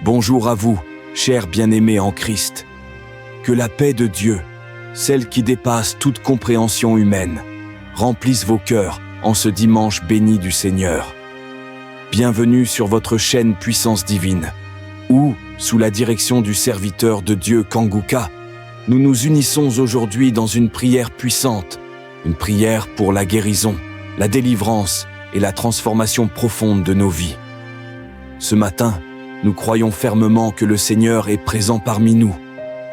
Bonjour à vous, chers bien-aimés en Christ. Que la paix de Dieu, celle qui dépasse toute compréhension humaine, remplisse vos cœurs en ce dimanche béni du Seigneur. Bienvenue sur votre chaîne Puissance Divine, où, sous la direction du serviteur de Dieu Kanguka, nous nous unissons aujourd'hui dans une prière puissante, une prière pour la guérison, la délivrance et la transformation profonde de nos vies. Ce matin, nous croyons fermement que le Seigneur est présent parmi nous.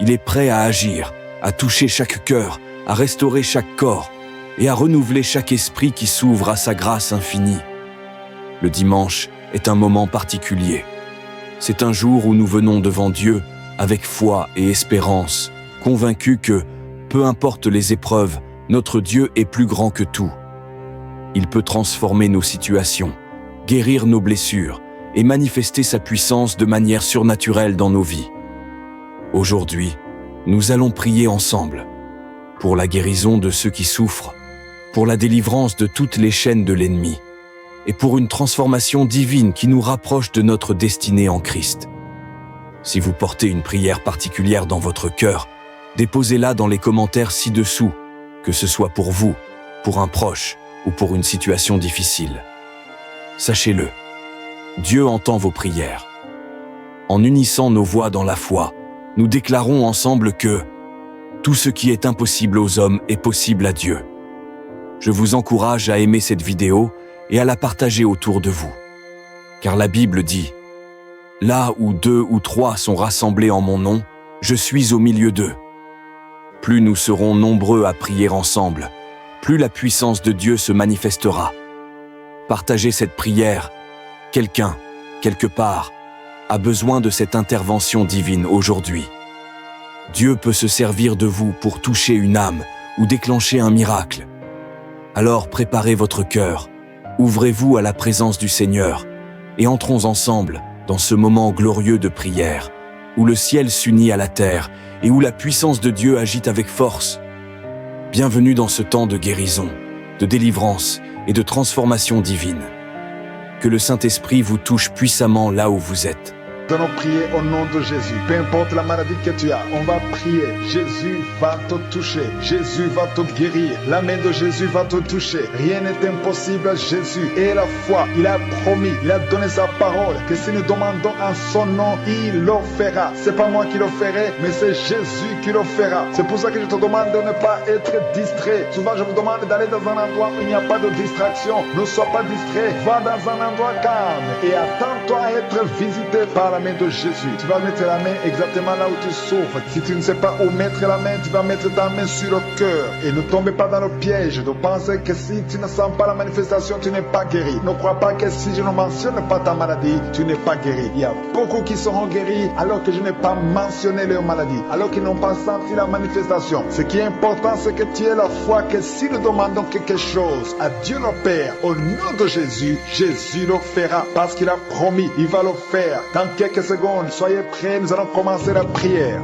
Il est prêt à agir, à toucher chaque cœur, à restaurer chaque corps et à renouveler chaque esprit qui s'ouvre à sa grâce infinie. Le dimanche est un moment particulier. C'est un jour où nous venons devant Dieu avec foi et espérance, convaincus que, peu importe les épreuves, notre Dieu est plus grand que tout. Il peut transformer nos situations, guérir nos blessures et manifester sa puissance de manière surnaturelle dans nos vies. Aujourd'hui, nous allons prier ensemble pour la guérison de ceux qui souffrent, pour la délivrance de toutes les chaînes de l'ennemi et pour une transformation divine qui nous rapproche de notre destinée en Christ. Si vous portez une prière particulière dans votre cœur, déposez-la dans les commentaires ci-dessous, que ce soit pour vous, pour un proche ou pour une situation difficile. Sachez-le, Dieu entend vos prières. En unissant nos voix dans la foi, nous déclarons ensemble que tout ce qui est impossible aux hommes est possible à Dieu. Je vous encourage à aimer cette vidéo et à la partager autour de vous. Car la Bible dit « Là où 2 ou 3 sont rassemblés en mon nom, je suis au milieu d'eux. » Plus nous serons nombreux à prier ensemble, plus la puissance de Dieu se manifestera. Partagez cette prière. Quelqu'un, quelque part, a besoin de cette intervention divine aujourd'hui. Dieu peut se servir de vous pour toucher une âme ou déclencher un miracle. Alors préparez votre cœur, ouvrez-vous à la présence du Seigneur et entrons ensemble dans ce moment glorieux de prière où le ciel s'unit à la terre et où la puissance de Dieu agite avec force. Bienvenue dans ce temps de guérison, de délivrance et de transformation divine. Que le Saint-Esprit vous touche puissamment là où vous êtes. Nous allons prier au nom de Jésus. Peu importe la maladie que tu as, on va prier. Jésus va te toucher. Jésus va te guérir. La main de Jésus va te toucher. Rien n'est impossible à Jésus. Et la foi, il a promis, il a donné sa parole que si nous demandons en son nom, il le fera. C'est pas moi qui le ferai, mais c'est Jésus qui le fera. C'est pour ça que je te demande de ne pas être distrait. Souvent, je vous demande d'aller dans un endroit où il n'y a pas de distraction. Ne sois pas distrait. Va dans un endroit calme et attends-toi à être visité par la main de Jésus. Tu vas mettre la main exactement là où tu souffres. Si tu ne sais pas où mettre la main, tu vas mettre ta main sur le cœur. Et ne tombe pas dans le piège de penser que si tu ne sens pas la manifestation, tu n'es pas guéri. Ne crois pas que si je ne mentionne pas ta maladie, tu n'es pas guéri. Il y a beaucoup qui seront guéris alors que je n'ai pas mentionné leur maladie, alors qu'ils n'ont pas senti la manifestation. Ce qui est important, c'est que tu aies la foi que si nous demandons quelque chose à Dieu le Père, au nom de Jésus, Jésus le fera parce qu'il a promis, il va le faire. Dans quelques secondes, soyez prêts, nous allons commencer la prière.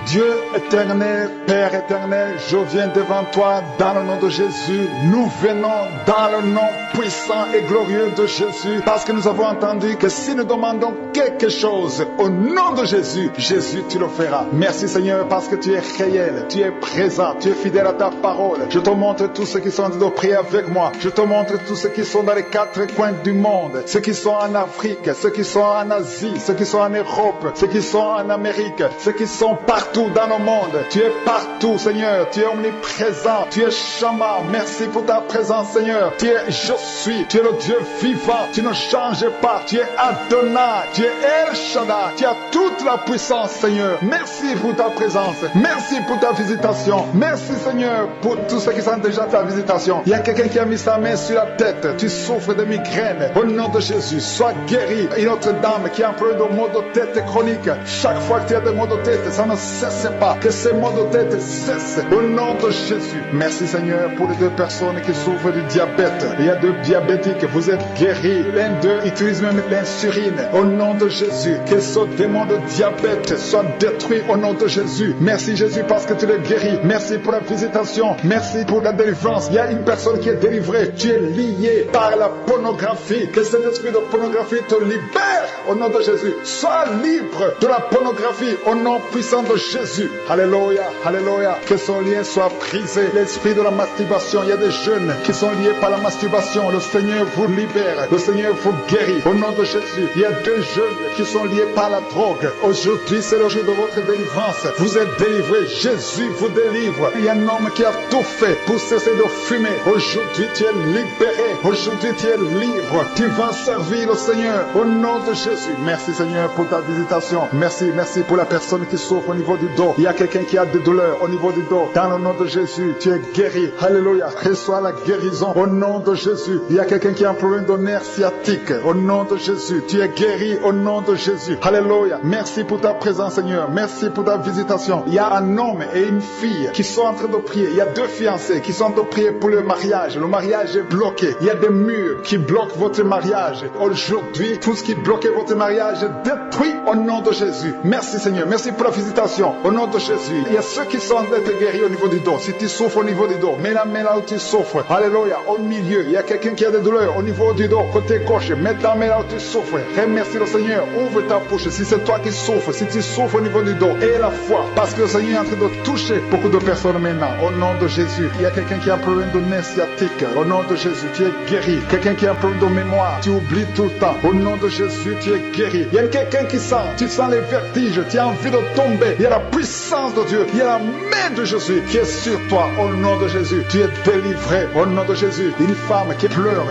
Dieu éternel, Père éternel, je viens devant toi dans le nom de Jésus. Nous venons dans le nom puissant et glorieux de Jésus parce que nous avons entendu que si nous demandons quelque chose au nom de Jésus, Jésus, tu le feras. Merci Seigneur parce que tu es réel, tu es présent, tu es fidèle à ta parole. Je te montre tous ceux qui sont en train de prier avec moi. Je te montre tous ceux qui sont dans les 4 coins du monde, ceux qui sont en Afrique, ceux qui sont en Asie, ceux qui sont en Europe, ceux qui sont en Amérique, ceux qui sont partout dans le monde. Tu es partout, Seigneur. Tu es omniprésent. Tu es Shama. Merci pour ta présence, Seigneur. Tu es Je suis. Tu es le Dieu vivant. Tu ne changes pas. Tu es Adonai. Tu es El Shaddai. Tu as toute la puissance, Seigneur. Merci pour ta présence. Merci pour ta visitation. Merci, Seigneur, pour tous ceux qui sentent déjà ta visitation. Il y a quelqu'un qui a mis sa main sur la tête. Tu souffres de migraine. Au nom de Jésus, sois guéri. Une autre dame qui a un peu de maux de tête chronique. Chaque fois que tu as des maux de tête, ça ne cesse cesse pas, que ces maux de tête cessent au nom de Jésus. Merci Seigneur pour les deux personnes qui souffrent du diabète. Il y a deux diabétiques, vous êtes guéris. L'un d'eux utilise même l'insuline. Au nom de Jésus, que ce démon de diabète soit détruit au nom de Jésus. Merci Jésus parce que tu les guéris. Merci pour la visitation. Merci pour la délivrance. Il y a une personne qui est délivrée. Tu es lié par la pornographie. Que cet esprit de pornographie te libère au nom de Jésus. Sois libre de la pornographie au nom puissant de Jésus. Alléluia, alléluia. Que son lien soit brisé. L'esprit de la masturbation. Il y a des jeunes qui sont liés par la masturbation. Le Seigneur vous libère. Le Seigneur vous guérit au nom de Jésus. Il y a deux jeunes qui sont liés par la drogue. Aujourd'hui, c'est le jour de votre délivrance. Vous êtes délivrés. Jésus vous délivre. Il y a un homme qui a tout fait pour cesser de fumer. Aujourd'hui, tu es libéré. Aujourd'hui, tu es libre. Tu vas servir le Seigneur au nom de Jésus. Merci Seigneur pour ta visitation. Merci, merci pour la personne qui souffre au niveau du dos. Il y a quelqu'un qui a des douleurs au niveau du dos. Dans le nom de Jésus, tu es guéri. Alléluia. Reçois la guérison au nom de Jésus. Il y a quelqu'un qui a un problème de nerf sciatique. Au nom de Jésus, tu es guéri au nom de Jésus. Alléluia. Merci pour ta présence Seigneur. Merci pour ta visitation. Il y a un homme et une fille qui sont en train de prier. Il y a deux fiancés qui sont en train de prier pour le mariage. Le mariage est bloqué. Il y a des murs qui bloquent votre mariage. Aujourd'hui, tout ce qui bloquait votre mariage est détruit au nom de Jésus. Merci Seigneur. Merci pour la visitation au nom de Jésus. Il y a ceux qui sont en train d'être guéris au niveau du dos. Si tu souffres au niveau du dos, mets la main là où tu souffres. Alléluia. Au milieu, il y a quelqu'un qui a des douleurs au niveau du dos, côté gauche. Mets ta main là où tu souffres. Remercie le Seigneur. Ouvre ta bouche. Si c'est toi qui souffres, si tu souffres au niveau du dos, et la foi, parce que le Seigneur est en train de toucher beaucoup de personnes maintenant. Au nom de Jésus. Il y a quelqu'un qui a un problème de nerf sciatique. Au nom de Jésus, tu es guéri. Quelqu'un qui a un problème de mémoire, tu oublies tout le temps. Au nom de Jésus, tu es guéri. Il y a quelqu'un qui sent, tu sens les vertiges, tu as envie de tomber. Il y a la puissance de Dieu. Il y a la main de Jésus qui est sur toi. Au nom de Jésus, tu es délivré. Au nom de Jésus, une femme qui pleure,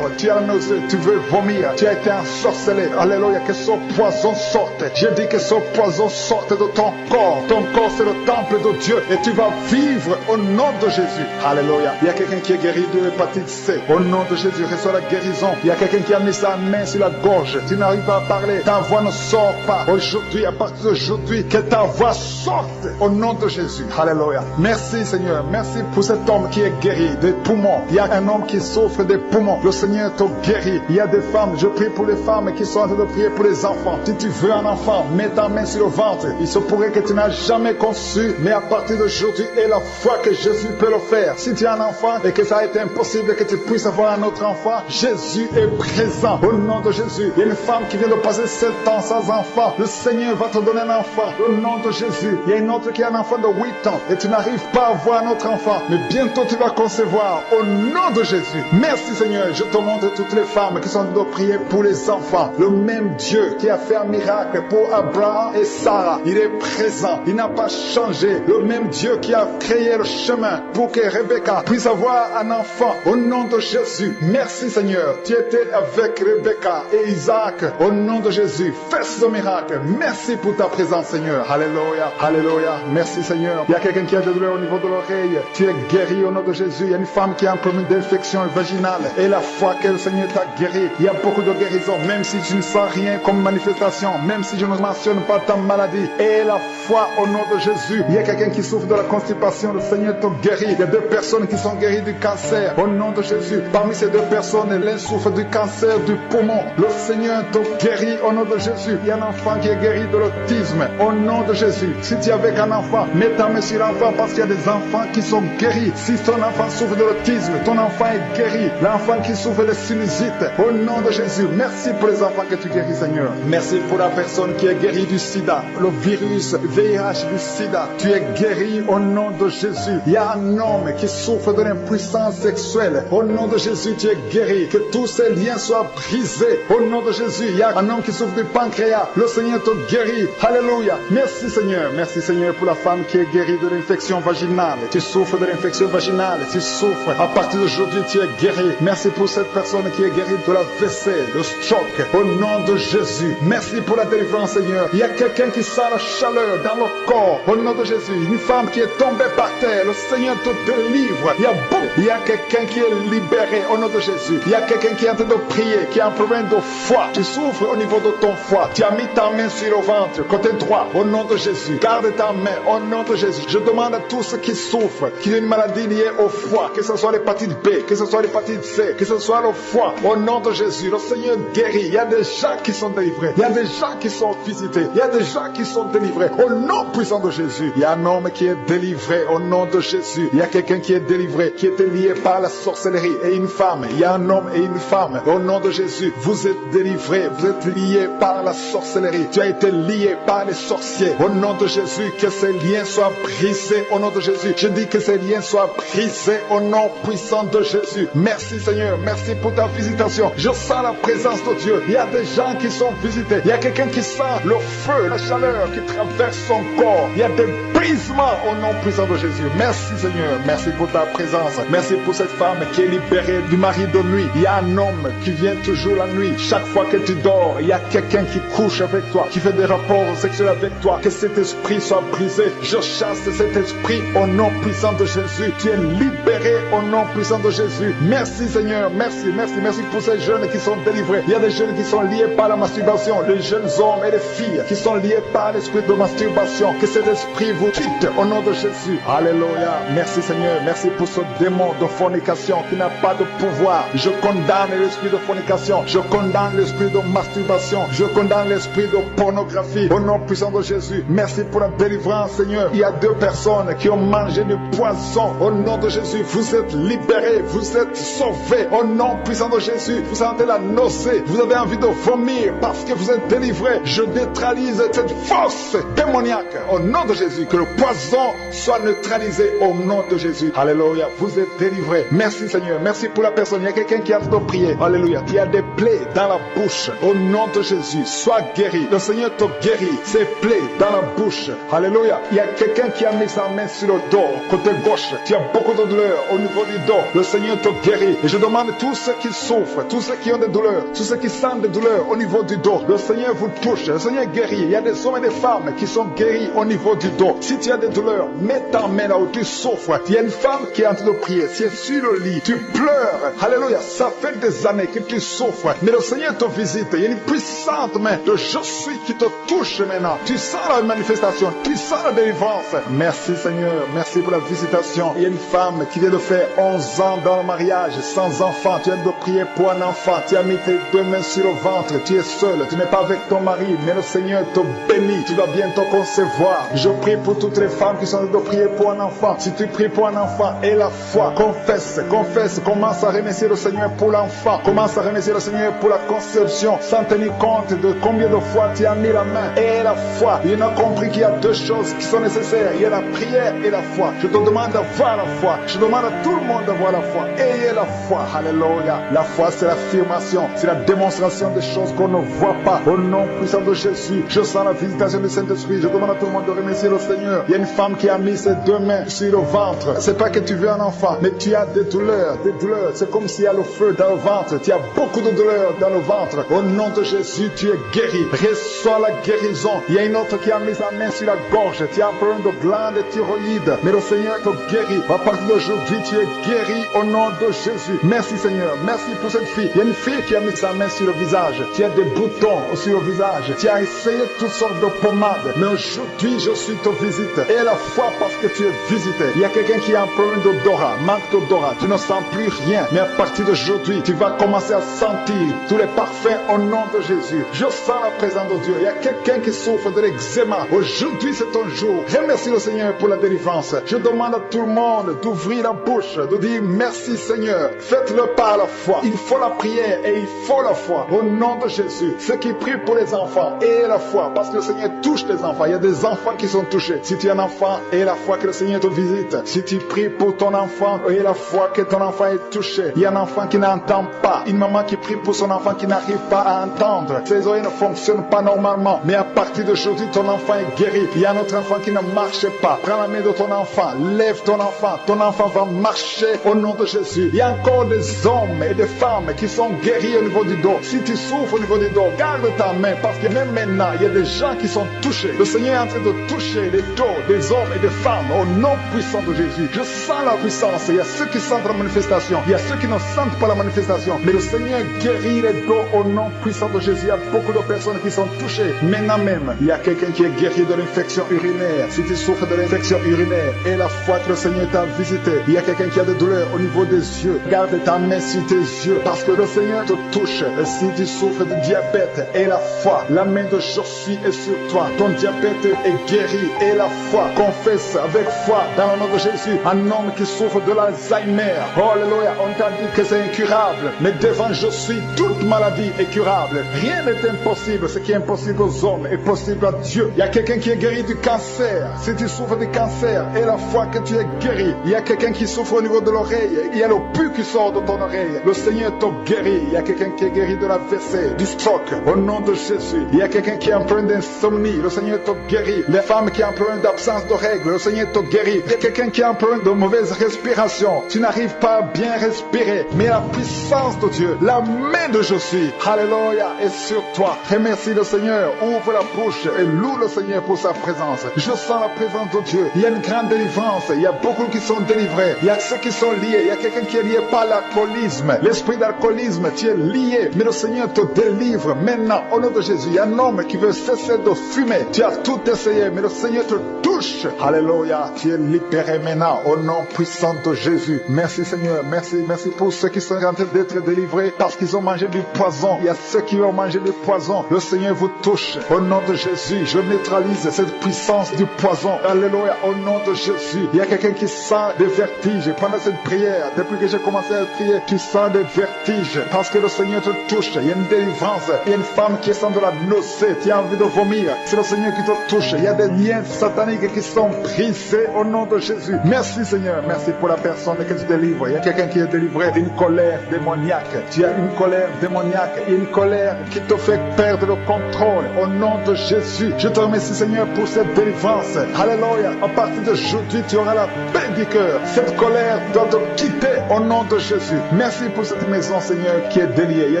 tu as la nausée, tu veux vomir, tu as été ensorcelé. Alléluia, que ce poison sorte. Je dis que ce poison sorte de ton corps. Ton corps, c'est le temple de Dieu et tu vas vivre au nom de Jésus. Alléluia. Il y a quelqu'un qui est guéri de l'hépatite C. Au nom de Jésus, reçois la guérison. Il y a quelqu'un qui a mis sa main sur la gorge. Tu n'arrives pas à parler. Ta voix ne sort pas. Aujourd'hui, à partir d'aujourd'hui, que ta voix sorte au nom de Jésus. Alléluia. Merci Seigneur. Merci pour cet homme qui est guéri des poumons. Il y a un homme qui souffre des poumons. Le Seigneur te guérit. Il y a des femmes. Je prie pour les femmes qui sont en train de prier pour les enfants. Si tu veux un enfant, mets ta main sur le ventre. Il se pourrait que tu n'as jamais conçu, mais à partir d'aujourd'hui, et la foi que Jésus peut le faire. Si tu as un enfant et que ça a été impossible que tu puisses avoir un autre enfant, Jésus est présent. Au nom de Jésus, il y a une femme qui vient de passer 7 ans sans enfant. Le Seigneur va te donner un enfant. Au nom de Jésus, il y a une autre qui a un enfant de 8 ans et tu n'arrives pas à avoir un autre enfant, mais bientôt tu vas concevoir. Au nom de Jésus. Merci Seigneur. Je te montre toutes les femmes qui sont en train de prier pour les enfants. Le même Dieu qui a fait un miracle pour Abraham et Sarah, il est présent. Il n'a pas changé. Le même Dieu qui a créé le chemin pour que Rebecca puisse avoir un enfant. Au nom de Jésus. Merci Seigneur. Tu étais avec Rebecca et Isaac. Au nom de Jésus. Fais ce miracle. Merci pour ta présence Seigneur. Alléluia. Alléluia. Merci Seigneur. Il y a quelqu'un qui a des douleurs au niveau de l'oreille. Tu es guéri au nom de Jésus. Il y a une femme qui a un problème d'infection vaginale. Et la foi que le Seigneur t'a guéri. Il y a beaucoup de guérisons. Même si tu ne sens rien comme manifestation. Même si je ne mentionne pas ta maladie. Et la foi au nom de Jésus. Il y a quelqu'un qui souffre de la constipation. Le Seigneur te guérit. Il y a 2 personnes qui sont guéries du cancer. Au nom de Jésus. Parmi ces 2 personnes, l'un souffre du cancer du poumon. Le Seigneur te guérit au nom de Jésus. Il y a un enfant qui est guéri de l'autisme. Au nom de Jésus. Si tu es avec un enfant, mets ta main sur l'enfant parce qu'il y a des enfants qui sont guéris. Si ton enfant souffre de l'autisme, ton enfant est guéri. L'enfant qui souffre de sinusite, au nom de Jésus. Merci pour les enfants que tu guéris, Seigneur. Merci pour la personne qui est guérie du sida. Le virus VIH du sida. Tu es guéri au nom de Jésus. Il y a un homme qui souffre de l'impuissance sexuelle. Au nom de Jésus, tu es guéri. Que tous ces liens soient brisés. Au nom de Jésus, il y a un homme qui souffre du pancréas. Le Seigneur te guérit. Alléluia. Merci Seigneur. Merci Seigneur pour la femme qui est guérie de l'infection vaginale. Tu souffres de l'infection vaginale. Tu souffres. À partir d'aujourd'hui, tu es guéri. Merci pour cette personne qui est guérie de la WC, le stroke. Au nom de Jésus. Merci pour la délivrance Seigneur. Il y a quelqu'un qui sent la chaleur dans le corps. Au nom de Jésus. Une femme qui est tombée par terre. Le Seigneur te délivre. Il y a beaucoup Il y a quelqu'un qui est libéré au nom de Jésus. Il y a quelqu'un qui est en train de prier, qui a un problème de foi. Tu souffres au niveau de ton foie. Tu as mis ta main sur le ventre, côté droit, au nom de Jésus. Garde ta main au nom de Jésus. Je demande à tous ceux qui souffrent, qui ont une maladie liée au foie, que ce soit l'hépatite B, que ce soit l'hépatite C, que ce soit le foie, au nom de Jésus. Le Seigneur guérit. Il y a des gens qui sont délivrés. Il y a des gens qui sont visités. Il y a des gens qui sont délivrés au nom puissant de Jésus. Il y a un homme qui est délivré au nom de Jésus. Il y a quelqu'un qui est délivré, qui était lié par la sorcellerie, et une femme. Il y a un homme et une femme au nom de Jésus. Vous êtes délivrés, vous êtes liés par la sorcellerie. Tu as été lié par les sorciers. Au nom de Jésus, que ces liens soient brisés au nom de Jésus. Je dis que ces liens soient brisés au nom puissant de Jésus. Merci Seigneur, merci pour ta visitation. Je sens la présence de Dieu. Il y a des gens qui sont visités. Il y a quelqu'un qui sent le feu, la chaleur qui traverse son corps. Il y a des brisements au nom puissant de Jésus. Merci Seigneur, merci pour ta présence. Merci pour cette femme qui est libérée du mari de nuit. Il y a un homme qui vient toujours la nuit. Chaque fois que tu dors, il y a quelqu'un qui couche avec toi, qui fait des rapports sexuels avec toi. Que cet esprit soit brisé. Je chasse cet esprit au nom puissant de Jésus. Tu es libéré au nom puissant de Jésus. Merci Seigneur, merci, merci, merci pour ces jeunes qui sont délivrés. Il y a des jeunes qui sont liés par la masturbation, les jeunes hommes et les filles qui sont liés par l'esprit de masturbation. Que cet esprit vous quitte au nom de Jésus. Alléluia. Merci Seigneur, merci pour ce démon de fornication qui n'a pas de pouvoir. Je condamne l'esprit de fornication, je condamne l'esprit de masturbation, je condamne l'esprit de pornographie au nom puissant de Jésus. Merci pour la délivrance Seigneur. Il y a 2 personnes qui ont mangé du poison au nom de Jésus. Vous êtes libérés, vous êtes sauvés au nom puissant de Jésus. Vous sentez la nausée, vous avez envie de vomir parce que vous êtes délivrés. Je neutralise cette force démoniaque au nom de Jésus. Que le poison soit neutralisé au nom de Jésus. Alléluia, vous êtes délivrés. Merci Seigneur, merci pour la personne. Il y a quelqu'un qui a de prier. Alléluia, il y a des plaies dans la bouche au nom de Jésus. Sois guéri, le Seigneur te guérit. Ces plaies dans la bouche. Alléluia, il y a quelqu'un qui a mis sa main sur le dos, côté gauche. Tu as beaucoup de douleurs au niveau du dos. Le Seigneur te guérit. Et je demande à tous ceux qui souffrent, tous ceux qui ont des douleurs, tous ceux qui sentent des douleurs au niveau du dos, le Seigneur vous touche, le Seigneur guérit. Il y a des hommes et des femmes qui sont guéris au niveau du dos. Si tu as des douleurs, mets ta main là où tu souffres. Il y a une femme qui est en train de prier. Si elle est sur le lit, tu pleures. Alléluia, ça fait des années que tu souffres. Mais le Seigneur te visite. Il y a une puissante main de je suis qui te touche maintenant. Tu sens la manifestation, tu sens la délivrance. Merci Seigneur, merci pour la visitation. Il y a une femme qui vient de faire 11 ans dans le mariage, sans enfant. Tu viens de prier pour un enfant. Tu as mis tes 2 mains sur le ventre. Tu es seul, tu n'es pas avec ton mari, mais le Seigneur te bénit. Tu vas bientôt concevoir. Je prie pour toutes les femmes qui sont en train de prier pour un enfant. Si tu pries pour un enfant, aie la foi. Confesse, confesse. Commence à remercier le Seigneur pour l'enfant. Commence à remercier le Seigneur pour la conception, sans tenir compte de combien de fois tu as mis la main. Aie la foi. Il a compris qu'il y a 2 choses qui sont nécessaires. Il y a la prière et la foi. Je te demande d'avoir la foi. Je demande à tout le monde d'avoir la foi. Ayez la foi. Alléluia. La foi, c'est l'affirmation. C'est la démonstration des choses qu'on ne voit pas. Au nom puissant de Jésus, je sens la visitation du Saint-Esprit. Je demande à tout le monde de remercier le Seigneur. Il y a une femme qui a mis ses 2 mains sur le ventre. C'est pas que tu veux un enfant, mais tu as des douleurs, des douleurs. C'est comme s'il y a le feu dans le ventre. Tu as beaucoup de douleurs dans le ventre. Au nom de Jésus, tu es guéri. Reçois la guérison. Il y a une autre qui a mis sa main sur la gorge. Tu as un problème de glande et thyroïde. Mais le Seigneur te guérit. À partir d'aujourd'hui, tu es guéri au nom de Jésus. Merci Seigneur. Merci pour cette fille. Il y a une fille qui a mis sa main sur le visage. Tu as des boutons sur le visage. Tu as essayé toutes sortes de pommades. Mais aujourd'hui, je suis te visite. Et la foi parce que tu es visité. Il y a quelqu'un qui a un problème d'odorat, manque d'odorat. Tu ne sens plus rien. Mais à partir d'aujourd'hui, tu vas commencer à sentir tous les parfums au nom de Jésus. Je sens la présence de Dieu. Il y a quelqu'un qui souffre de l'eczéma. Aujourd'hui, c'est ton jour. Remercie le Seigneur pour la délivrance. Je demande à tout le monde d'ouvrir la bouche, de dire merci Seigneur. Faites-le par la foi. Il faut la prière et il faut la foi. Au nom de Jésus. Ceux qui prient pour les enfants, aie la foi. Parce que le Seigneur touche les enfants. Il y a des enfants qui sont touchés. Si tu es un enfant, aie la foi que le Seigneur te visite. Si tu pries pour ton enfant, aie la foi que ton enfant est touché. Il y a un enfant qui n'entend pas. Une maman qui prie pour son enfant qui n'arrive pas à entendre. Ses oreilles ne fonctionnent pas normalement. Mais à partir d'aujourd'hui, ton enfant est guéri. Il y a un autre enfant qui ne marche pas. Prends la main de ton enfant. Lève ton enfant. Ton enfant va marcher au nom de Jésus. Il y a encore des hommes et des femmes qui sont guéris au niveau du dos. Si tu souffres au niveau du dos, garde ta main parce que même maintenant, il y a des gens qui sont touchés. Le Seigneur est en train de toucher les dos des hommes et des femmes au nom puissant de Jésus. Je sens la puissance. Il y a ceux qui sentent la manifestation. Il y a ceux qui ne sentent pas la manifestation. Mais le Seigneur guérit les dos au nom puissant de Jésus. Il y a beaucoup de personnes qui sont touchées. Maintenant même, il y a quelqu'un qui est guéri de l'infection urinaire. Si tu souffres de l'infection urinaire et la foi que le Seigneur t'a visité, il y a quelqu'un qui a des douleurs au niveau des yeux. Garde ta main sur tes yeux parce que le Seigneur te touche. Et si tu souffres de diabète et la foi, la main de je suis est sur toi. Ton diabète est guéri et la foi. Confesse avec foi dans le nom de Jésus. Un homme qui souffre de l'Alzheimer. Oh, alléluia, on t'a dit que c'est incurable. Mais devant je suis, toute maladie est curable. Rien n'est impossible. Ce qui est impossible aux hommes est possible à Dieu. Il y a quelqu'un qui est guéri du cancer. Si tu souffres du cancer et la foi que tu es guéri. Il y a quelqu'un qui souffre au niveau de l'oreille. Il y a le pu qui sort de ton oreille. Le Seigneur t'a guéri. Il y a quelqu'un qui est guéri de la WC, du stroke. Au nom de Jésus. Il y a quelqu'un qui est en problème d'insomnie. Le Seigneur t'a guéri. Les femmes qui ont un problème d'absence de règles. Le Seigneur t'a guéri. Il y a quelqu'un qui a un problème de mauvaise respiration. Tu n'arrives pas à bien respirer. Mais la puissance de Dieu, la main de je suis, alléluia, est sur toi. Remercie le Seigneur. Ouvre la bouche et loue le Seigneur pour sa présence. Je sens la présence de Dieu. Il y a une grande délivrance. Il y a beaucoup qui sont délivrés. Il y a ceux qui sont liés. Il y a quelqu'un qui est lié par l'alcoolisme. L'esprit d'alcoolisme, tu es lié. Mais le Seigneur te délivre maintenant au nom de Jésus. Il y a un homme qui veut cesser de fumer. Tu as tout essayé, mais le Seigneur te touche. Alléluia. Tu es libéré maintenant au nom puissant de Jésus. Merci Seigneur. Merci pour ceux qui sont en train d'être délivrés parce qu'ils ont mangé du poison. Il y a ceux qui ont mangé du poison. Le Seigneur vous touche. Au nom de Jésus, je neutralise cette puissance du poison. Alléluia. Au nom de Jésus. Il y a quelqu'un qui sent des vertiges pendant cette prière. Depuis que j'ai commencé à prier, tu sens des vertiges parce que le Seigneur te touche. Il y a une délivrance. Il y a une femme qui sent de la nausée. Tu as envie de vomir. C'est le Seigneur qui te touche. Il y a des liens sataniques qui sont brisés au nom de Jésus. Merci Seigneur. Merci pour la personne que tu délivres. Il y a quelqu'un qui est délivré d'une colère démoniaque. Tu as une colère démoniaque. Une colère qui te fait perdre le contrôle. Au nom de Jésus. Je te remercie Seigneur pour cette délivrance. Alléluia. À partir d'aujourd'hui, tu auras la paix du cœur. Cette colère doit te quitter au nom de Jésus. Merci pour cette maison Seigneur qui est déliée. Il y a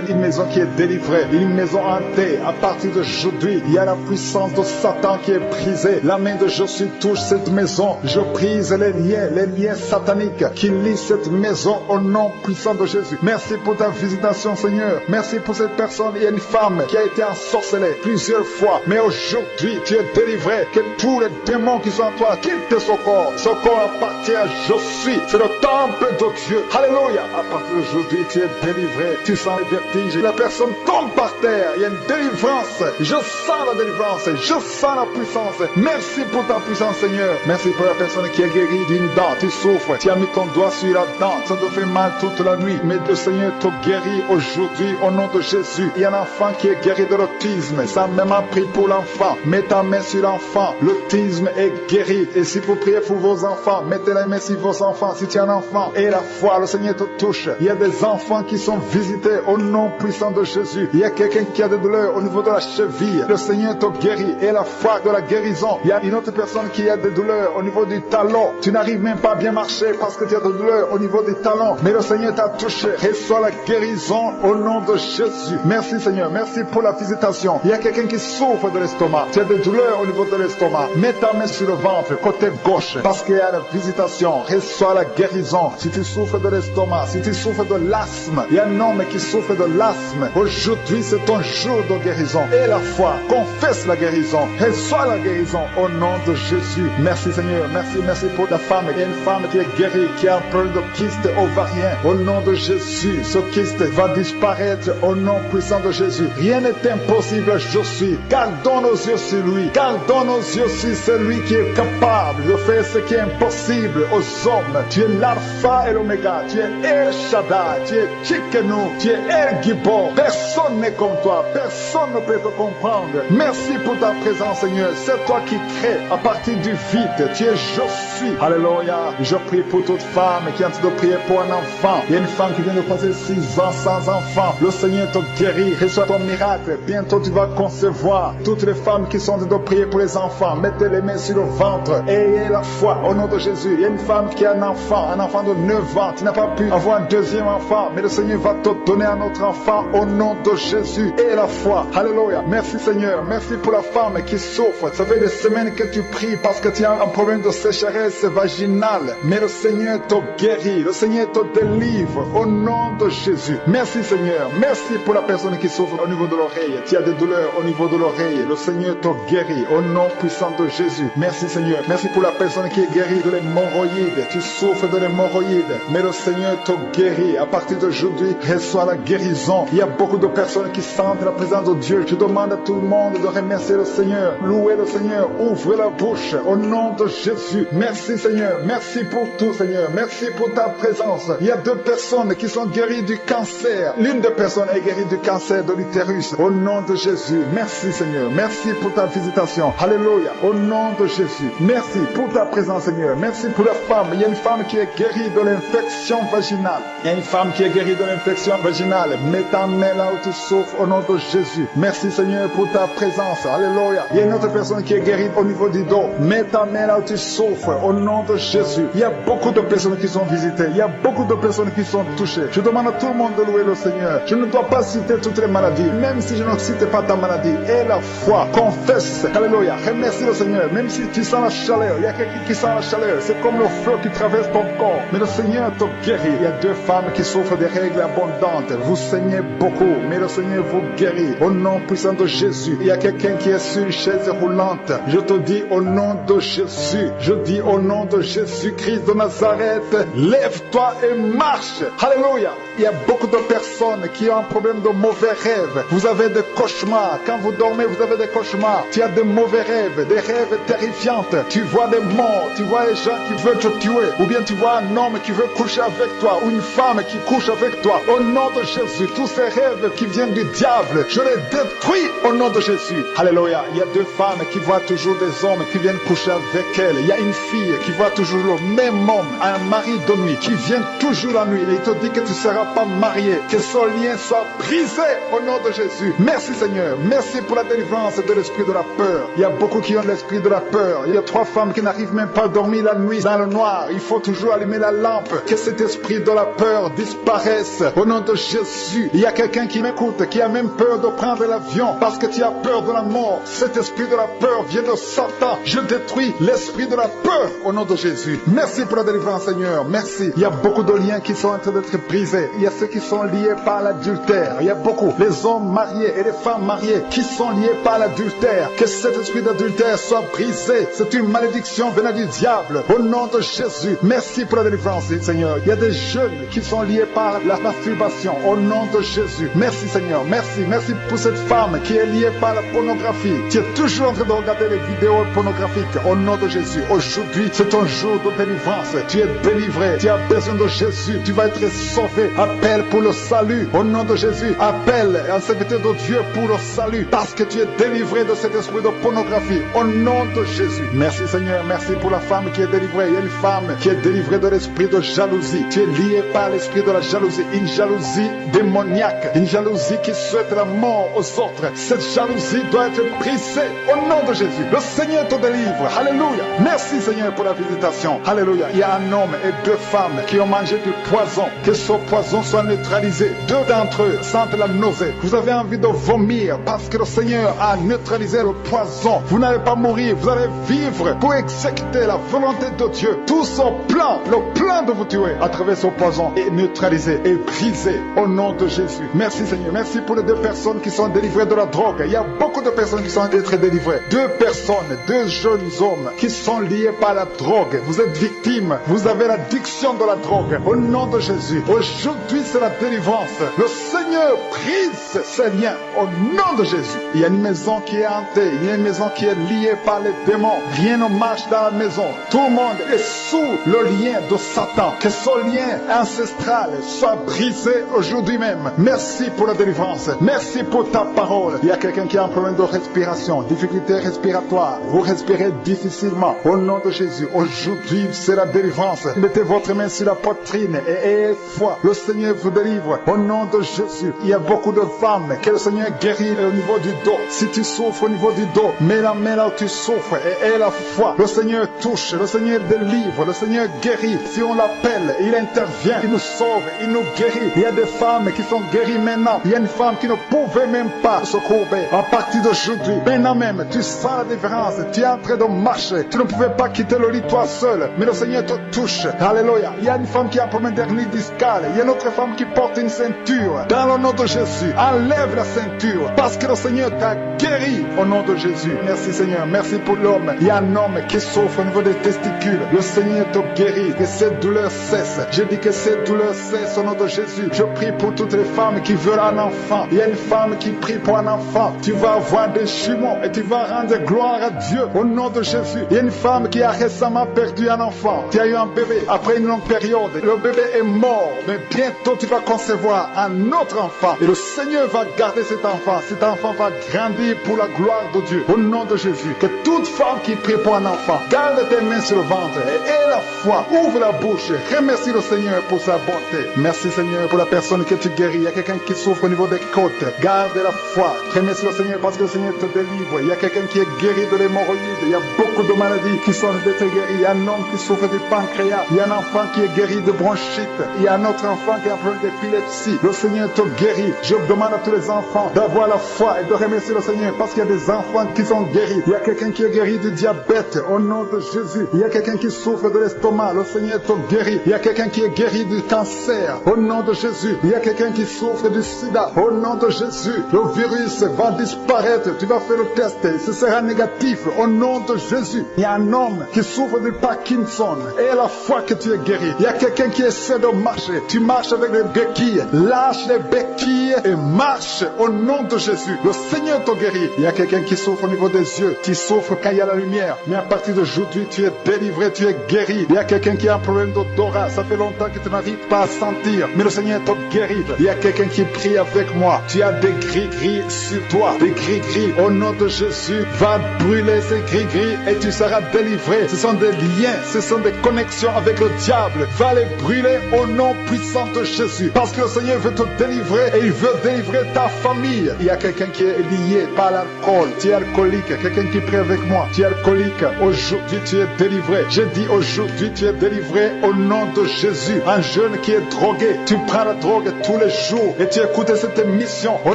une maison qui est délivrée. Une maison hantée. À partir d'aujourd'hui, il y a la puissance de Satan qui est brisée. La main de Jésus touche cette maison. Je brise les liens sataniques qui lient cette maison au nom puissant de Jésus. Merci pour ta visitation Seigneur. Merci pour cette personne. Il y a une femme qui a été ensorcelée plusieurs fois. Mais aujourd'hui, tu es délivré. Que tous les démons qui sont en toi quittent ce corps. Ce corps appartient à je suis. C'est le temple de Dieu. Alléluia. À partir d'aujourd'hui, tu es délivré. Tu sens les vertiges. La personne tombe par terre. Il y a une délivrance. Je sens la délivrance. Je sens la puissance. Merci pour ta puissance Seigneur. Merci pour la personne qui est guérie d'une dent. Tu souffres. Tu as mis ton doigt sur la dent. Ça te fait mal toute la nuit. Mais le Seigneur te guérit aujourd'hui au nom de Jésus. Il y a un enfant qui est guéri de l'autisme. Ça même a pris pour l'enfant. Mets ta main sur l'enfant. L'autisme est guéri. Et si vous priez pour vos enfants, mettez la main sur vos enfants. Si tu as un enfant et la foi, le Seigneur te touche. Il y a des enfants qui sont visités au nom puissant de Jésus. Il y a quelqu'un qui a des douleurs au niveau de la cheville. Le Seigneur te guérit. Et la foi de la guérison. Il y a une autre personne qui a des douleurs au niveau du talon. Tu n'arrives même pas à bien marcher parce que tu as des douleurs au niveau des talons. Mais le Seigneur t'a touché. Reçois la guérison au nom de Jésus. Merci Seigneur. Merci pour la visitation. Il y a quelqu'un qui souffre de l'estomac. Tu as des douleurs au niveau de l'estomac. Mets ta main sur le ventre, côté gauche. Parce qu'il y a la visitation. Reçois la guérison. Si tu souffres de l'estomac, si tu souffres de l'asthme, il y a un homme qui souffre de l'asthme. Aujourd'hui, c'est ton jour de guérison. Et la foi, confesse la guérison. Reçois la guérison au nom de Jésus. Merci Seigneur. Merci pour la femme. Il y a une femme qui est guérie, qui a un problème de kyste ovarien. Au nom de Jésus, ce kyste va disparaître au nom puissant de Jésus. Rien n'est impossible, je suis. Gardons nos yeux sur lui. Gardons nos yeux sur celui qui est capable de faire ce qui est impossible aux hommes. Tu es l'alpha et l'oméga. Tu es El Shaddai. Tu es Tchikenu. Tu es El Gibor. Personne n'est comme toi. Personne ne peut te comprendre. Merci pour ta présence, Seigneur. C'est toi qui crées à partir du vide. Tu es je Jésus. Alléluia. Je prie pour toute femme qui est en train de prier pour un enfant. Il y a une femme qui vient de passer 6 ans sans enfant. Le Seigneur te guérit. Reçois ton miracle. Bientôt tu vas concevoir. Toutes les femmes qui sont en train de prier pour les enfants, mettez les mains sur le ventre. Ayez la foi au nom de Jésus. Il y a une femme qui a un enfant de 9 ans. Tu n'as pas pu avoir un deuxième enfant, mais le Seigneur va te donner un autre enfant au nom de Jésus. Et la foi. Alléluia. Merci Seigneur. Merci pour la femme qui souffre. Ça fait des semaines que tu pries parce que tu as un problème de sécheresse vaginale. Mais le Seigneur te guérit. Le Seigneur te délivre au nom de Jésus. Merci Seigneur. Merci pour la personne qui souffre au niveau de l'oreille. Tu as des douleurs au niveau de l'oreille. Le Seigneur te guérit au nom puissant de Jésus. Merci Seigneur. Merci pour la personne qui est guérie de l'hémorroïde. Tu souffres de l'hémorroïde, mais le Seigneur te guérit. À partir d'aujourd'hui, reçois la guérison. Il y a beaucoup de personnes qui sentent la présence de Dieu. Je demande à tout le monde de remercier le Seigneur. Louer le Seigneur. Ouvrez la bouche au nom de Jésus. Merci Seigneur. Merci pour tout Seigneur. Merci pour ta présence. Il y a 2 personnes qui sont guéries du cancer. L'une des personnes est guérie du cancer de l'utérus. Au nom de Jésus. Merci Seigneur. Merci pour ta visitation. Alléluia. Au nom de Jésus. Merci pour ta présence Seigneur. Merci pour la femme. Il y a une femme qui est guérie de l'infection vaginale. Il y a une femme qui est guérie de l'infection vaginale. Mets ta main là où tu souffres au nom de Jésus. Merci Seigneur pour ta présence. Alléluia. Il y a une autre personne qui est guérie au niveau du dos. Mets ta main là où tu souffres au nom de Jésus. Il y a beaucoup de personnes qui sont visitées. Il y a beaucoup de personnes qui sont touchées. Je demande à tout le monde de louer le Seigneur. Je ne dois pas citer toutes les maladies. Même si je ne cite pas ta maladie. Et la foi. Confesse. Alléluia. Remercie le Seigneur. Même si tu sens la chaleur. Il y a quelqu'un qui sent la chaleur. C'est comme le feu qui traverse ton corps. Mais le Seigneur te guérit. Il y a 2 femmes qui souffrent des règles abondantes. Vous saignez beaucoup. Mais le Seigneur vous guérit. Au nom puissant de Jésus. Il y a quelqu'un qui est sur une chaise roulante. Je te dis au nom de Jésus. Je dis au nom de Jésus-Christ de Nazareth. Lève-toi et marche. Alléluia. Il y a beaucoup de personnes qui ont un problème de mauvais rêves. Vous avez des cauchemars. Quand vous dormez, vous avez des cauchemars. Tu as de mauvais rêves, des rêves terrifiants. Tu vois des morts, tu vois les gens qui veulent te tuer. Ou bien tu vois un homme qui veut coucher avec toi. Ou une femme qui couche avec toi. Au nom de Jésus, tous ces rêves qui viennent du diable, je les détruis au nom de Jésus. Alléluia. Il y a 2 femmes qui voient toujours des hommes qui viennent coucher avec elles. Il y a une fille qui voit toujours le même homme, un mari de nuit, qui vient toujours la nuit. Et il te dit que tu ne seras pas marié. Que son lien soit brisé au nom de Jésus. Merci Seigneur. Merci pour la délivrance de l'esprit de la peur. Il y a beaucoup qui ont l'esprit de la peur. Il y a 3 femmes qui n'arrivent même pas à dormir la nuit dans le noir. Il faut toujours allumer la lampe. Que cet esprit de la peur disparaisse au nom de Jésus. Il y a quelqu'un qui m'écoute, qui a même peur de prendre l'avion parce que tu as peur de la mort. Cet esprit de la peur vient de Satan. Je détruis l'esprit de la peur au nom de Jésus. Merci pour la délivrance Seigneur. Merci. Il y a beaucoup de liens qui sont en train d'être brisés. Il y a ceux qui sont liés par l'adultère. Il y a beaucoup. Les hommes mariés et les femmes mariées qui sont liés par l'adultère. Que cet esprit d'adultère soit brisé. C'est une malédiction venant du diable. Au nom de Jésus. Merci pour la délivrance Seigneur. Il y a des jeunes qui sont liés par la masturbation. Au nom de Jésus. Merci Seigneur. Merci. Merci pour cette femme qui est liée par la pornographie. Tu es toujours en train de regarder les vidéos pornographiques. Au nom de Jésus. Aujourd'hui, c'est ton jour de délivrance. Tu es délivré. Tu as besoin de Jésus. Tu vas être sauvé. Appelle pour le salut. Au nom de Jésus. Appelle un serviteur de Dieu pour le salut. Parce que tu es délivré de cet esprit de pornographie. Au nom de Jésus. Merci Seigneur. Merci pour la femme qui est délivrée. Il y a une femme qui est délivrée de l'esprit de jalousie. Tu es lié par l'esprit de la jalousie. Une jalousie démoniaque. Une jalousie qui souhaite la mort aux autres. Cette jalousie doit être brisée. Au nom de Jésus. Le Seigneur te délivre. Alléluia. Merci Seigneur pour la visitation. Alléluia. Il y a un homme et 2 femmes qui ont mangé du poison. Que ce poison soit neutralisé. 2 d'entre eux sentent la nausée. Vous avez envie de vomir parce que le Seigneur a neutralisé le poison. Vous n'allez pas mourir. Vous allez vivre pour exécuter la volonté de Dieu. Tout son plan, le plan de vous tuer à travers ce poison est neutralisé et brisé au nom de Jésus. Merci Seigneur. Merci pour les 2 personnes qui sont délivrées de la drogue. Il y a beaucoup de personnes qui sont être délivrées. 2 personnes, 2 jeunes hommes qui sont liés par la drogue. Vous êtes victimes. Vous avez l'addiction de la drogue. Au nom de Jésus. Aujourd'hui, c'est la délivrance. Le Seigneur Seigneur brise ces liens au nom de Jésus. Il y a une maison qui est hantée, il y a une maison qui est liée par les démons. Rien ne marche dans la maison. Tout le monde est sous le lien de Satan. Que ce lien ancestral soit brisé aujourd'hui même. Merci pour la délivrance. Merci pour ta parole. Il y a quelqu'un qui a un problème de respiration, difficulté respiratoire. Vous respirez difficilement. Au nom de Jésus, aujourd'hui c'est la délivrance. Mettez votre main sur la poitrine et ayez foi. Le Seigneur vous délivre. Au nom de Jésus, il y a beaucoup de femmes que le Seigneur guérit au niveau du dos. Si tu souffres au niveau du dos, mets la main là où tu souffres et aie la foi. Le Seigneur touche, le Seigneur délivre, le Seigneur guérit. Si on l'appelle, il intervient, il nous sauve, il nous guérit. Il y a des femmes qui sont guéries maintenant. Il y a une femme qui ne pouvait même pas se courber. À partir d'aujourd'hui, maintenant même, tu sens la différence. Tu es en train de marcher. Tu ne pouvais pas quitter le lit toi seul, mais le Seigneur te touche. Alléluia. Il y a une femme qui a un problème d'hernie discale. Il y a une autre femme qui porte une ceinture. Dans le nom de Jésus, enlève la ceinture parce que le Seigneur t'a guéri au nom de Jésus. Merci Seigneur. Merci pour l'homme. Il y a un homme qui souffre au niveau des testicules. Le Seigneur te guérit. Que cette douleur cesse. Je dis que cette douleur cesse au nom de Jésus. Je prie pour toutes les femmes qui veulent un enfant. Il y a une femme qui prie pour un enfant. Tu vas avoir des jumeaux et tu vas rendre gloire à Dieu au nom de Jésus. Il y a une femme qui a récemment perdu un enfant. Tu as eu un bébé après une longue période. Le bébé est mort. Mais bientôt tu vas concevoir un autre enfant. Et le Seigneur va garder cet enfant. Cet enfant va grandir pour la gloire de Dieu. Au nom de Jésus. Que toute femme qui prie pour un enfant, garde tes mains sur le ventre et aie la foi. Ouvre la bouche. Remercie le Seigneur pour sa bonté. Merci Seigneur pour la personne que tu guéris. Il y a quelqu'un qui souffre au niveau des côtes. Garde la foi. Remercie le Seigneur parce que le Seigneur te délivre. Il y a quelqu'un qui est guéri de l'hémorroïde. Il y a beaucoup de maladies qui sont d'être guéries. Il y a un homme qui souffre du pancréas. Il y a un enfant qui est guéri de bronchite. Il y a un autre enfant qui a un problème d'épilepsie. Le Seigneur te guérit. Je demande à tous les enfants d'avoir la foi et de remercier le Seigneur parce qu'il y a des enfants qui sont guéris. Il y a quelqu'un qui est guéri du diabète au nom de Jésus. Il y a quelqu'un qui souffre de l'estomac. Le Seigneur te guérit. Il y a quelqu'un qui est guéri du cancer au nom de Jésus. Il y a quelqu'un qui souffre du sida au nom de Jésus. Le virus va disparaître. Tu vas faire le test et ce sera négatif au nom de Jésus. Il y a un homme qui souffre de Parkinson et la foi que tu es guéri. Il y a quelqu'un qui essaie de marcher. Tu marches avec les béquilles. Lâche les béquilles et marche au nom de Jésus. Le Seigneur te guérit. Il y a quelqu'un qui souffre au niveau des yeux. Tu souffres quand il y a la lumière. Mais à partir d'aujourd'hui, tu es délivré, tu es guéri. Il y a quelqu'un qui a un problème d'odorat. Ça fait longtemps que tu n'arrives pas à sentir. Mais le Seigneur te guérit. Il y a quelqu'un qui prie avec moi. Tu as des gris-gris sur toi. Des gris-gris. Au nom de Jésus, va brûler ces gris-gris et tu seras délivré. Ce sont des liens. Ce sont des connexions avec le diable. Va les brûler au nom puissant de Jésus. Parce que le Seigneur veut te délivrer et il veut délivrer ta famille. Il y a quelqu'un qui est lié par l'alcool. Tu es alcoolique. Quelqu'un qui prie avec moi. Tu es alcoolique. Aujourd'hui, tu es délivré. Je dis aujourd'hui, tu es délivré au nom de Jésus. Un jeune qui est drogué. Tu prends la drogue tous les jours et tu écoutes cette émission. Au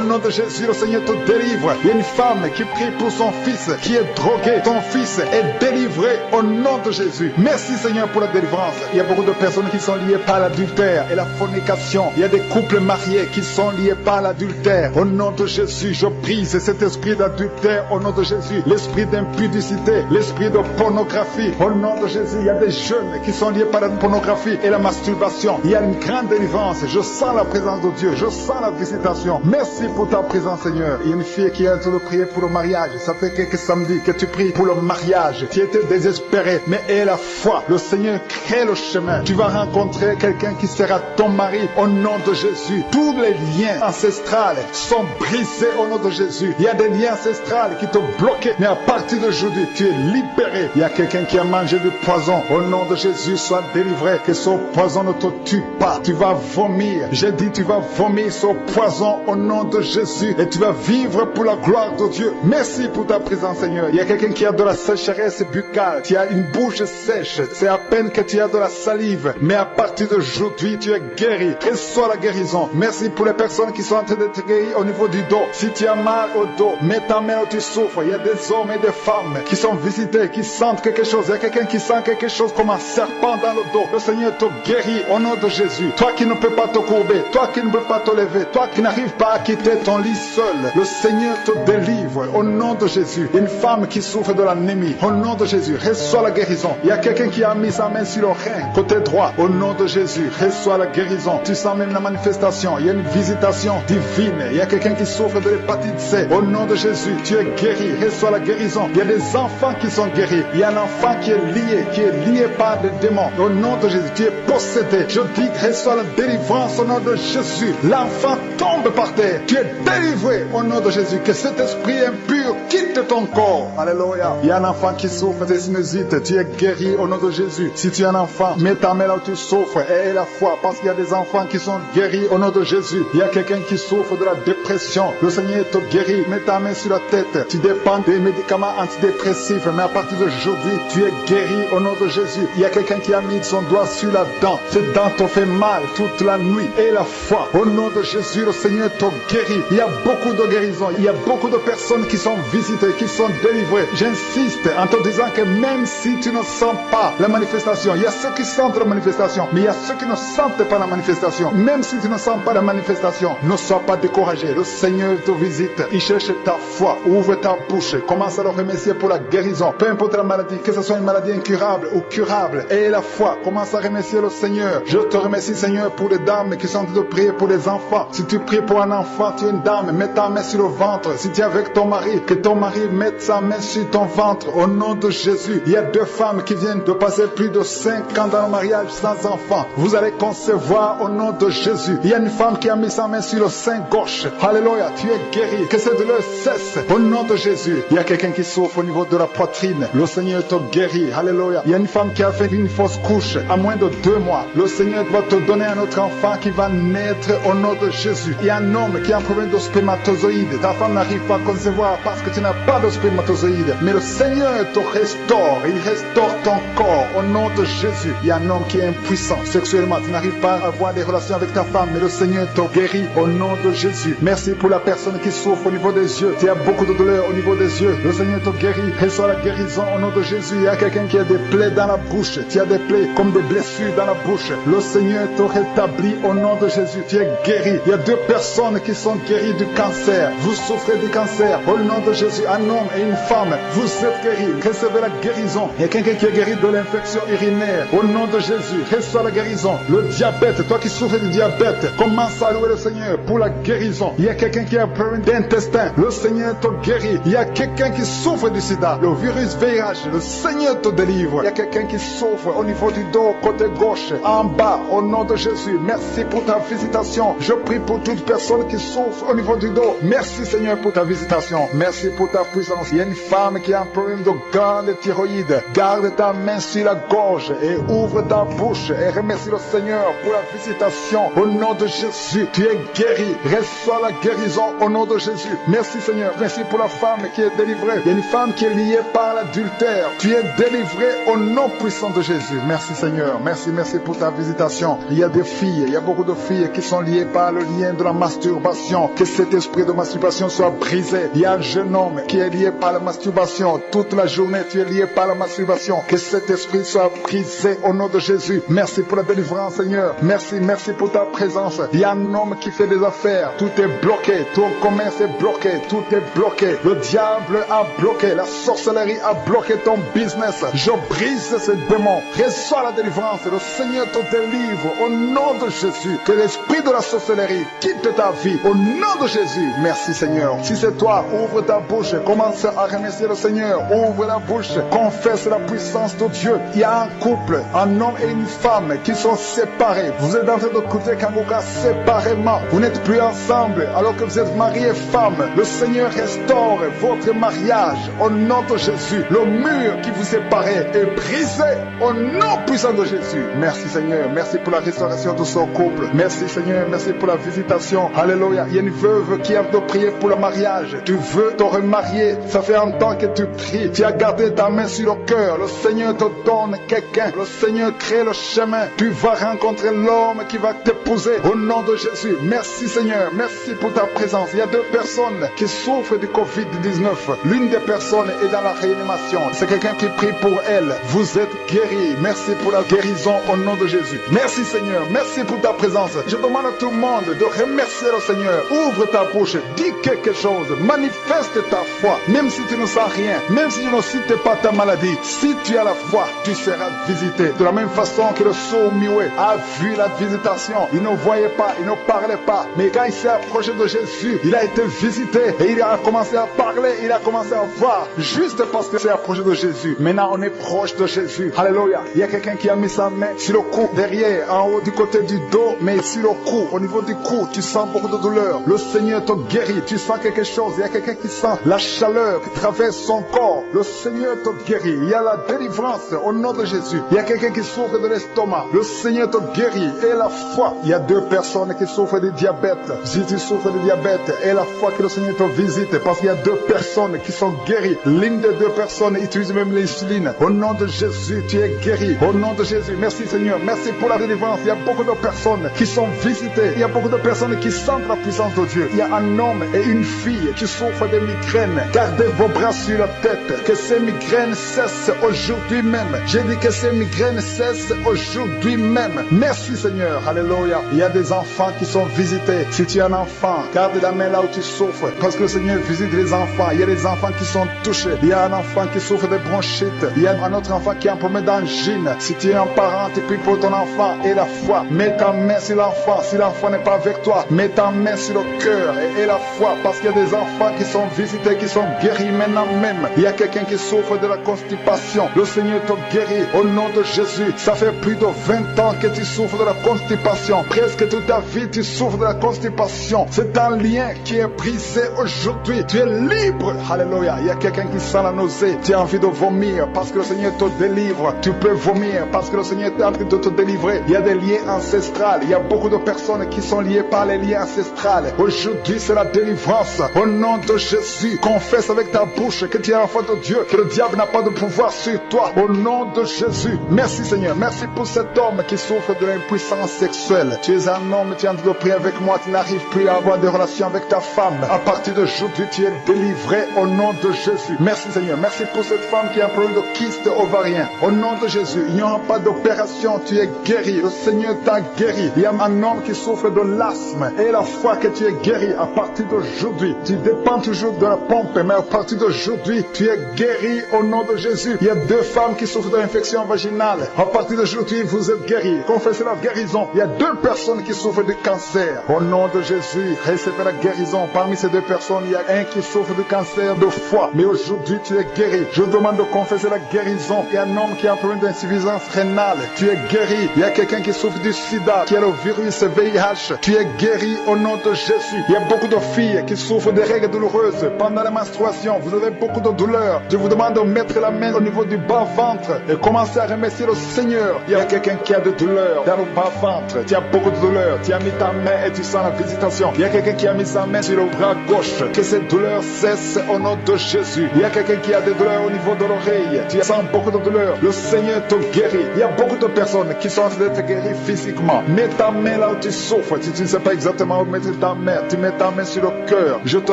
nom de Jésus, le Seigneur te délivre. Il y a une femme qui prie pour son fils qui est drogué. Ton fils est délivré au nom de Jésus. Merci Seigneur pour la délivrance. Il y a beaucoup de personnes qui sont liées par l'adultère et la fornication. Il y a des couples mariés qui sont liés par l'adultère. Au nom de Jésus, je brise cet esprit d'adultère au nom de Jésus. L'esprit d'impudicité, l'esprit de pornographie. Au nom de Jésus, il y a des jeunes qui sont liés par la pornographie et la masturbation. Il y a une grande délivrance. Je sens la présence de Dieu. Je sens la visitation. Merci pour ta présence Seigneur. Il y a une fille qui est en train de prier pour le mariage. Ça fait quelques samedis que tu pries pour le mariage. Tu étais désespéré, mais aie la foi. Le Seigneur crée le chemin. Tu vas rencontrer quelqu'un qui sera ton mari au nom de Jésus. Tous les liens ancestrales sont brisés au nom de Jésus. Il y a des liens ancestrales qui te bloquaient, mais à partir d'aujourd'hui, tu es libéré. Il y a quelqu'un qui a mangé du poison. Au nom de Jésus, sois délivré. Que ce poison ne te tue pas. Tu vas vomir. J'ai dit, tu vas vomir ce poison au nom de Jésus et tu vas vivre pour la gloire de Dieu. Merci pour ta présence, Seigneur. Il y a quelqu'un qui a de la sécheresse buccale. Tu as une bouche sèche. C'est à peine que tu as de la salive. Mais à partir d'aujourd'hui, tu es guéri. Reçois la guérison. Merci pour les personnes qui sont en train d'être guéries au niveau du dos. Si tu as mal au dos, mets ta main où tu souffres. Il y a des hommes et des femmes qui sont visités, qui sentent quelque chose. Il y a quelqu'un qui sent quelque chose comme un serpent dans le dos. Le Seigneur te guérit au nom de Jésus. Toi qui ne peux pas te courber, toi qui ne peux pas te lever, toi qui n'arrives pas à quitter ton lit seul, le Seigneur te délivre au nom de Jésus. Une femme qui souffre de l'anémie, au nom de Jésus, reçois la guérison. Il y a quelqu'un qui a mis sa main sur le rein, côté droit, au nom de Jésus, reçois la guérison. Tu sens même la manifestation. Il y a une visitation divine. Il y a quelqu'un qui souffre de l'hépatite C. Au nom de Jésus, tu es guéri. Reçois la guérison. Il y a des enfants qui sont guéris. Il y a un enfant qui est lié par des démons. Au nom de Jésus, tu es possédé. Je dis, reçois la délivrance au nom de Jésus. L'enfant tombe par terre. Tu es délivré au nom de Jésus. Que cet esprit impur quitte ton corps. Alléluia. Il y a un enfant qui souffre de sinusite. Tu es guéri au nom de Jésus. Si tu es un enfant, mets ta main là où tu souffres et aie la foi, parce qu'il y a des enfants qui sont guéris au nom de Jésus. Il y a quelqu'un qui souffre de la dépression. Le Seigneur te guérit. Mets ta main sur la tête. Tu dépends des médicaments antidépressifs, mais à partir d'aujourd'hui, tu es guéri au nom de Jésus. Il y a quelqu'un qui a mis son doigt sur la dent. Cette dent te fait mal toute la nuit. Et la foi, au nom de Jésus, le Seigneur te guérit. Il y a beaucoup de guérisons. Il y a beaucoup de personnes qui sont visitées, qui sont délivrées. J'insiste en te disant que même si tu ne sens pas la manifestation, il y a ceux qui sentent la manifestation, mais il y a ceux qui ne sentent pas la manifestation. Même si tu ne sens pas la manifestation, ne sois pas découragé. Le Seigneur te visite. Il cherche ta foi. Ouvre ta bouche. Commence à le remercier pour la guérison. Peu importe la maladie, que ce soit une maladie incurable ou curable, aie la foi. Commence à remercier le Seigneur. Je te remercie, Seigneur, pour les dames qui sont en train de prier pour les enfants. Si tu pries pour un enfant, tu es une dame, mets ta main sur le ventre. Si tu es avec ton mari, que ton mari mette sa main sur ton ventre. Au nom de Jésus, il y a 2 femmes qui viennent de passer plus de 5 ans dans le mariage sans enfant. Vous allez concevoir au nom de Jésus. Il y a une femme qui a mis sa main sur le sein gauche. Alléluia, tu es guéri. Que cette douleur cesse au nom de Jésus. Il y a quelqu'un qui souffre au niveau de la poitrine. Le Seigneur te guérit. Alléluia. Il y a une femme qui a fait une fausse couche à moins de 2 mois. Le Seigneur va te donner un autre enfant qui va naître au nom de Jésus. Il y a un homme qui a un problème de spermatozoïde. Ta femme n'arrive pas à concevoir parce que tu n'as pas de spermatozoïde. Mais le Seigneur te restaure. Il restaure ton corps au nom de Jésus. Il y a un homme qui est impuissant sexuellement. Tu n'arrives pas à avoir des relations avec ta femme, mais le Seigneur te guérit au nom de Jésus. Merci pour la personne qui souffre au niveau des yeux. Tu as beaucoup de douleur au niveau des yeux. Le Seigneur te guérit. Reçois la guérison au nom de Jésus. Il y a quelqu'un qui a des plaies dans la bouche. Tu as des plaies comme des blessures dans la bouche. Le Seigneur te rétablit au nom de Jésus. Tu es guéri. Il y a 2 personnes qui sont guéries du cancer. Vous souffrez du cancer. Au nom de Jésus, un homme et une femme, vous êtes guéris. Recevez la guérison. Il y a quelqu'un qui est guéri de l'infection urinaire. Au nom de Jésus, reçois la guérison. Le diabète, toi qui souffres du diabète, commence à louer le Seigneur pour la guérison. Il y a quelqu'un qui a un problème d'intestin. Le Seigneur te guérit. Il y a quelqu'un qui souffre du sida, le virus VIH. Le Seigneur te délivre. Il y a quelqu'un qui souffre au niveau du dos, côté gauche, en bas, au nom de Jésus. Merci pour ta visitation. Je prie pour toute personne qui souffre au niveau du dos. Merci Seigneur pour ta visitation. Merci pour ta puissance. Il y a une femme qui a un problème de glande thyroïde. Garde ta main sur la gorge et ouvre ta bouche et remercie le Seigneur pour la visitation. Au nom de Jésus, tu es guéri. Reçois la guérison au nom de Jésus. Merci Seigneur. Merci pour la femme qui est délivrée. Il y a une femme qui est liée par l'adultère. Tu es délivré au nom puissant de Jésus. Merci Seigneur. Merci pour ta visitation. Il y a des filles, il y a beaucoup de filles qui sont liées par le lien de la masturbation. Que cet esprit de masturbation soit brisé. Il y a un jeune homme qui est lié par la masturbation. Toute la journée, tu es lié par la masturbation. Que cet esprit soit brisé au nom de Jésus. Merci pour la délivrance Seigneur. Merci pour ta présence. Il y a un homme qui fait des affaires. Tout est bloqué. Ton commerce est bloqué. Tout est bloqué. Le diable a bloqué. La sorcellerie a bloqué ton business. Je brise ce démon. Reçois la délivrance. Le Seigneur te délivre au nom de Jésus. Que l'esprit de la sorcellerie quitte ta vie au nom de Jésus. Merci Seigneur. Si c'est toi, ouvre ta bouche. Commence à remercier le Seigneur. Ouvre la bouche. Confesse la puissance de Dieu. Il y a un couple, un homme et une femme qui sont séparés. Vous êtes en train d'écouter Kangoka séparément. Vous n'êtes plus ensemble alors que vous êtes mari et femme. Le Seigneur restaure votre mariage au nom de Jésus. Le mur qui vous séparait est brisé au nom puissant de Jésus. Merci Seigneur. Merci pour la restauration de son couple. Merci Seigneur. Merci pour la visitation. Alléluia. Il y a une veuve qui a de prier pour le mariage. Tu veux te remarier. Ça fait un temps que tu pries. Tu as gardé ta main sur le cœur. Le Seigneur te donne quelqu'un. Le Seigneur crée le chemin. Tu vas rencontrer l'homme qui va t'épouser au nom de Jésus. Merci Seigneur. Merci pour ta présence. Il y a 2 personnes qui souffrent du Covid-19. L'une des personnes est dans la réanimation. C'est quelqu'un qui prie pour elle. Vous êtes guéris. Merci pour la guérison au nom de Jésus. Merci Seigneur. Merci pour ta présence. Je demande à tout le monde de remercier le Seigneur. Ouvre ta bouche. Dis quelque chose. Manifeste ta foi. Même si tu ne sens rien. Même si tu ne cites pas ta maladie. Si tu as la foi, tu seras visité. De la même façon que le sourd muet a vu la visitation. Il ne voyait pas, il ne parlait pas. Mais quand il s'est approché de Jésus, il a été visité et il a commencé à parler, il a commencé à voir. Juste parce que c'est approché de Jésus. Maintenant, on est proche de Jésus. Alléluia. Il y a quelqu'un qui a mis sa main sur le cou, derrière, en haut, du côté du dos, mais sur le cou, au niveau du cou, tu sens beaucoup de douleur. Le Seigneur te guérit. Tu sens quelque chose. Il y a quelqu'un qui sent la chaleur qui traverse son corps. Le Seigneur te guérit. Il y a la délivrance au nom de Jésus. Il y a quelqu'un qui souffre de l'estomac. Le Seigneur te guérit. Et la foi. Il y a 2 personnes qui souffrent de diabète. Si tu souffres de diabète, et la foi que le Seigneur te visite, parce qu'il y a 2 personnes qui sont guéries. L'une des 2 personnes utilise même l'insuline. Au nom de Jésus, tu es guéri. Au nom de Jésus, merci Seigneur. Merci pour la délivrance. Il y a beaucoup de personnes qui sont visitées. Il y a beaucoup de personnes qui sentent la puissance de Dieu. Il y a un homme et une fille qui souffrent de migraines. Gardez vos bras sur la tête. Que ces migraines cessent aujourd'hui même. J'ai dit que ces migraines cessent aujourd'hui même. Merci Seigneur. Alléluia. Il y a des enfants qui sont visités. Si tu es un enfant, garde la main là où tu souffres. Parce que le Seigneur visite les enfants. Il y a des enfants qui sont touchés. Il y a un enfant qui souffre de bronchite. Il y a un autre enfant qui a un problème d'angine. Si tu es un parent, tu pries pour ton enfant et la foi. Mets ta main sur l'enfant. Si l'enfant n'est pas avec toi, mets ta main sur le cœur et la foi. Parce qu'il y a des enfants qui sont visités, qui sont guéris maintenant même. Il y a quelqu'un qui souffre de la constipation. Le Seigneur te guérit au nom de Jésus. Ça fait plus de 20 ans que tu souffres de la constipation. Presque toute ta vie, tu souffres de la constipation. C'est un lien qui est brisé aujourd'hui. Tu es libre. Alléluia. Il y a quelqu'un qui sent la nausée. Tu as envie de vomir parce que le Seigneur te délivre. Tu peux vomir parce que le Seigneur est en train de te délivrer. Il y a des liens ancestrales. Il y a beaucoup de personnes qui sont liées par les liens ancestrales. Aujourd'hui, c'est la délivrance. Au nom de Jésus, confesse avec ta bouche que tu es l'enfant de Dieu, que le diable n'a pas de pouvoir sur toi. Au nom de Jésus. Merci Seigneur. Merci pour cet homme qui souffre de l'impuissance sexuelle. Tu es un homme, tu es en train de prier avec moi, tu n'arrives plus à avoir des relations avec ta femme. À partir d'aujourd'hui, tu es délivré au nom de Jésus. Merci Seigneur. Merci pour cette femme qui a un problème de kyste ovarien. Au nom de Jésus, il n'y aura pas d'opération, tu es guéri. Le Seigneur t'a guéri. Il y a un homme qui souffre de l'asthme et la foi que tu es guéri à partir d'aujourd'hui. Tu dépends toujours de la pompe, mais à partir d'aujourd'hui, tu es guéri au nom de Jésus. Il y a 2 femmes qui souffrent de l'infection vaginale. À partir d'aujourd'hui, vous êtes guéris. Confessez la guérison. Il y a 2 personnes qui souffrent de cancer. Au nom de Jésus, recevez la guérison. Parmi ces 2 personnes, il y a un qui souffre de cancer de foie. Mais aujourd'hui, tu es guéri. Je demande de confesser la guérison. Il y a un homme qui a un problème d'insuffisance rénale. Tu es guéri. Il y a quelqu'un qui souffre du sida, qui a le virus VIH. Tu es guéri au nom de Jésus. Il y a beaucoup de filles qui souffrent de règles douloureuses pendant la menstruation. Vous avez beaucoup de douleurs. Je vous demande de mettre la main au niveau du bas-ventre et commencer à remercier le Seigneur. Il y a quelqu'un qui a de douleurs dans le bas-ventre. Tu as beaucoup de douleurs. Tu as mis ta main et tu sens la visitation. Il y a quelqu'un qui a mis sa main sur le bras gauche. Que cette douleur cesse au nom de Jésus. Il y a quelqu'un qui a des douleurs au niveau de l'oreille. Tu sens beaucoup de douleurs. Le Seigneur te guérit. Il y a beaucoup de personnes qui sont en train d'être guéries physiquement. Mets ta main là où tu souffres. Si tu ne sais pas exactement où mettre ta main, tu mets ta main sur le cœur. Je te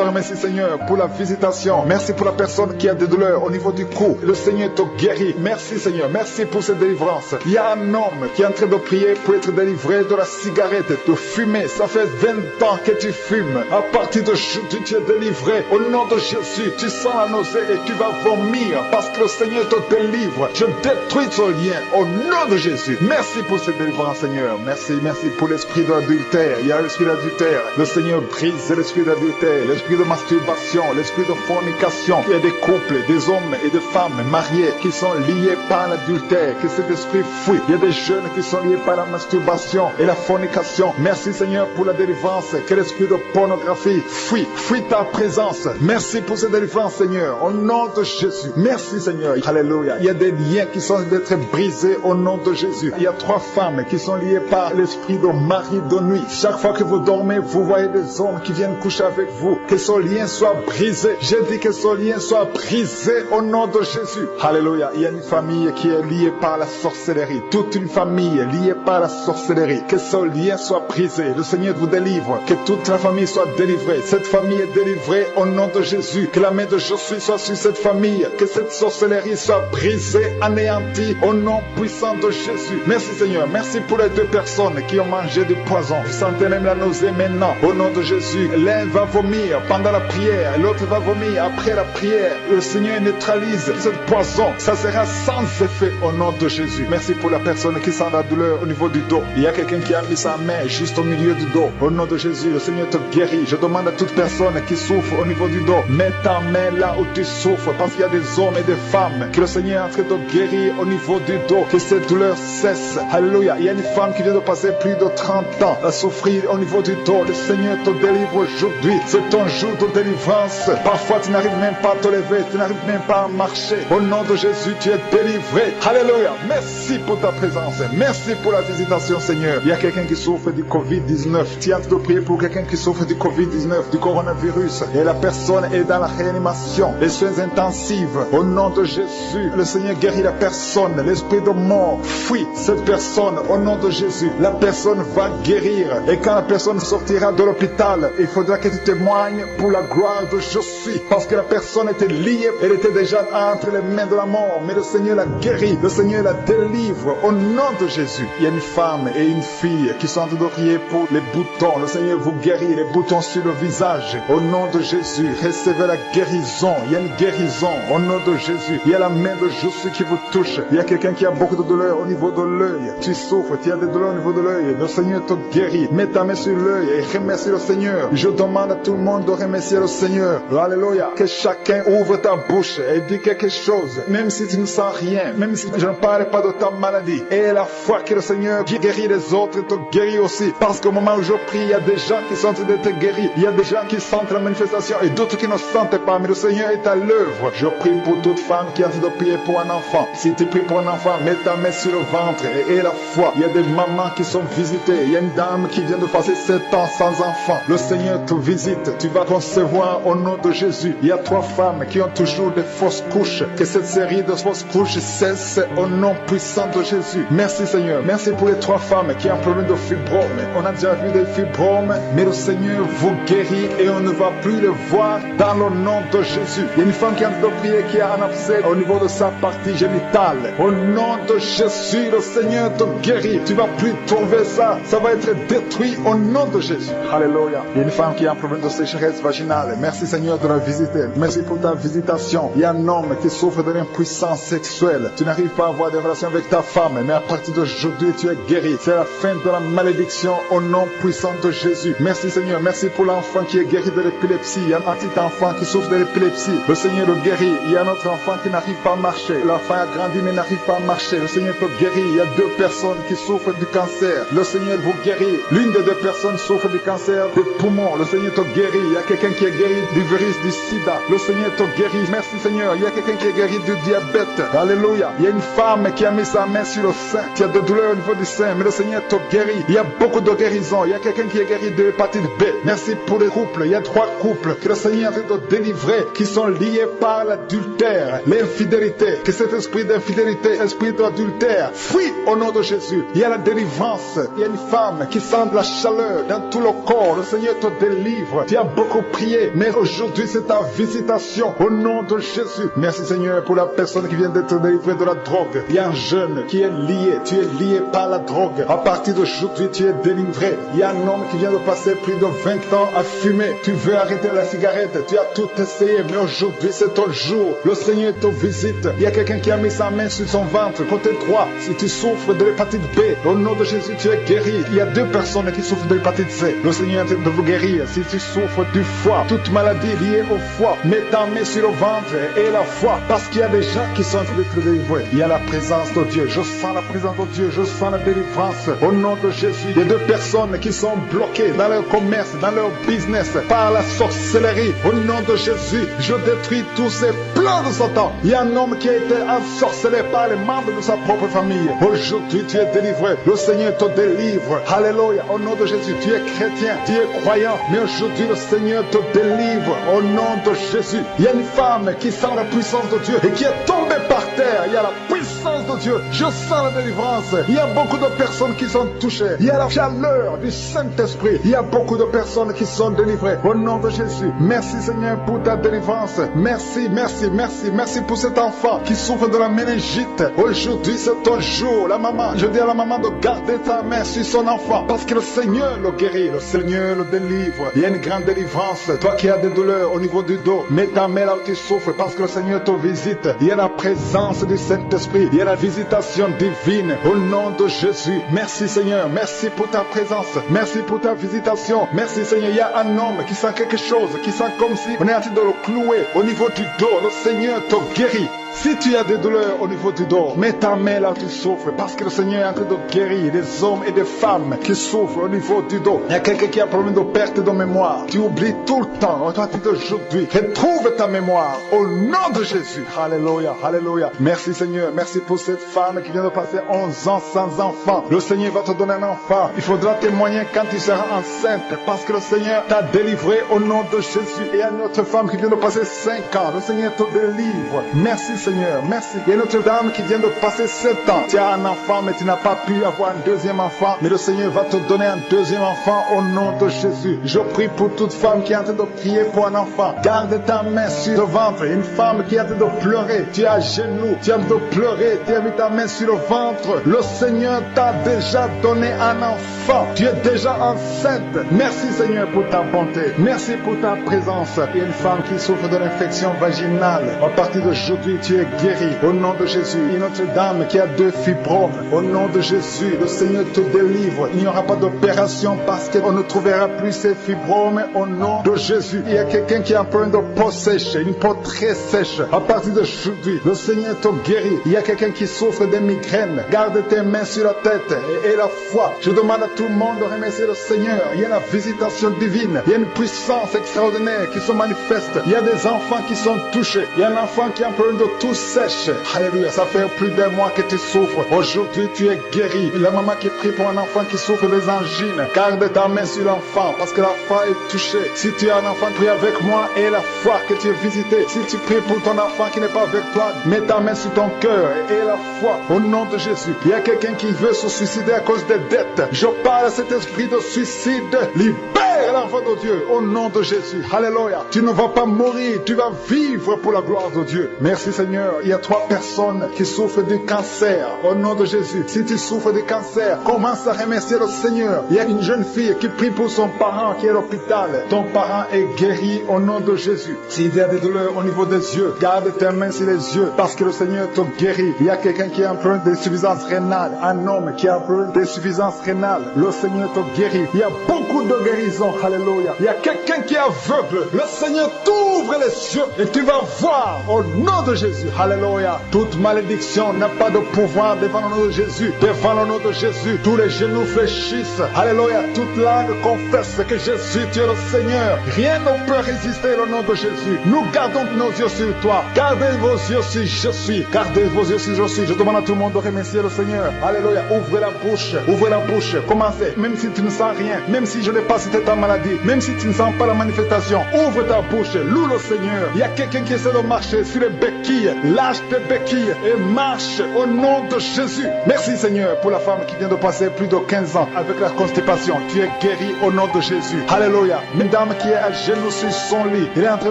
remercie Seigneur pour la visitation. Merci pour la personne qui a des douleurs au niveau du cou. Le Seigneur te guérit. Merci Seigneur. Merci pour cette délivrance. Il y a un homme qui est en train de prier pour être délivré de la cigarette, de fumer. Ça fait 20 ans que tu fumes. À partir d'aujourd'hui, tu es délivré. Au nom de Jésus, tu sens la nausée et tu vas vomir parce que le Seigneur te délivre. Je détruis ce lien au nom de Jésus. Merci pour cette délivrance Seigneur. Merci pour l'esprit de l'adultère. Il y a l'esprit d'adultère. Le Seigneur brise l'esprit d'adultère, l'esprit de masturbation, l'esprit de fornication. Il y a des couples, des hommes et des femmes mariés qui sont liés par l'adultère, que cet esprit fuit. Il y a des jeunes qui sont liés par la masturbation et la fornication. Merci Seigneur pour la délivrance. Que l'esprit de pornographie fuit ta présence. Merci pour cette délivrance Seigneur. Au nom de Jésus. Merci Seigneur. Alléluia. Il y a des liens qui sont d'être brisés au nom de Jésus. Il y a 3 femmes qui sont liées par l'esprit de mari de nuit. Chaque fois que vous dormez, vous voyez des hommes qui viennent coucher avec vous. Que ce lien soit brisé. J'ai dit que ce lien soit brisé au nom de Jésus. Alléluia. Il y a une famille qui est liée par la sorcellerie. Toute une famille liée par la sorcellerie. Que ce lien soit brisé. Le Seigneur vous délivre. Que toute la famille soit délivrée. Cette famille est délivrée au nom de Jésus. Que la main de Jésus soit sur cette famille. Que cette sorcellerie soit brisée, anéantie au nom puissant de Jésus. Merci Seigneur. Merci pour les 2 personnes qui ont mangé du poison. Vous sentez même la nausée maintenant. Au nom de Jésus. L'un va vomir pendant la prière. L'autre va vomir après la prière. Le Seigneur neutralise ce poison. Ça sera sans effet au nom de Jésus. Merci pour la personne qui sent la douleur au niveau du dos. Il y a quelqu'un qui a mis sa main juste juste au milieu du dos. Au nom de Jésus, le Seigneur te guérit. Je demande à toute personne qui souffre au niveau du dos, mets ta main là où tu souffres, parce qu'il y a des hommes et des femmes que le Seigneur est en train de guérir au niveau du dos, que cette douleur cesse. Alléluia. Il y a une femme qui vient de passer plus de 30 ans à souffrir au niveau du dos. Le Seigneur te délivre aujourd'hui. C'est ton jour de délivrance. Parfois tu n'arrives même pas à te lever, tu n'arrives même pas à marcher. Au nom de Jésus, tu es délivré. Alléluia. Merci pour ta présence. Merci pour la visitation, Seigneur. Il y a quelqu'un qui souffre du Covid-19. Tu es en train de prier pour quelqu'un qui souffre du Covid-19, du coronavirus. Et la personne est dans la réanimation, les soins intensifs. Au nom de Jésus, le Seigneur guérit la personne. L'esprit de mort fuit cette personne. Au nom de Jésus, la personne va guérir. Et quand la personne sortira de l'hôpital, il faudra que tu témoignes pour la gloire de je suis. Parce que la personne était liée, elle était déjà entre les mains de la mort. Mais le Seigneur la guérit, le Seigneur la délivre. Au nom de Jésus, il y a une femme et une fille qui sont en train de prier pour les boutons. Le Seigneur vous guérit, les boutons sur le visage. Au nom de Jésus, recevez la guérison. Il y a une guérison. Au nom de Jésus, il y a la main de Jésus qui vous touche. Il y a quelqu'un qui a beaucoup de douleurs au niveau de l'œil. Tu souffres, tu as des douleurs au niveau de l'œil. Le Seigneur te guérit. Mets ta main sur l'œil et remercie le Seigneur. Je demande à tout le monde de remercier le Seigneur. Alléluia. Que chacun ouvre ta bouche et dit quelque chose. Même si tu ne sens rien, même si je ne parle pas de ta maladie. Et la foi que le Seigneur guérit les autres te guérit aussi. Parce qu'au moment où je prie, il y a des gens qui sont en train d'être guéris. Il y a des gens qui sentent la manifestation et d'autres qui ne sentent pas. Mais le Seigneur est à l'œuvre. Je prie pour toute femme qui est en train de prier pour un enfant. Si tu pries pour un enfant, mets ta main sur le ventre et la foi. Il y a des mamans qui sont visitées. Il y a une dame qui vient de passer 7 ans sans enfant. Le Seigneur te visite. Tu vas concevoir au nom de Jésus. Il y a 3 femmes qui ont toujours des fausses couches. Que cette série de fausses couches cesse au nom puissant de Jésus. Merci Seigneur. Merci pour les 3 femmes qui ont un problème de fibrome. On a déjà vu des fibromes, mais le Seigneur vous guérit et on ne va plus le voir dans le nom de Jésus. Il y a une femme qui est en train de prier qui a un abcès au niveau de sa partie génitale. Au nom de Jésus, le Seigneur te guérit. Tu vas plus trouver ça. Ça va être détruit au nom de Jésus. Alléluia. Il y a une femme qui a un problème de sécheresse vaginale. Merci Seigneur de la visiter. Merci pour ta visitation. Il y a un homme qui souffre de l'impuissance sexuelle. Tu n'arrives pas à avoir des relations avec ta femme, mais à partir d'aujourd'hui, tu es guéri. C'est la fin de la malédiction au nom puissant de Jésus. Merci Seigneur. Merci pour l'enfant qui est guéri de l'épilepsie. Il y a un petit enfant qui souffre de l'épilepsie. Le Seigneur le guérit. Il y a un autre enfant qui n'arrive pas à marcher. L'enfant a grandi mais n'arrive pas à marcher. Le Seigneur te guérit. Il y a 2 personnes qui souffrent du cancer. Le Seigneur vous guérit. L'une des 2 personnes souffre du cancer des poumons. Le Seigneur te guérit. Il y a quelqu'un qui est guéri du virus du sida. Le Seigneur te guérit. Merci Seigneur. Il y a quelqu'un qui est guéri du diabète. Alléluia. Il y a une femme qui a mis sa main sur le sein. Tu as des douleurs au niveau du sein, mais le Seigneur te guérit. Il y a beaucoup de guérisons. Il y a quelqu'un qui est guéri de l'hépatite B. Merci pour les couples. Il y a 3 couples que le Seigneur est en train de délivrer, qui sont liés par l'adultère, l'infidélité. Que cet esprit d'infidélité, esprit d'adultère, fuit au nom de Jésus. Il y a la délivrance. Il y a une femme qui sent la chaleur dans tout le corps. Le Seigneur te délivre. Tu as beaucoup prié, mais aujourd'hui c'est ta visitation au nom de Jésus. Merci Seigneur pour la personne qui vient d'être délivrée de la drogue. Il y a un jeune qui est lié. Tu es lié par la drogue. À partir d'aujourd'hui, tu es délivré. Il y a un homme qui vient de passer plus de 20 ans à fumer. Tu veux arrêter la cigarette. Tu as tout essayé, mais aujourd'hui c'est ton jour. Le Seigneur te visite. Il y a quelqu'un qui a mis sa main sur son ventre, côté droit. Si tu souffres de l'hépatite B, au nom de Jésus, tu es guéri. Il y a 2 personnes qui souffrent de l'hépatite C. Le Seigneur est en train de vous guérir. Si tu souffres du foie, toute maladie liée au foie, mets ta main sur le ventre et la foi, parce qu'il y a des gens qui sont en train d'être délivrés. Il y a la présence de Dieu. Je sens la présence de Dieu. Je sens la délivrance. Au nom de Jésus, il y a 2 personnes qui sont bloquées dans leur commerce, dans leur business, par la sorcellerie. Au nom de Jésus, je détruis tous ces plans de Satan. Il y a un homme qui a été ensorcelé par les membres de sa propre famille. Aujourd'hui, tu es délivré. Le Seigneur te délivre. Alléluia. Au nom de Jésus, tu es chrétien, tu es croyant, mais aujourd'hui, le Seigneur te délivre. Au nom de Jésus, il y a une femme qui sent la puissance de Dieu et qui est tombée par terre. Il y a la puissance de Dieu. Je sens la délivrance. Il y a beaucoup de personnes qui sont touchées. Il y a la chaleur du Saint-Esprit. Il y a beaucoup de personnes qui sont délivrées. Au nom de Jésus, merci Seigneur pour ta délivrance. Merci, merci, merci, merci pour cet enfant qui souffre de la méningite. Aujourd'hui, c'est ton jour. La maman, je dis à la maman de garder ta main sur son enfant parce que le Seigneur le guérit, le Seigneur le délivre. Il y a une grande délivrance. Toi qui as des douleurs au niveau du dos, mets ta main là où tu souffres parce que le Seigneur te visite. Il y a la présence du Saint-Esprit. Il y a la visitation divine au nom de Jésus. Merci Seigneur, merci pour ta présence, merci pour ta visitation. Merci Seigneur, il y a un homme qui sent quelque chose, qui sent comme si on est en train de le clouer au niveau du dos. Le Seigneur te guérit. Si tu as des douleurs au niveau du dos, mets ta main là où tu souffres, parce que le Seigneur est en train de guérir des hommes et des femmes qui souffrent au niveau du dos. Il y a quelqu'un qui a un problème de perte de mémoire. Tu oublies tout le temps. À partir d'aujourd'hui, retrouve ta mémoire au nom de Jésus. Alléluia, alléluia. Merci Seigneur, merci pour cette femme qui vient de passer 11 ans sans enfant. Le Seigneur va te donner un enfant. Il faudra témoigner quand tu seras enceinte, parce que le Seigneur t'a délivré au nom de Jésus. Et il y a une autre femme qui vient de passer 5 ans. Le Seigneur te délivre. Merci Seigneur, merci. Il y a une autre dame qui vient de passer 7 ans. Tu as un enfant, mais tu n'as pas pu avoir un deuxième enfant. Mais le Seigneur va te donner un deuxième enfant au nom de Jésus. Je prie pour toute femme qui est en train de prier pour un enfant. Garde ta main sur le ventre. Une femme qui est en train de pleurer. Tu es à genoux, tu es en train de pleurer. Tu as mis ta main sur le ventre. Le Seigneur t'a déjà donné un enfant. Tu es déjà enceinte. Merci Seigneur pour ta bonté. Merci pour ta présence. Il y a une femme qui souffre de l'infection vaginale. À partir d'aujourd'hui, tu es guéri au nom de Jésus. Une autre dame qui a 2 fibromes, au nom de Jésus, le Seigneur te délivre. Il n'y aura pas d'opération parce qu'on ne trouvera plus ces fibromes au nom de Jésus. Il y a quelqu'un qui a un problème de peau sèche, une peau très sèche. À partir d'aujourd'hui, le Seigneur te guérit. Il y a quelqu'un qui souffre de migraines. Garde tes mains sur la tête et la foi. Je demande à tout le monde de remercier le Seigneur. Il y a la visitation divine. Il y a une puissance extraordinaire qui se manifeste. Il y a des enfants qui sont touchés. Il y a un enfant qui a un problème de tout sèche. Alléluia, ça fait plus d'un mois que tu souffres. Aujourd'hui, tu es guéri. La maman qui prie pour un enfant qui souffre des angines, garde ta main sur l'enfant parce que la foi est touchée. Si tu as un enfant, prie avec moi et la foi que tu es visité. Si tu pries pour ton enfant qui n'est pas avec toi, mets ta main sur ton cœur et la foi au nom de Jésus. Il y a quelqu'un qui veut se suicider à cause des dettes. Je parle à cet esprit de suicide. Libère l'enfant de Dieu au nom de Jésus. Alléluia. Tu ne vas pas mourir, tu vas vivre pour la gloire de Dieu. Merci Seigneur. Il y a 3 personnes qui souffrent du cancer au nom de Jésus. Si tu souffres de cancer, commence à remercier le Seigneur. Il y a une jeune fille qui prie pour son parent qui est à l'hôpital. Ton parent est guéri au nom de Jésus. S'il y a des douleurs au niveau des yeux, garde tes mains sur les yeux parce que le Seigneur te guérit. Il y a quelqu'un qui a un problème d'insuffisance rénale, un homme qui a un problème d'insuffisance rénale. Le Seigneur te guérit. Il y a beaucoup de guérisons. Alléluia. Il y a quelqu'un qui est aveugle. Le Seigneur t'ouvre les yeux et tu vas voir au nom de Jésus. Alléluia. Toute malédiction n'a pas de pouvoir devant le nom de Jésus. Devant le nom de Jésus, tous les genoux fléchissent. Alléluia. Toute langue confesse que Jésus, tu es le Seigneur. Rien ne peut résister au nom de Jésus. Nous gardons nos yeux sur toi. Gardez vos yeux sur je suis. Gardez vos yeux sur je suis. Je demande à tout le monde de remercier le Seigneur. Alléluia. Ouvrez la bouche. Ouvrez la bouche. Commencez. Même si tu ne sens rien. Même si je n'ai pas cité ta maladie. Même si tu ne sens pas la manifestation. Ouvre ta bouche. Loue le Seigneur. Il y a quelqu'un qui essaie de marcher sur les béquilles. Lâche tes béquilles et marche au nom de Jésus. Merci Seigneur pour la femme qui vient de passer plus de 15 ans avec la constipation. Tu es guéri au nom de Jésus. Alléluia. Une dame qui est à genoux sur son lit. Il est en train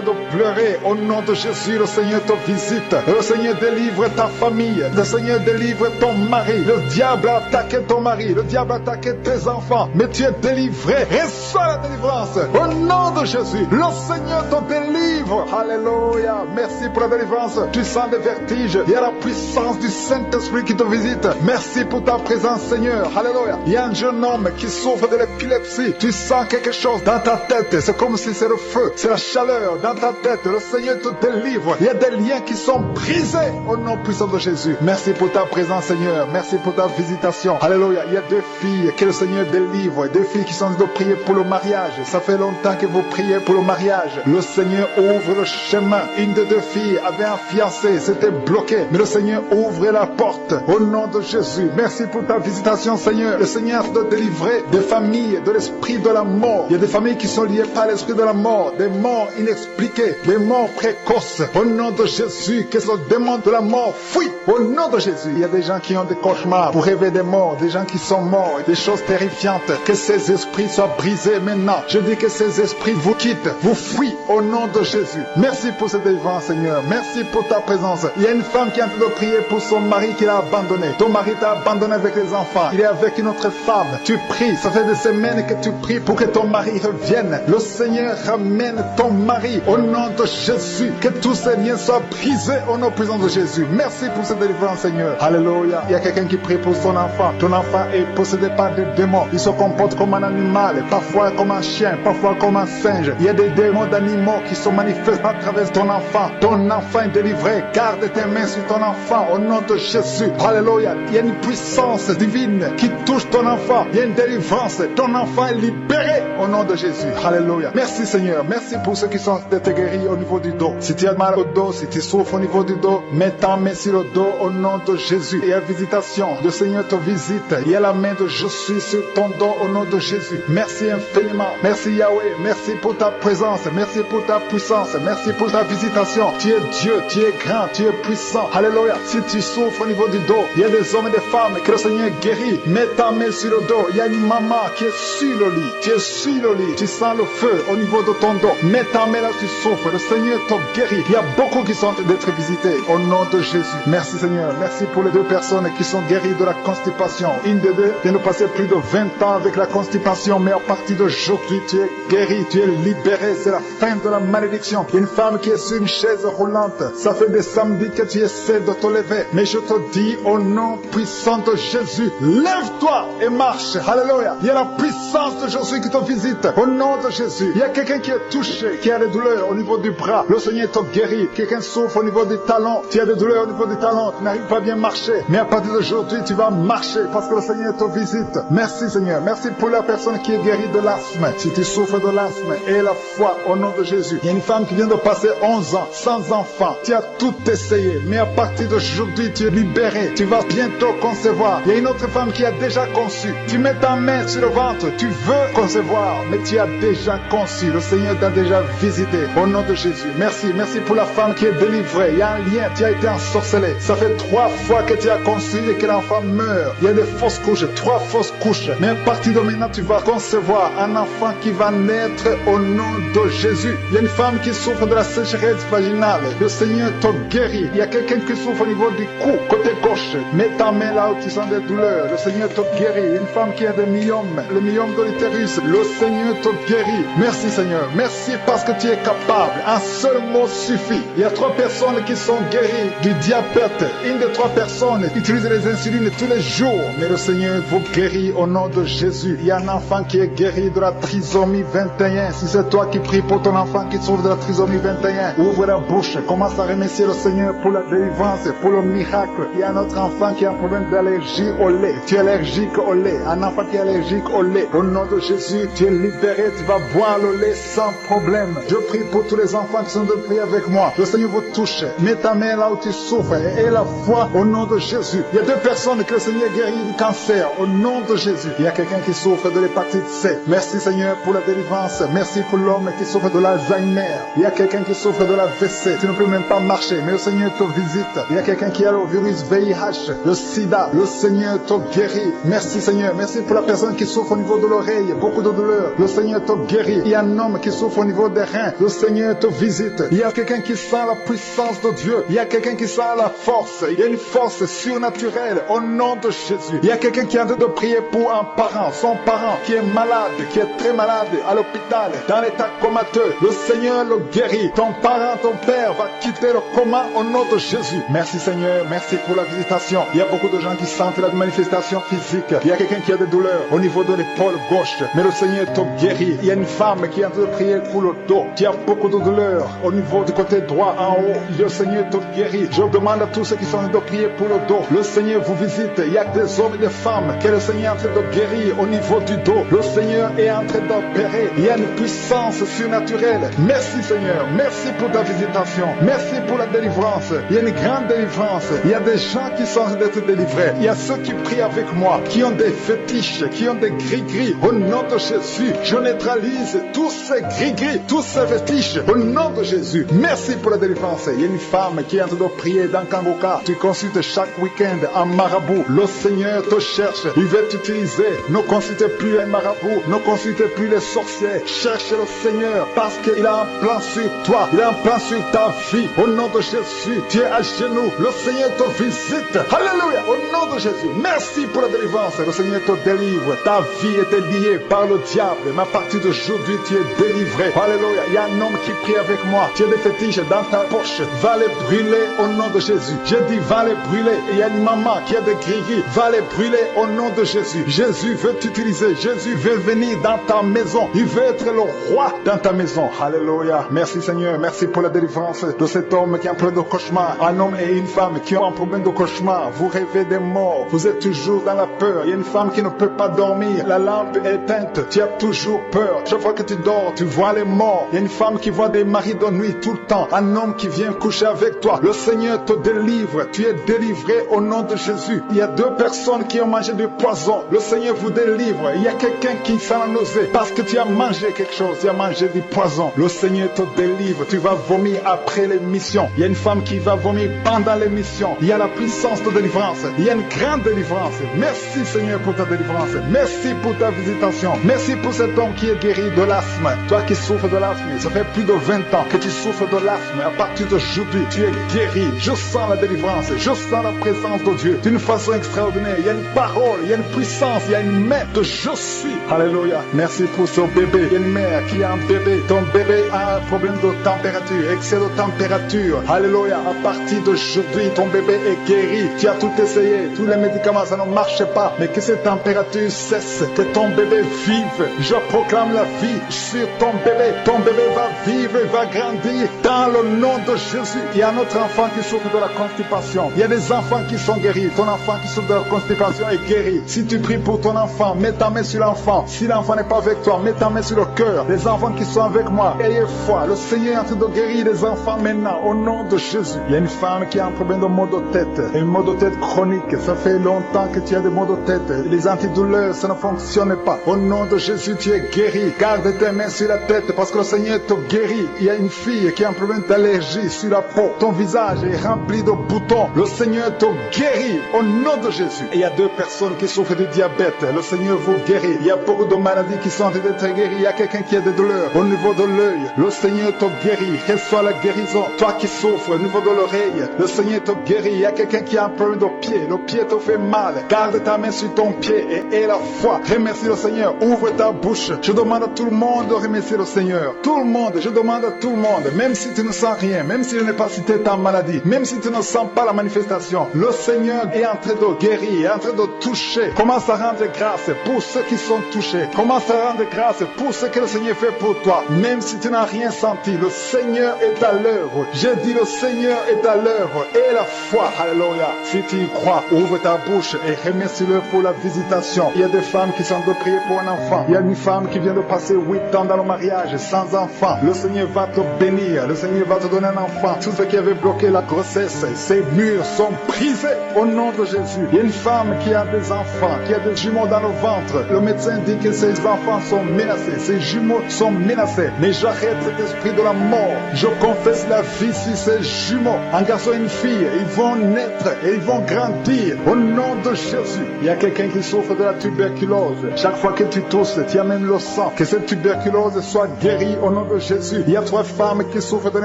de pleurer au nom de Jésus. Le Seigneur te visite. Le Seigneur délivre ta famille. Le Seigneur délivre ton mari. Le diable a attaqué ton mari. Le diable a attaqué tes enfants. Mais tu es délivré. Reçois la délivrance au nom de Jésus. Le Seigneur te délivre. Alléluia. Merci pour la délivrance. Tu sens des vertiges. Il y a la puissance du Saint-Esprit qui te visite. Merci pour ta présence, Seigneur. Alléluia. Il y a un jeune homme qui souffre de l'épilepsie. Tu sens quelque chose dans ta tête. C'est comme si c'est le feu. C'est la chaleur dans ta tête. Le Seigneur te délivre. Il y a des liens qui sont brisés au nom puissant de Jésus. Merci pour ta présence, Seigneur. Merci pour ta visitation. Alléluia. Il y a 2 filles que le Seigneur délivre. 2 filles qui sont de prier pour le mariage. Ça fait longtemps que vous priez pour le mariage. Le Seigneur ouvre le chemin. Une des 2 filles avait un fiancé. C'était bloqué. Mais le Seigneur ouvre la porte au nom de Jésus. Merci pour ta visitation, Seigneur. Le Seigneur te délivrer des familles de l'esprit de la mort. Il y a des familles qui sont liées par l'esprit de la mort. Des morts inexpliquées. Des morts précoces. Au nom de Jésus, que ce démon de la mort fuit. Au nom de Jésus. Il y a des gens qui ont des cauchemars pour rêver des morts. Des gens qui sont morts. Des choses terrifiantes. Que ces esprits soient brisés maintenant. Je dis que ces esprits vous quittent, vous fuient au nom de Jésus. Merci pour cette délivrance, Seigneur. Merci pour ta présence. Il y a une femme qui est en train de prier pour son mari qui l'a abandonné. Ton mari t'a abandonné avec les enfants. Il est avec une autre femme. Tu pries. Ça fait des semaines que tu pries pour que ton mari revienne. Le Seigneur ramène ton mari au nom de Jésus. Que tous ces liens soient brisés au nom puissant de Jésus. Merci pour cette délivrance, Seigneur. Alléluia. Il y a quelqu'un qui prie pour son enfant. Ton enfant est possédé par des démons. Il se comporte comme un animal, parfois comme un chien, parfois comme un singe. Il y a des démons d'animaux qui se manifestent à travers ton enfant. Ton enfant est délivré. Garde tes mains sur ton enfant au nom de Jésus. Alléluia. Il y a une puissance divine qui touche ton enfant. Il y a une délivrance. Ton enfant est libéré au nom de Jésus. Alléluia. Merci Seigneur. Merci pour ceux qui sont guéris au niveau du dos. Si tu as mal au dos, si tu souffres au niveau du dos, mets ta main sur le dos au nom de Jésus. Il y a visitation. Le Seigneur te visite. Il y a la main de je suis sur ton dos au nom de Jésus. Merci infiniment. Merci Yahweh. Merci pour ta présence. Merci pour ta puissance. Merci pour ta visitation. Tu es Dieu. Tu es grand. Tu es puissant. Alléluia. Si tu souffres au niveau du dos, il y a des hommes et des femmes que le Seigneur guérit. Mets ta main sur le dos. Il y a une maman qui est sur le lit. Tu es sur le lit. Tu sens le feu au niveau de ton dos. Mets ta main là, tu souffres. Le Seigneur te guérit. Il y a beaucoup qui sont en train d'être visités au nom de Jésus. Merci Seigneur. Merci pour les deux personnes qui sont guéries de la constipation. Une des deux vient de passer plus de 20 ans avec la constipation, mais à partir d'aujourd'hui, tu es guéri, tu es libéré. C'est la fin de la malédiction. Il y a une femme qui est sur une chaise roulante. Ça fait des samedis que tu essaies de te lever. Mais je te dis au nom puissant de Jésus, lève-toi et marche. Alléluia. Il y a la puissance de Jésus qui te visite au nom de Jésus. Il y a quelqu'un qui est touché, qui a des douleurs au niveau du bras. Le Seigneur te guérit. Quelqu'un souffre au niveau du talon. Tu as des douleurs au niveau du talon. Tu n'arrives pas à bien marcher. Mais à partir d'aujourd'hui, tu vas marcher parce que le Seigneur te visite. Merci Seigneur. Merci pour la personne qui est guérie de l'asthme. Si tu souffres de l'asthme, aie la foi au nom de Jésus. Il y a une femme qui vient de passer 11 ans sans enfant. Tu as tout essayé. Mais à partir d'aujourd'hui, tu es libéré. Tu vas bientôt concevoir. Il y a une autre femme qui a déjà conçu. Tu mets ta main sur le ventre. Tu veux concevoir, mais tu as déjà conçu. Le Seigneur t'a déjà visité au nom de Jésus. Merci. Merci pour la femme qui est délivrée. Il y a un lien. Tu as été ensorcelé. Ça fait 3 fois que tu as conçu et que l'enfant meurt. Il y a des fausses couches, 3 fausses couches. Mais à partir de maintenant, tu vas concevoir un enfant qui va naître au nom de Jésus. Il y a une femme qui souffre de la sécheresse vaginale. Le Seigneur te guérit. Il y a quelqu'un qui souffre au niveau du cou, côté gauche. Mets ta main là où tu sens des douleurs. Le Seigneur te guérit. Une femme qui a des myomes, le myome de l'utérus. Le Seigneur te guérit. Merci Seigneur. Merci parce que tu es capable. Un seul mot suffit. Il y a 3 personnes qui sont guéries du diabète. Une des 3 personnes utilise les insulines tous les jours. Mais le Seigneur vous guérit au nom de Jésus. Il y a un enfant qui est guéri de la trisomie 21. Si c'est toi qui pries pour ton enfant qui souffre de la trisomie 21, ouvre la bouche. Commence à remercier le Seigneur pour la délivrance, pour le miracle. Il y a un autre enfant qui a un problème d'allergie au lait. Tu es allergique au lait. Un enfant qui est allergique au lait. Au nom de Jésus, tu es libéré. Tu vas boire le lait sans problème. Je prie pour tous les enfants qui sont de prier avec moi. Le Seigneur vous touche. Mets ta main là où tu souffres et la foi au nom de Jésus. Il y a 2 personnes que le Seigneur guérit du cancer au nom de Jésus. Il y a quelqu'un qui souffre de l'hépatite C. Merci Seigneur pour la délivrance. Merci pour l'homme qui souffre de l'Alzheimer. Il y a quelqu'un qui souffre de la WC. Tu ne peux même pas marcher, mais le Seigneur te visite. Il y a quelqu'un qui a le virus VIH, le sida. Le Seigneur te guérit. Merci Seigneur. Merci pour la personne qui souffre au niveau de l'oreille. Beaucoup de douleurs. Le Seigneur te guérit. Il y a un homme qui souffre au niveau des reins. Le Seigneur te visite. Il y a quelqu'un qui sent la puissance de Dieu. Il y a quelqu'un qui sent la force. Il y a une force surnaturelle au nom de Jésus. Il y a quelqu'un qui est en train de prier pour un parent, son parent qui est malade, qui est très malade à l'hôpital, dans l'état comateux. Le Seigneur le guérit. Ton parent, ton père va quitter le coma au nom de Jésus. Merci Seigneur, merci pour la visitation. Il y a beaucoup de gens qui sentent la manifestation physique. Il y a quelqu'un qui a des douleurs au niveau de l'épaule gauche, mais le Seigneur te guérit. Il y a une femme qui est en train de prier pour le dos, qui a beaucoup de douleurs au niveau du côté droit en haut. Le Seigneur te guérit. Je demande à tous ceux qui sont en train de prier pour le dos. Le Seigneur vous visite. Il y a des hommes et des femmes que le Seigneur est en train de guérir au niveau du dos. Le Seigneur est en train d'opérer. Il y a un une puissance surnaturelle. Merci Seigneur, merci pour ta visitation, merci pour la délivrance. Il y a une grande délivrance. Il y a des gens qui sont d'être délivrés. Il y a ceux qui prient avec moi, qui ont des fétiches, qui ont des gris-gris. Au nom de Jésus, je neutralise tous ces gris-gris, tous ces fétiches. Au nom de Jésus, merci pour la délivrance. Il y a une femme qui est en train de prier dans Kangoka. Tu consultes chaque week-end un marabout. Le Seigneur te cherche. Il veut t'utiliser. Ne consultez plus un marabout. Ne consultez plus les sorciers. Cherche le Seigneur parce qu'il a un plan sur toi. Il a un plan sur ta vie. Au nom de Jésus, tu es à genoux. Le Seigneur te visite. Alléluia. Au nom de Jésus, merci pour la délivrance. Le Seigneur te délivre. Ta vie était liée par le diable. Mais à partir d'aujourd'hui, tu es délivré. Alléluia. Il y a un homme qui prie avec moi. Tu as des fétiches dans ta poche. Va les brûler au nom de Jésus. J'ai dit va les brûler. Il y a une maman qui a des gris-gris. Va les brûler au nom de Jésus. Jésus veut t'utiliser. Jésus veut venir dans ta maison. Il veut être le roi dans ta maison. Alléluia. Merci Seigneur. Merci pour la délivrance de cet homme qui a un problème de cauchemar. Un homme et une femme qui ont un problème de cauchemar. Vous rêvez des morts. Vous êtes toujours dans la peur. Il y a une femme qui ne peut pas dormir. La lampe est éteinte. Tu as toujours peur. Chaque fois que tu dors, tu vois les morts. Il y a une femme qui voit des maris de nuit tout le temps. Un homme qui vient coucher avec toi. Le Seigneur te délivre. Tu es délivré au nom de Jésus. Il y a 2 personnes qui ont mangé du poison. Le Seigneur vous délivre. Il y a quelqu'un qui s'en a nausé parce que tu as mangé quelque chose. Tu as mangé du poison. Le Seigneur te délivre. Tu vas vomir après l'émission. Il y a une femme qui va vomir pendant l'émission. Il y a la puissance de délivrance. Il y a une grande délivrance. Merci Seigneur pour ta délivrance. Merci pour ta visitation. Merci pour cet homme qui est guéri de l'asthme. Toi qui souffres de l'asthme, ça fait plus de 20 ans que tu souffres de l'asthme. À partir d'aujourd'hui, tu es guéri. Je sens la délivrance. Je sens la présence de Dieu d'une façon extraordinaire. Il y a une parole, il y a une puissance, il y a une main de je suis. Alléluia. Merci pour ce bébé. Il y a une mère qui a un bébé. Ton bébé a un problème de température, excès de température. Alléluia. À partir d'aujourd'hui, ton bébé est guéri. Tu as tout essayé. Tous les médicaments, ça ne marche pas. Mais que cette température cesse. Que ton bébé vive. Je proclame la vie sur ton bébé. Ton bébé va vivre, va grandir dans le nom de Jésus. Il y a un autre enfant qui souffre de la constipation. Il y a des enfants qui sont guéris. Ton enfant qui souffre de la constipation est guéri. Si tu pries pour ton enfant, mets ta main sur l'enfant. Si l'enfant n'est pas avec toi, mets ta main sur le cœur. Les enfants qui sont avec moi, ayez foi. Le Seigneur est en train de guérir les enfants maintenant au nom de Jésus. Il y a une femme qui a un problème de maux de tête. Un maux de tête chronique. Ça fait longtemps que tu as des maux de tête. Les antidouleurs, ça ne fonctionne pas. Au nom de Jésus, tu es guéri. Garde tes mains sur la tête parce que le Seigneur te guérit. Il y a une fille qui a un problème d'allergie sur la peau. Ton visage est rempli de boutons. Le Seigneur te guérit au nom de Jésus. Et il y a 2 personnes qui souffrent de diabète. Le Seigneur vous guérit. Il y a beaucoup de maladies qui sont en train d'être guéries. Il y a quelqu'un qui a des douleurs au niveau de l'œil. Le Seigneur te guérit. Reçois la guérison. Toi qui souffres au niveau de l'oreille, le Seigneur te guérit. Il y a quelqu'un qui a un problème de pied. Le pied te fait mal. Garde ta main sur ton pied et aie la foi. Remercie le Seigneur. Ouvre ta bouche. Je demande à tout le monde de remercier le Seigneur. Tout le monde. Je demande à tout le monde. Même si tu ne sens rien. Même si je n'ai pas cité ta maladie. Même si tu ne sens pas la manifestation. Le Seigneur est en train de guérir. Est en train de toucher. Commence à rendre grâce pour ceux qui sont touchés. Commence à rendre grâce pour ce que le Seigneur fait pour toi. Même si tu n'as rien senti. Le Seigneur est à l'œuvre. J'ai dit le Seigneur est à l'œuvre. Et la foi. Alléluia. Si tu y crois, ouvre ta bouche et remercie-le pour la visitation. Il y a des femmes qui sont de prier pour un enfant. Il y a une femme qui vient de passer 8 ans dans le mariage sans enfant. Le Seigneur va te bénir. Le Seigneur va te donner un enfant. Tout ce qui avait bloqué la grossesse, ces murs sont brisés au nom de Jésus. Il y a une femme qui a des enfants, qui a des jumeaux dans le ventre. Le médecin dit que ces enfants sont menacés. Ces jumeaux sont menacés. Mais j'arrête cet esprit de la mort. Je confesse la vie sur ces jumeaux. Un garçon et une fille, ils vont naître et ils vont grandir au nom de Jésus. Il y a quelqu'un qui souffre de la tuberculose. Chaque fois que tu tousses, tu amènes le sang. Que cette tuberculose soit guérie au nom de Jésus. Il y a 3 femmes qui souffrent d'une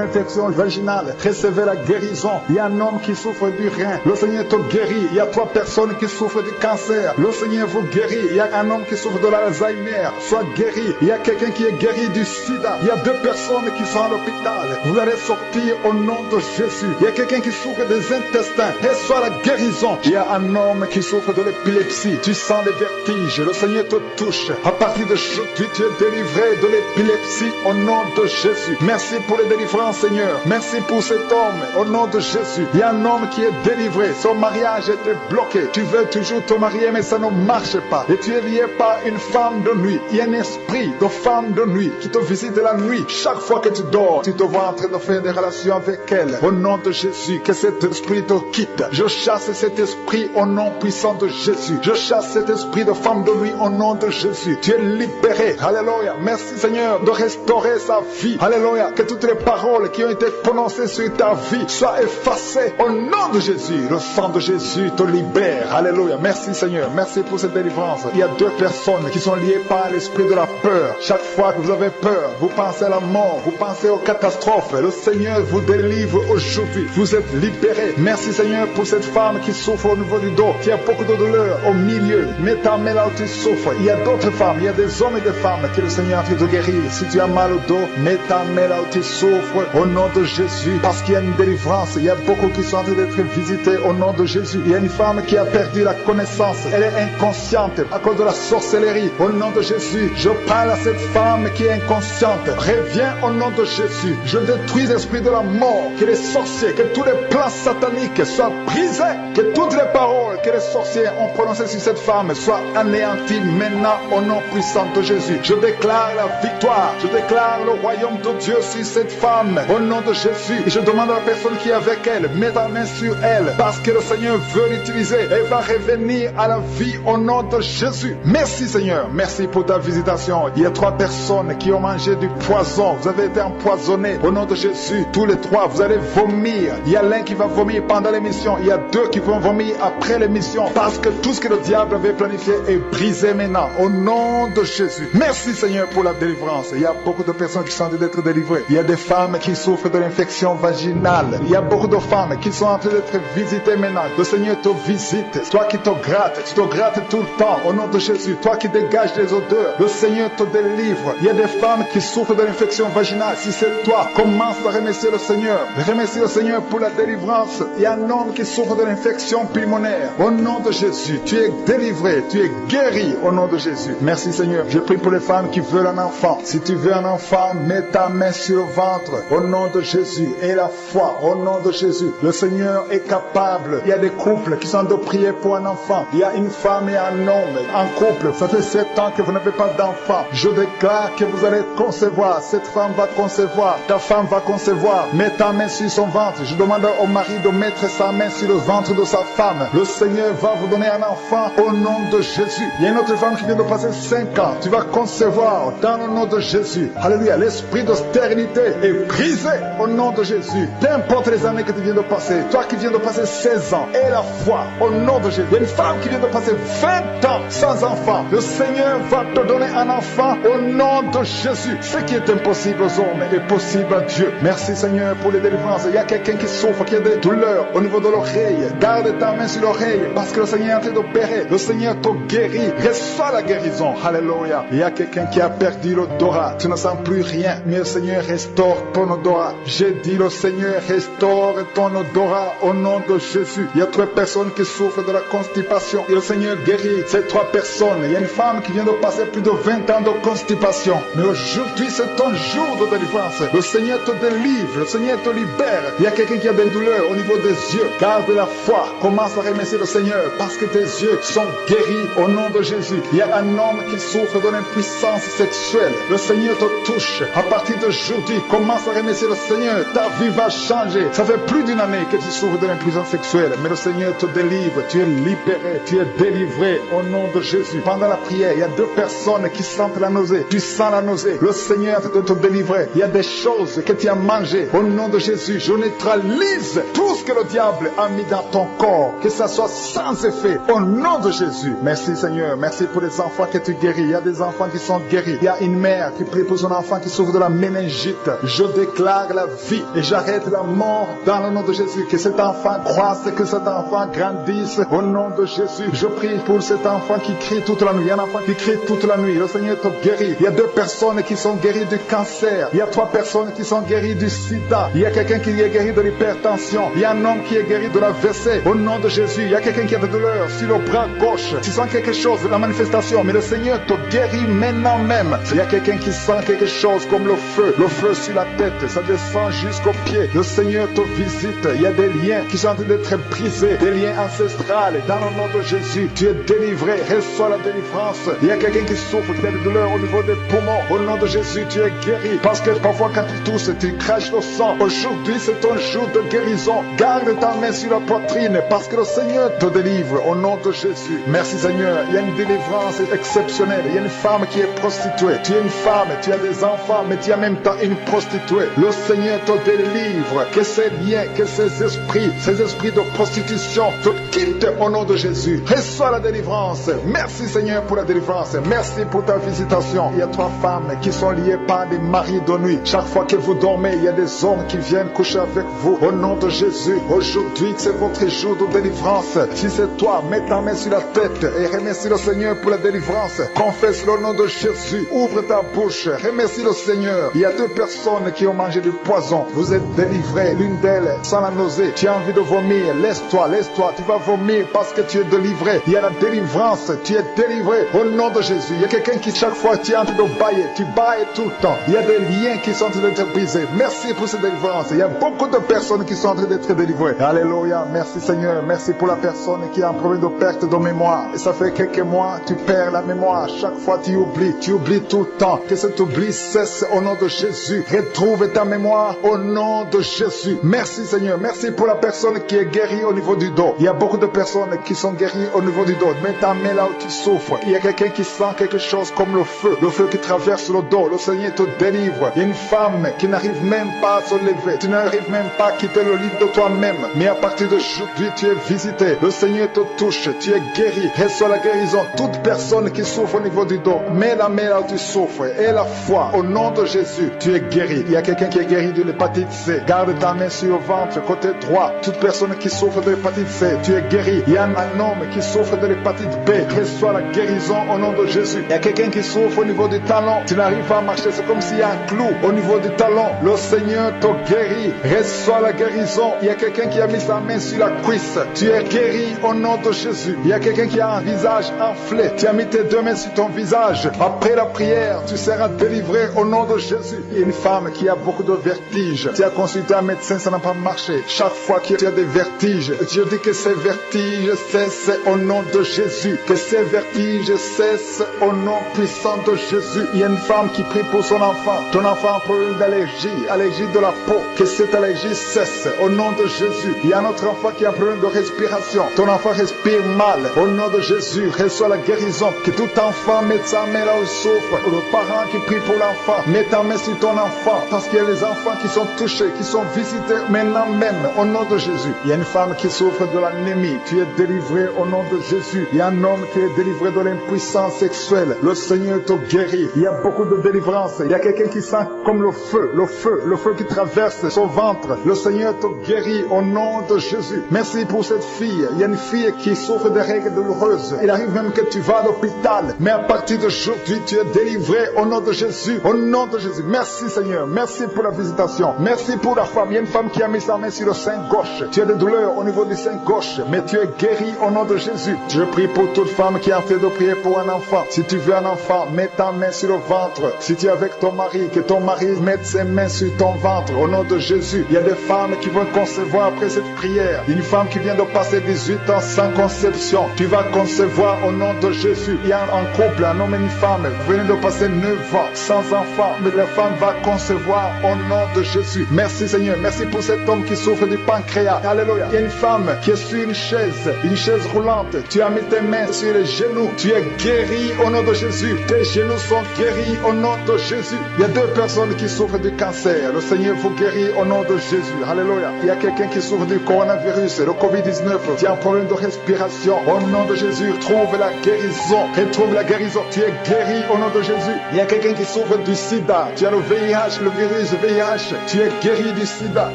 infection vaginale. Recevez la guérison. Il y a un homme qui souffre du rein. Le Seigneur te guérit. Il y a 3 personnes qui souffrent du cancer. Le Seigneur vous guérit. Il y a un homme qui souffre de l'Alzheimer. Sois guéri. Il y a quelqu'un qui est guéri du sida. Il y a 2 personnes qui sont à l'hôpital. Vous allez sortir au nom de Jésus. Il y a quelqu'un qui souffre des intestins. Reçois la guérison. Il y a un homme qui souffre de l'épilepsie. Tu sens les vertiges. Le Seigneur te touche. À partir de aujourd'hui, tu es délivré de l'épilepsie au nom de Jésus. Merci pour les délivrances, Seigneur. Merci pour cet homme au nom de Jésus. Il y a un homme qui est délivré. Son mariage était bloqué. Tu veux toujours te marier, mais ça ne marche pas. Et tu es lié par une femme de nuit. Il y a un esprit de femme de nuit qui te visite la nuit. Chaque fois que tu dors, tu te vois en train de faire des relations avec elle. Au nom de Jésus, que cet esprit te quitte. Je chasse cet esprit au nom puissant de Jésus. Je chasse cet esprit de femme de nuit au nom de Jésus. Tu es libéré. Alléluia. Merci Seigneur de restaurer sa vie. Alléluia. Que toutes les paroles qui ont été prononcées sur ta vie soient effacées au nom de Jésus. Le sang de Jésus te libère. Alléluia. Merci Seigneur. Merci pour cette délivrance. Il y a 2 personnes qui sont liées par l'esprit de la peur. Chaque fois que vous avez peur, vous pensez à la mort, vous pensez aux catastrophes. Le Seigneur vous délivre aujourd'hui. Vous êtes libérés. Merci Seigneur pour cette femme qui souffre au niveau du dos, qui a beaucoup de douleur au milieu. Mets ta main là où tu souffres. Il y a d'autres femmes, il y a des hommes et des femmes que le Seigneur a fait de guérir. Si tu as mal au dos, mets ta main là où tu souffres au nom de Jésus, parce qu'il y a une délivrance. Il y a beaucoup qui sont en train d'être visités au nom de Jésus. Il y a une femme qui a perdu la connaissance. Elle est inconsciente à cause de la sorcellerie. Au nom de Jésus, je parle à cette femme qui est inconsciente. Reviens au nom de Jésus. Je détruis l'esprit de la mort, que les sorciers, que tous les plans sataniques soient brisés, que toutes les paroles que les sorciers ont prononcées sur cette femme soient anéanties maintenant au nom puissant de Jésus. Je déclare la victoire. Je déclare le royaume de Dieu sur cette femme au nom de Jésus. Et je demande à la personne qui est avec elle, mets ta main sur elle, parce que le Seigneur veut l'utiliser. Elle va revenir à la vie au nom de Jésus. Merci Seigneur. Merci pour ta visitation. Il y a 3 personnes qui ont mangé du poison. Vous avez été empoisonnés au nom de Jésus. Tous les 3, vous allez vomir. Il y a l'un qui va vomir pendant l'émission. Il y a 2 qui vont vomir après l'émission. Parce que tout ce que le diable avait planifié est brisé maintenant au nom de Jésus. Merci Seigneur pour la délivrance. Il y a beaucoup de personnes qui sont en train d'être délivrées. Il y a des femmes qui souffrent de l'infection vaginale. Il y a beaucoup de femmes qui sont en train d'être visitées maintenant. Le Seigneur te visite. Toi qui te grattes, tu te grattes tout le temps au nom de Jésus. Toi qui dégages les odeurs, le Seigneur te délivre. Il y a des femmes qui souffrent de l'infection vaginale. Si c'est toi, commence à remercier le Seigneur. Remercie le Seigneur pour la délivrance. Il y a un homme qui souffre de l'infection pulmonaire. Au nom de Jésus, tu es délivré, tu es guéri au nom de Jésus. Merci Seigneur. Je prie pour les femmes qui veulent un enfant. Si tu veux un enfant, mets ta main sur le ventre au nom de Jésus. Et la foi au nom de Jésus. Le Seigneur est capable. Il y a des couples qui sont de prier pour un enfant. Il y a une femme et un homme en couple. Ça fait 7 ans que vous n'avez pas d'enfant. Je déclare que vous allez concevoir. Cette femme va concevoir. Ta femme va concevoir. Mets ta main sur son ventre. Je demande au mari de mettre sa main sur le ventre de sa femme. Le Seigneur va vous donner un enfant au nom de Jésus. Il y a une autre femme qui vient de passer 5 ans. Tu vas concevoir dans le nom de Jésus. Alléluia. L'esprit de stérilité est brisé au nom de Jésus. Peu importe les années que tu viens de passer. Toi qui viens de passer 16 ans. Et la foi au nom de Jésus. Il y a une femme qui vient de passer 20 ans sans enfant. Le Seigneur va te donner un enfant au nom de Jésus. Ce qui est impossible aux hommes est possible à Dieu. Merci Seigneur pour les délivrances. Il y a quelqu'un qui souffre, qui a des douleurs au niveau de l'oreille. Garde ta main sur l'oreille parce que le Seigneur est en train d'opérer. Le Seigneur te guérit. Reçois la guérison. Alléluia. Il y a quelqu'un qui a perdu l'odorat. Tu ne sens plus rien. Mais le Seigneur restaure ton odorat. J'ai dit le Seigneur restaure ton odorat au nom de Jésus. Il y a 3 personnes qui souffrent de la constipation. Et le Seigneur guérit ces 3 personnes. Il y a une femme qui vient de passer plus de 20 ans de constipation. Mais aujourd'hui, c'est ton jour de délivrance. Le Seigneur te délivre. Le Seigneur te libère. Il y a quelqu'un qui a des douleurs au niveau des yeux. Garde la foi. Commence à remercier le Seigneur parce que tes yeux sont guéris au nom de Jésus. Il y a un homme qui souffre de l'impuissance sexuelle. Le Seigneur te touche. À partir d'aujourd'hui, commence à remercier le Seigneur. Ta vie va changer. Ça fait plus d'une année que tu souffres de l'impuissance sexuelle. Mais le Seigneur te délivre. Tu es libéré. Tu es délivré au nom de Jésus. Pendant la prière, il y a 2 personnes qui sentent la nausée. Tu sens la nausée. Le Seigneur de te délivrer. Il y a des choses que tu as mangées. Au nom de Jésus, je neutralise tout ce que le diable a mis dans ton corps. Que ça soit sans effet. Au nom de Jésus. Merci Seigneur. Merci pour les enfants que tu guéris. Il y a des enfants qui sont guéris. Il y a une mère qui prie pour son enfant qui souffre de la méningite. Je déclare la vie et j'arrête la mort dans le nom de Jésus. Que cet enfant croisse, que cet enfant grandisse. Au nom de Jésus, je prie pour cet enfant qui crie toute la nuit. Il y a un enfant qui crie toute la nuit. Le Seigneur te guérit. Il y a 2 personnes qui sont guéries du cancer. Il y a 3 personnes qui sont guéries du sida. Il y a quelqu'un qui est guéri de l'hypertension. Il y a un homme qui est guéri de la l'AVC. Au nom de Jésus, il y a quelqu'un qui a des douleurs sur le bras gauche. Tu sens quelque chose, la manifestation, mais le Seigneur te guérit maintenant même. Il y a quelqu'un qui sent quelque chose comme le feu sur la tête, ça descend jusqu'aux pieds. Le Seigneur te visite. Il y a des liens qui sont en train d'être brisés, des liens ancestrales. Dans le nom de Jésus, tu es délivré. Reçois la délivrance. Il y a quelqu'un qui souffre, qui a des douleurs au niveau des poumons. Au nom de Jésus, tu es guéri. Parce que parfois quand tu tousses, tu craches le sang. Aujourd'hui, c'est ton jour de guérison. Garde ta main sur la poitrine parce que le Seigneur te délivre au nom de Jésus. Merci Seigneur. Il y a une délivrance exceptionnelle. Il y a une femme qui est prostituée. Tu es une femme, tu as des enfants, mais tu es en même temps une prostituée. Le Seigneur te délivre. Que ces liens, que ces esprits de prostitution te quittent au nom de Jésus. Reçois la délivrance. Merci Seigneur pour la délivrance. Merci pour ta visitation. Il y a 3 femmes qui sont liées par des maris de nuit. Chaque fois que vous dormez, il y a des hommes qui viennent coucher avec vous. Au nom de Jésus, aujourd'hui, c'est votre jour de délivrance. Si c'est toi, mets ta main sur la tête et remercie le Seigneur pour la délivrance. Confesse le nom de Jésus. Ouvre ta bouche. Remercie le Seigneur. Il y a 2 personnes qui ont mangé du poison. Vous êtes délivrés. L'une d'elles, sans la nausée. Tu as envie de vomir. Laisse-toi. Tu vas vomir parce que tu es délivré. Il y a la délivrance. Tu es délivré au nom de Jésus. Il y a quelqu'un qui, chaque fois, tu es en train de bailler. Tu bailles tout le temps. Il y a des liens qui sont en train d'être brisés. Merci pour cette délivrance. Il y a beaucoup de personnes qui sont en train d'être délivrées. Alléluia. Merci Seigneur. Merci pour la personne qui a un problème de perte de mémoire. Et ça fait quelques mois, tu perds la mémoire. Chaque fois, tu oublies tout le temps. Que cet oubli cesse au nom de Jésus. Retrouve ta mémoire au nom de Jésus. Merci Seigneur. Merci pour la personne qui est guérie au niveau du dos. Il y a beaucoup de personnes qui sont guéries au niveau du dos. Mets ta main là où tu souffres. Il y a quelqu'un qui sent quelque chose comme le feu qui traverse le dos. Le Seigneur te délivre. Il y a une femme qui n'arrive même pas à se lever. Tu n'arrives même pas à quitter le lit de toi-même. Mais à partir d'aujourd'hui, tu es visité. Le Seigneur te touche. Tu es guéri. Reçois la guérison. Toute personne qui souffre au niveau du dos, mets la main là où tu souffres. Et la foi, au nom de Jésus, tu es guéri. Il y a quelqu'un qui est guéri de l'hépatite C. Garde ta main sur le ventre, côté droit. Toute personne qui souffre de l'hépatite C, tu es guéri. Il y a un homme qui souffre de l'hépatite B. Reçois la guérison au nom de Jésus. Il y a quelqu'un qui souffre au niveau du talon. Tu n'arrives pas à marcher. C'est comme s'il y a un clou au niveau du talon. Le Seigneur te guérit. Reçois la guérison. Il y a quelqu'un qui a mis sa main sur la cuisse. Tu es guéri au nom de Jésus. Il y a quelqu'un qui a un visage enflé. Tu as mis tes 2 mains sur ton visage. Après la prière, tu seras délivré au nom de Jésus. Il y a une femme qui a beaucoup de vertiges. Tu as consulté un médecin, ça n'a pas marché. Chaque fois que tu as des vertiges, je dis que ces vertiges cessent au nom de Jésus. Que ces vertiges cessent au nom puissant de Jésus. Il y a une femme qui prie pour son enfant. Ton enfant a un problème allergie de la peau. Que cette allergie cesse au nom de Jésus. Il y a un autre enfant qui a un problème de respiration. Ton enfant respire mal. Au nom de Jésus, reçois la guérison. Que tout enfant mette sa main là où il souffre. Le parent qui prie pour l'enfant, mets ta main sur ton enfant. Parce qu'il y a des enfants qui sont touchés, qui sont visités maintenant même. Au nom de Jésus. Il y a une femme qui souffre de l'anémie. Tu es délivré au nom de Jésus. Il y a un homme qui est délivré de l'impuissance sexuelle. Le Seigneur te guérit. Il y a beaucoup de délivrance. Il y a quelqu'un qui sent comme le feu qui traverse son ventre. Le Seigneur te guérit au nom de Jésus. Merci pour cette fille. Il y a une fille qui souffre de règles douloureuses. Il arrive même que tu vas à l'hôpital. Mais à partir d'aujourd'hui, tu es délivré au nom de Jésus. Au nom de Jésus. Merci Seigneur. Merci pour la visitation. Merci pour la femme. Il y a une femme qui a mis sa main sur le sein gauche. Tu as des douleurs au niveau du sein gauche. Mais tu es guéri au nom de Jésus. Je prie pour toute femme qui a fait de prier pour un enfant. Si tu veux un enfant, mets ta main sur le ventre. Si tu es avec ton mari, que ton mari mette ses mains sur ton ventre. Au nom de Jésus. Il y a des femmes qui vont concevoir après cette prière. Une femme qui vient de passer 18 ans sans conception. Tu vas concevoir au nom de Jésus. Il y a un couple, un homme et une femme. Vous venez de passer 9 ans sans enfant. Mais la femme va concevoir au nom de Jésus. Merci Seigneur. Merci pour cet homme qui souffre du pancréas. Alléluia. Il y a une femme qui est sur une chaise roulante. Tu as mis tes mains sur les genoux. Tu es guéri au nom de Jésus. Tes genoux sont guéris au nom de Jésus. Il y a 2 personnes qui souffrent du cancer. Le Seigneur vous guérit au nom de Jésus. Alléluia. Il y a quelqu'un qui souffre du coronavirus, le Covid-19. Tu as un problème de respiration. Au nom de Jésus, trouve la guérison. Retrouve la guérison. Tu es guéri au nom de Jésus. Il y a quelqu'un qui souffre du sida. Tu as le VIH, le virus VIH. Tu es guéri du sida.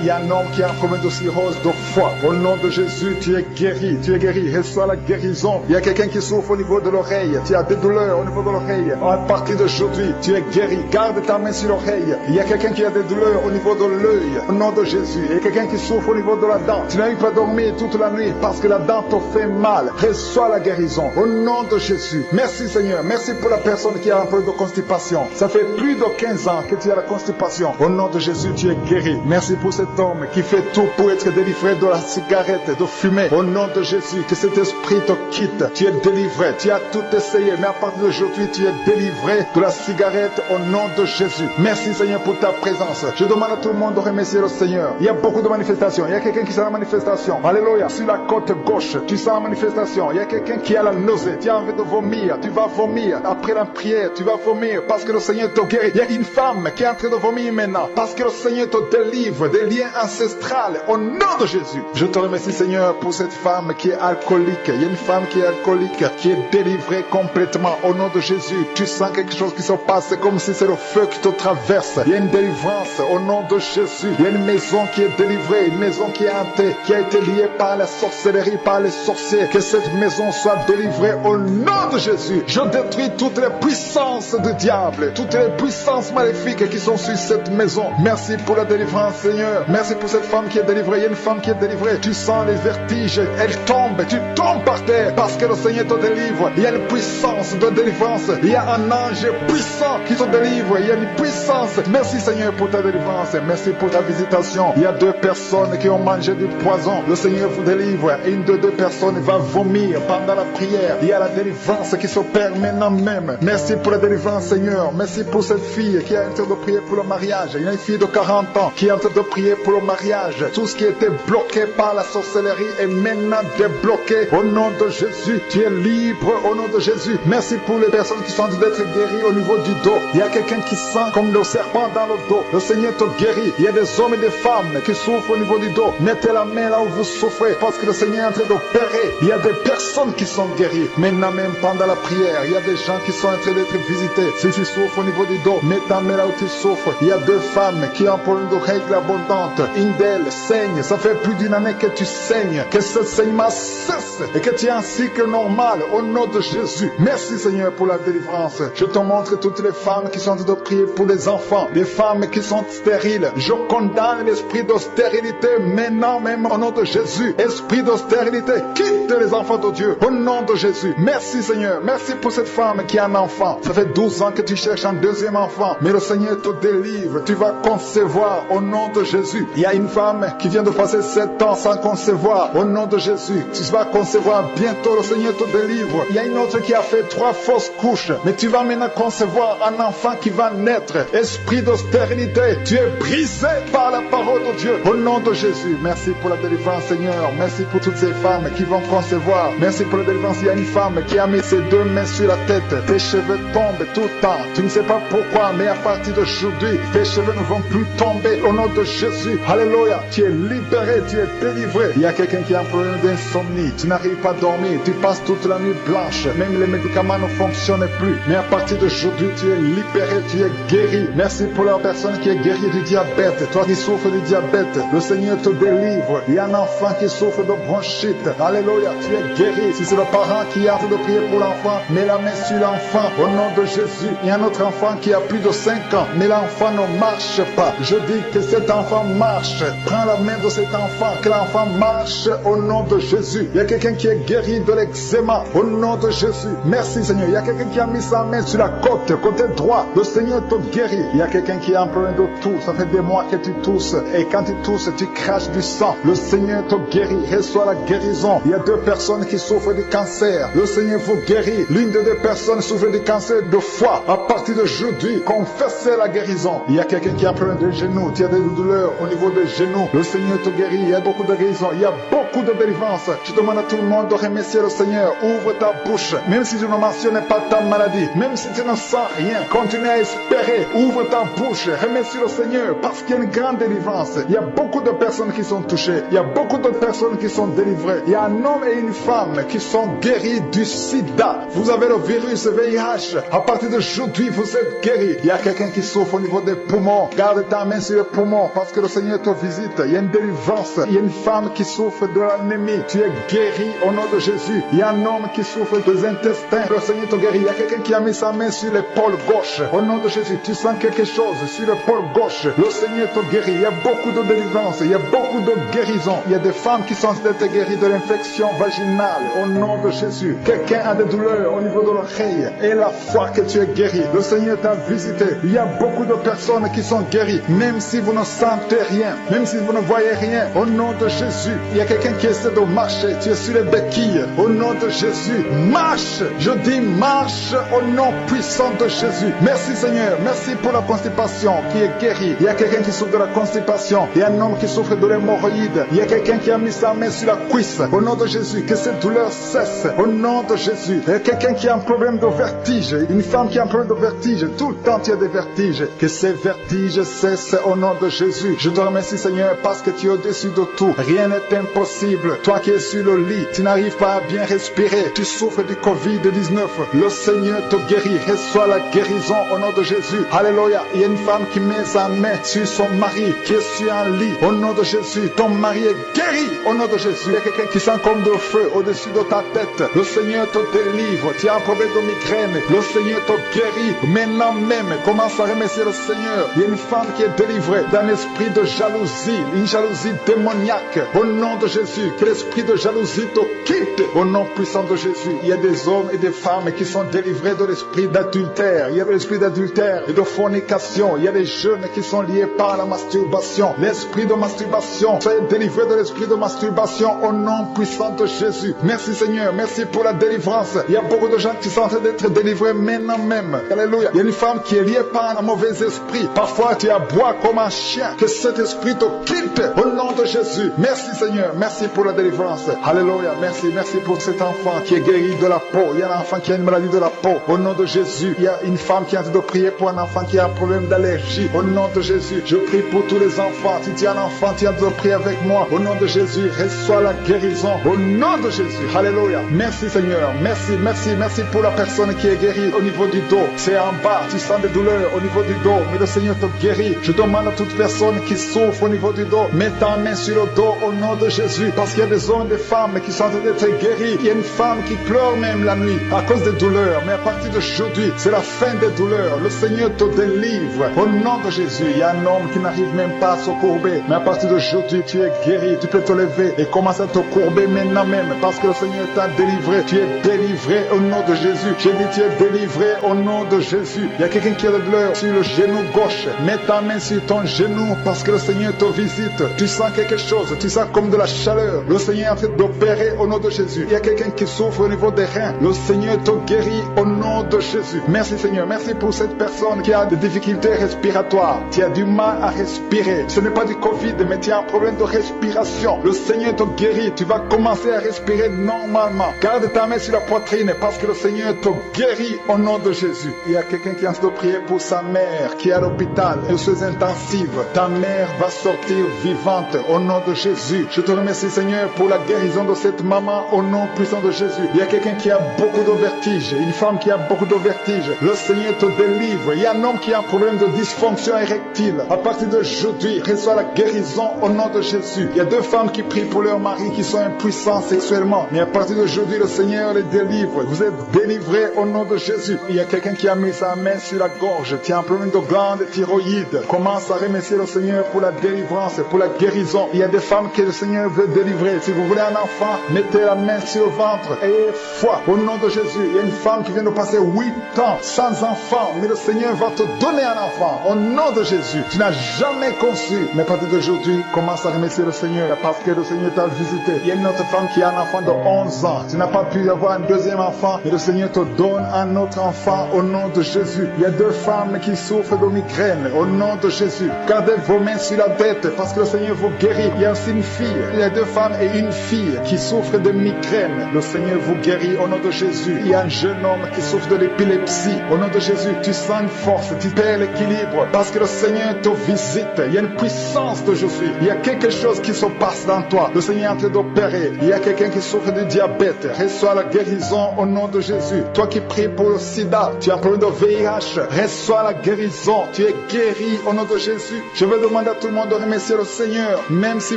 Il y a un homme qui a un problème de cirrhose de foie. Au nom de Jésus, tu es guéri. Tu es guéri. Reçois la guérison. Il y a quelqu'un qui souffre au niveau de l'oreille. Tu as des douleurs au niveau de l'oreille. À partir d'aujourd'hui, tu es guéri. Garde ta main sur l'oreille. Il y a quelqu'un qui a des douleurs au niveau de l'œil. Au nom de Jésus. Il y a quelqu'un qui souffre au niveau de la dent. Tu n'arrives pas à dormir toute la nuit parce que la dent te fait mal. Reçois la guérison. Au nom de Jésus. Merci Seigneur. Merci pour la personne qui a un peu de constipation. Ça fait plus de 15 ans que tu as la constipation. Au nom de Jésus, tu es guéri. Merci pour cet homme qui fait tout pour être délivré de la cigarette, de fumer. Au nom de Jésus, que cet esprit te quitte. Tu es délivré. Tu as tout essayé, mais à partir d'aujourd'hui, tu es délivré. délivré de la cigarette au nom de Jésus. Merci Seigneur pour ta présence. Je demande à tout le monde de remercier le Seigneur. Il y a beaucoup de manifestations. Il y a quelqu'un qui sent la manifestation. Alléluia. Sur la côte gauche, tu sens la manifestation. Il y a quelqu'un qui a la nausée. Tu as envie de vomir. Tu vas vomir. Après la prière, tu vas vomir parce que le Seigneur te guérit. Il y a une femme qui est en train de vomir maintenant parce que le Seigneur te délivre des liens ancestrales au nom de Jésus. Je te remercie Seigneur pour cette femme qui est alcoolique. Il y a une femme qui est alcoolique, qui est délivrée complètement au nom de Jésus. Tu sens quelque chose qui se passe, c'est comme si c'est le feu qui te traverse. Il y a une délivrance au nom de Jésus. Il y a une maison qui est délivrée, une maison qui est hantée, qui a été liée par la sorcellerie, par les sorciers. Que cette maison soit délivrée au nom de Jésus. Je détruis toutes les puissances du diable, toutes les puissances maléfiques qui sont sur cette maison. Merci pour la délivrance Seigneur. Merci pour cette femme qui est délivrée. Il y a une femme qui est délivrée. Tu sens les vertiges, elle tombe, tu tombes par terre parce que le Seigneur te délivre. Il y a une puissance de délivrance. Il y a un ange puissant qui te délivre. Il y a une puissance. Merci Seigneur pour ta délivrance. Merci pour ta visitation. Il y a 2 personnes qui ont mangé du poison. Le Seigneur vous délivre. Une de 2 personnes va vomir pendant la prière. Il y a la délivrance qui s'opère maintenant même. Merci pour la délivrance Seigneur. Merci pour cette fille qui est en train de prier pour le mariage. Il y a une fille de 40 ans qui est en train de prier pour le mariage. Tout ce qui était bloqué par la sorcellerie est maintenant débloqué au nom de Jésus. Tu es libre au nom de Jésus. Merci pour les personnes qui sont en train d'être guéries au niveau du dos. Il y a quelqu'un qui sent comme le serpent dans le dos. Le Seigneur te guérit. Il y a des hommes et des femmes qui souffrent au niveau du dos. Mettez la main là où vous souffrez parce que le Seigneur est en train d'opérer. Il y a des personnes qui sont guéries. Maintenant même pendant la prière, il y a des gens qui sont en train d'être visités. Si tu souffres au niveau du dos, mets ta main là où tu souffres. Il y a 2 femmes qui ont un problème de règles abondantes. Une d'elles saigne. Ça fait plus d'une année que tu saignes. Que ce saignement cesse et que tu aies un cycle normal au nom de Jésus. Merci Seigneur pour la délivrance. Je te montre toutes les femmes qui sont en train de prier pour les enfants. Les femmes qui sont stériles. Je condamne l'esprit de stérilité maintenant même au nom de Jésus. Esprit de stérilité, quitte les enfants de Dieu au nom de Jésus. Merci Seigneur. Merci pour cette femme qui a un enfant. Ça fait 12 ans que tu cherches un 2e enfant. Mais le Seigneur te délivre. Tu vas concevoir au nom de Jésus. Il y a une femme qui vient de passer 7 ans sans concevoir au nom de Jésus. Tu vas concevoir bientôt. Le Seigneur te délivre. Il y a une autre qui a fait 3 fausses couches. Mais tu vas maintenant concevoir un enfant qui va naître. Esprit de stérilité, tu es brisé par la parole de Dieu au nom de Jésus. Merci pour la délivrance Seigneur. Merci pour toutes ces femmes qui vont concevoir. Merci pour la délivrance. Il y a une femme qui a mis ses 2 mains sur la tête. Tes cheveux tombent tout le temps. Tu ne sais pas pourquoi, mais à partir d'aujourd'hui, tes cheveux ne vont plus tomber au nom de Jésus. Alléluia. Tu es libéré, tu es délivré. Il y a quelqu'un qui a un problème d'insomnie. Tu n'arrives pas à dormir. Tu passes toute la nuit blanche. Même les médicaments ne fonctionnent plus. Mais à partir d'aujourd'hui, tu es libéré, tu es guéri. Merci pour la personne qui est guérie du diabète. Toi qui souffres du diabète, le Seigneur te délivre. Il y a un enfant qui souffre de bronchite. Alléluia, tu es guéri. Si c'est le parent qui est en train de prier pour l'enfant, mets la main sur l'enfant au nom de Jésus. Il y a un autre enfant qui a plus de 5 ans, mais l'enfant ne marche pas. Je dis que cet enfant marche. Prends la main de cet enfant, que l'enfant marche au nom de Jésus. Il y a quelqu'un qui est guéri de l'eczéma au nom de Jésus. Merci Seigneur. Il y a quelqu'un qui a mis sa main sur la côte, côté droit. Le Seigneur te guérit. Il y a quelqu'un qui a un problème de toux. Ça fait des mois que tu tousses. Et quand tu tousses, tu craches du sang. Le Seigneur te guérit. Reçois la guérison. Il y a 2 personnes qui souffrent du cancer. Le Seigneur vous guérit. L'une des 2 personnes souffre du cancer de foie. À partir d'aujourd'hui, confessez la guérison. Il y a quelqu'un qui a un problème de genoux. Tu as des douleurs au niveau des genoux. Le Seigneur te guérit. Il y a beaucoup de guérison. Il y a beaucoup de délivrance. Je demande à tout le monde de remercier le Seigneur. Ouvre ta bouche. Même si tu ne mentionnes pas ta maladie. Même si tu ne sens rien. Continue à espérer. Ouvre ta bouche. Remercie le Seigneur. Parce qu'il y a une grande délivrance. Il y a beaucoup de personnes qui sont touchées. Il y a beaucoup de personnes qui sont délivrées. Il y a un homme et une femme qui sont guéris du sida. Vous avez le virus VIH. À partir d'aujourd'hui, vous êtes guéris. Il y a quelqu'un qui souffre au niveau des poumons. Garde ta main sur les poumons parce que le Seigneur te visite. Il y a une délivrance. Il y a une femme qui souffre de l'anémie. Tu es guéri au nom de Jésus. Il y a un homme qui souffre des intestins. Le Seigneur te guérit. Il y a quelqu'un qui a mis sa main sur l'épaule gauche. Au nom de Jésus, tu sens quelque chose sur l'épaule gauche. Le Seigneur te guérit. Il y a beaucoup de délivrance. Il y a beaucoup de guérison. Il y a des femmes qui sont d'être guéries de l'infection vaginale. Au nom de Jésus. Quelqu'un a des douleurs au niveau de l'oreille. Et la foi que tu es guéri. Le Seigneur t'a visité. Il y a beaucoup de personnes qui sont guéries. Même si vous ne sentez rien. Même si vous ne voyez rien. Au nom de Jésus. Il y a quelqu'un qui essaie de marcher. Tu es sur les béquilles. Au nom de Jésus. Marche. Je dis marche au Au nom puissant de Jésus. Merci Seigneur. Merci pour la constipation qui est guérie. Il y a quelqu'un qui souffre de la constipation. Il y a un homme qui souffre de l'hémorroïde. Il y a quelqu'un qui a mis sa main sur la cuisse. Au nom de Jésus, que cette douleur cesse. Au nom de Jésus. Il y a quelqu'un qui a un problème de vertige. Une femme qui a un problème de vertige. Tout le temps tu as des vertiges. Que ces vertiges cessent au nom de Jésus. Je te remercie Seigneur parce que tu es au-dessus de tout. Rien n'est impossible. Toi qui es sur le lit, tu n'arrives pas à bien respirer. Tu souffres du Covid-19. Le Seigneur te guérit. Reçois la guérison au nom de Jésus. Alléluia. Il y a une femme qui met sa main sur son mari qui est sur un lit. Au nom de Jésus, ton mari est guéri. Au nom de Jésus. Il y a quelqu'un qui sent comme de feu au-dessus de ta tête. Le Seigneur te délivre. Tu as un problème de migraine. Le Seigneur te guérit. Maintenant même, commence à remercier le Seigneur. Il y a une femme qui est délivrée d'un esprit de jalousie, une jalousie démoniaque. Au nom de Jésus, que l'esprit de jalousie te quitte. Au nom puissant de Jésus, il y a des hommes et des femmes qui sont délivrés de l'esprit d'adultère. Il y a de l'esprit d'adultère et de fornication. Il y a des jeunes qui sont liés par la masturbation. L'esprit de masturbation, soyez délivrés de l'esprit de masturbation au nom puissant de Jésus. Merci Seigneur, merci pour la délivrance. Il y a beaucoup de gens qui sont en train d'être délivrés maintenant même. Alléluia. Il y a une femme qui est liée par un mauvais esprit. Parfois tu aboies comme un chien. Que cet esprit te quitte au nom de Jésus. Merci Seigneur, merci pour la délivrance. Alléluia, merci pour cet enfant qui est guéri de la peau. Il y a un enfant qui a une maladie de la peau. Au nom de Jésus, il y a une femme qui est en train de prier pour un enfant qui a un problème d'allergie. Au nom de Jésus, je prie pour tous les enfants. Si tu es un enfant, tu es en train de prier avec moi. Au nom de Jésus, reçois la guérison. Au nom de Jésus, alléluia. Merci Seigneur, merci pour la personne qui est guérie au niveau du dos. C'est en bas, tu sens des douleurs au niveau du dos, mais le Seigneur te guérit. Je demande à toute personne qui souffre au niveau du dos, mets ta main sur le dos au nom de Jésus, parce qu'il y a des hommes et des femmes qui sont en train d'être guéris. Il y a une femme qui pleure même la nuit à cause des douleurs, mais à partir d'aujourd'hui, c'est la fin des douleurs. Le Seigneur te délivre au nom de Jésus. Il y a un homme qui n'arrive même pas à se courber, mais à partir d'aujourd'hui, tu es guéri. Tu peux te lever et commencer à te courber maintenant même, parce que le Seigneur t'a délivré. Tu es délivré au nom de Jésus. J'ai dit tu es délivré au nom de Jésus. Il y a quelqu'un qui a de douleur sur le genou gauche. Mets ta main sur ton genou parce que le Seigneur te visite. Tu sens quelque chose, tu sens comme de la chaleur. Le Seigneur est en train d'opérer au nom de Jésus. Il y a quelqu'un qui souffre au niveau des reins. Le Seigneur te guérit au nom de Jésus. Merci Seigneur, merci pour cette personne qui a des difficultés respiratoires. Tu as du mal à respirer. Ce n'est pas du Covid, mais tu as un problème de respiration. Le Seigneur te guérit. Tu vas commencer à respirer normalement. Garde ta main sur la poitrine parce que le Seigneur te guérit au nom de Jésus. Il y a quelqu'un qui est en train de prier pour sa mère qui est à l'hôpital, aux soins intensives. Ta mère va sortir vivante au nom de Jésus. Je te remercie Seigneur pour la guérison de cette maman au nom puissant de Jésus. Il y a quelqu'un qui a beaucoup de vertige, une femme qui a beaucoup de vertige. Le Seigneur te délivre. Il y a un homme qui a un problème de dysfonction érectile. À partir d'aujourd'hui, reçois la guérison au nom de Jésus. Il y a deux femmes qui prient pour leur mari qui sont impuissants sexuellement. Mais à partir d'aujourd'hui, le Seigneur les délivre. Vous êtes délivrés au nom de Jésus. Il y a quelqu'un qui a mis sa main sur la gorge. Tu as un problème de glande thyroïde. Commence à remercier le Seigneur pour la délivrance, pour la guérison. Il y a des femmes que le Seigneur veut délivrer. Si vous voulez un enfant, mettez la main sur le ventre et foi au nom de Jésus. Il y a une femme qui vient de passer 8 ans sans enfant, mais le Seigneur va te donner un enfant au nom de Jésus. Tu n'as jamais conçu, mais à partir d'aujourd'hui, commence à remercier le Seigneur parce que le Seigneur t'a visité. Il y a une autre femme qui a un enfant de 11 ans. Tu n'as pas pu avoir un deuxième enfant, mais le Seigneur te donne un autre enfant au nom de Jésus. Il y a deux femmes qui souffrent de migraine au nom de Jésus. Gardez vos mains sur la tête parce que le Seigneur vous guérit. Il y a aussi une fille. Il y a deux femmes et une fille qui souffrent de migraine. Le Seigneur vous guérit au nom de Jésus. Il y a un jeune homme qui souffre de l'épilepsie. Au nom de Jésus, tu sens une force, tu perds l'équilibre parce que le Seigneur te visite. Il y a une puissance de Jésus. Il y a quelque chose qui se passe dans toi. Le Seigneur est en train d'opérer. Il y a quelqu'un qui souffre de diabète. Reçois la guérison au nom de Jésus. Toi qui pries pour le sida, tu as un problème de VIH. Reçois la guérison. Tu es guéri au nom de Jésus. Je vais demander à tout le monde de remercier le Seigneur. Même si